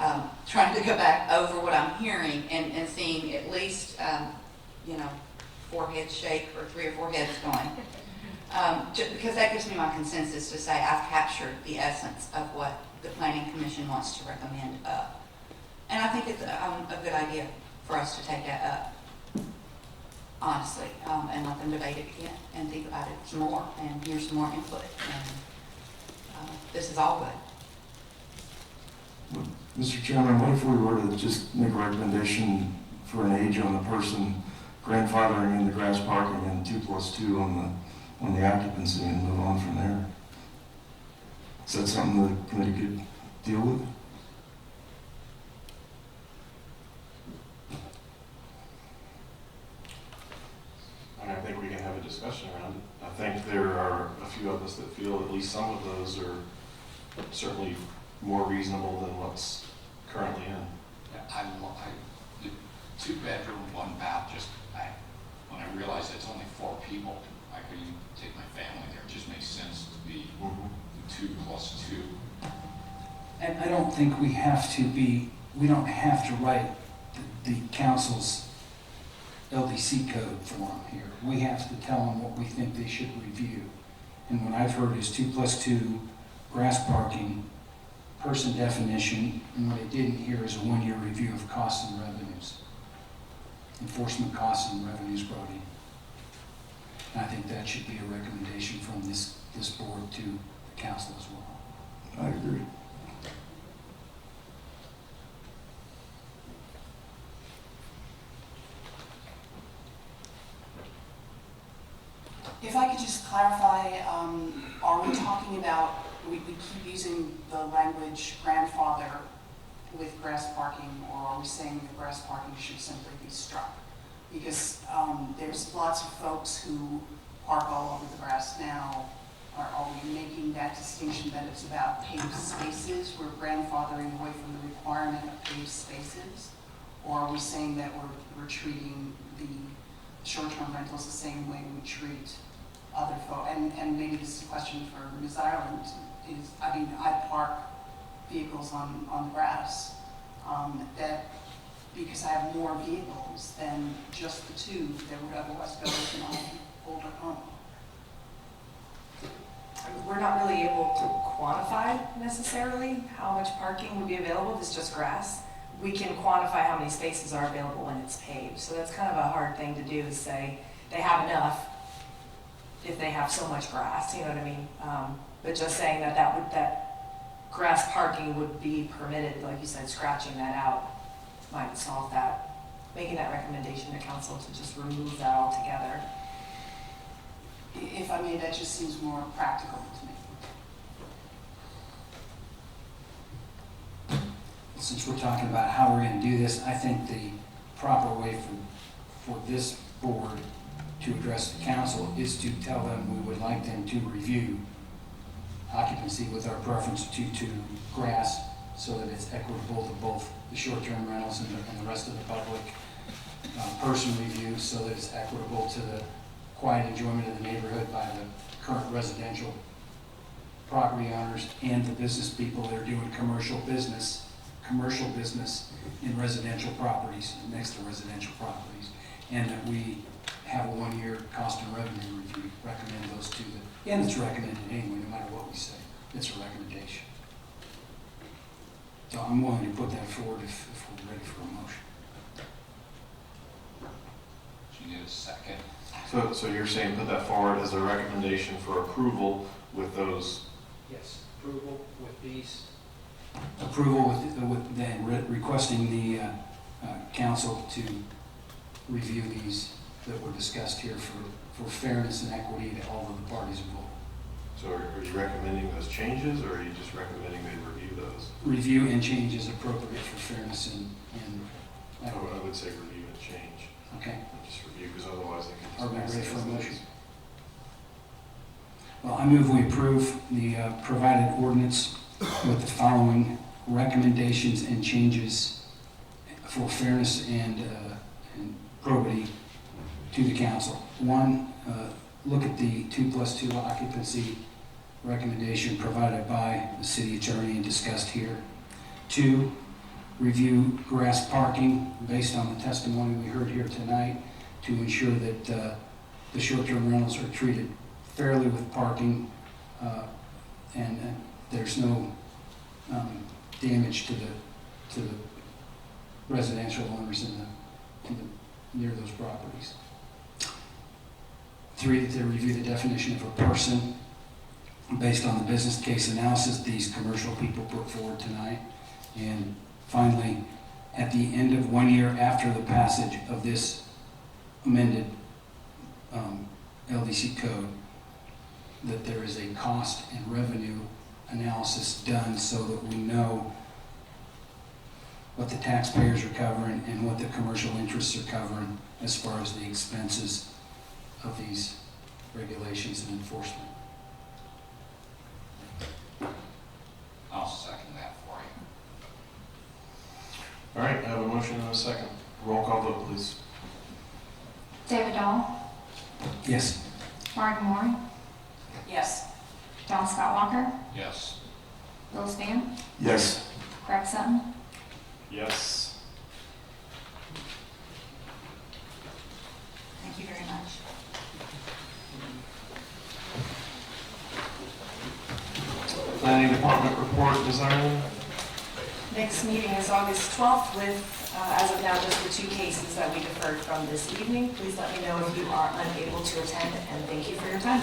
trying to go back over what I'm hearing and seeing at least, 4 heads shake or 3 or 4 heads going. Just because that gives me my consensus to say I've captured the essence of what the Planning Commission wants to recommend up. And I think it's a good idea for us to take that up, honestly, and let them debate it again and think about it some more and hear some more input. And this is all good. Mr. Chairman, what if we were to just make a recommendation for an age on the person, grandfathering in the grass parking and 2 + 2 on the occupancy and move on from there? Is that something the committee could deal with? And I think we can have a discussion around it. I think there are a few of us that feel at least some of those are certainly more reasonable than what's currently in. The 2-bedroom, 1 bath, when I realized it's only 4 people, I could even take my family there. It just makes sense to be the 2 + 2. And I don't think we don't have to write the council's LDC code form here. We have to tell them what we think they should review. And what I've heard is 2 + 2 grass parking, person definition, and what I didn't hear is a 1-year review of costs and revenues. Enforcement costs and revenues brought in. And I think that should be a recommendation from this board to the council as well. I agree. If I could just clarify, are we talking about, we keep using the language grandfather with grass parking, or are we saying the grass parking should simply be struck? Because there's lots of folks who park all over the grass now. Are we making that distinction that it's about paved spaces? We're grandfathering away from the requirement of paved spaces? Or are we saying that we're treating the short-term rentals the same way we treat other folks? And maybe this is a question for Ms. Ireland. I park vehicles on the grass, that because I have more vehicles than just the 2 that would otherwise go into my older home. We're not really able to quantify necessarily how much parking would be available. It's just grass. We can quantify how many spaces are available when it's paved. So that's kind of a hard thing to do, is say they have enough if they have so much grass, you know what I mean? But just saying that grass parking would be permitted, like you said, scratching that out might solve that. Making that recommendation to council to just remove that altogether. If I may, that just seems more practical to me. Since we're talking about how we're going to do this, I think the proper way for this board to address the council is to tell them we would like them to review occupancy with our preference to grass, so that it's equitable to both the short-term rentals and the rest of the public. Person review, so that it's equitable to the quiet enjoyment of the neighborhood by the current residential property owners and the business people that are doing commercial business in residential properties, next to residential properties, and that we have a one-year cost and revenue review, recommend those to the, and it's recommended anyway, no matter what we say. It's a recommendation. So I'm willing to put that forward if we're ready for a motion. Do you need a second? So you're saying put that forward as a recommendation for approval with those, Yes, approval with these. Approval with then requesting the council to review these that were discussed here for fairness and equity to all of the parties involved. so are you recommending those changes, or are you just recommending they review those? Review and change is appropriate for fairness and equity. I would say review and change, Okay. not just review, because otherwise they could just. Are we pass ready it for a as it motion? is. Well, I move we approve the provided ordinance with the following recommendations and changes for fairness and probity to the council. One, look at the 2+2 occupancy recommendation provided by the city attorney and discussed here. 2, review grass parking based on the testimony we heard here tonight to ensure that the short-term rentals are treated fairly with parking, and there's no damage to the residential owners near those properties. 3, that they review the definition of a person based on the business case analysis these commercial people put forward tonight. And finally, at the end of 1 year after the passage of this amended LDC code, that there is a cost and revenue analysis done so that we know what the taxpayers are covering and what the commercial interests are covering as far as the expenses of these regulations and enforcement. I'll second that for you. All right, I have a motion and a second. Roll call vote, please. David Dahl, Yes. Martin Moore, Yes. John Scott Walker, Yes. Bill Span, Yes. Greg Sutton, Yes. Thank you very much. Planning Department report, Ms. Ireland? Next meeting is August 12th with, as of now, just the 2 cases that we deferred from this evening. Please let me know if you are unable to attend, and thank you for your time.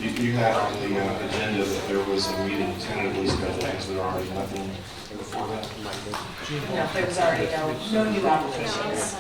You had on the agenda that there was a meeting tentatively scheduled. Is there already nothing before that? No, there was already no new applications.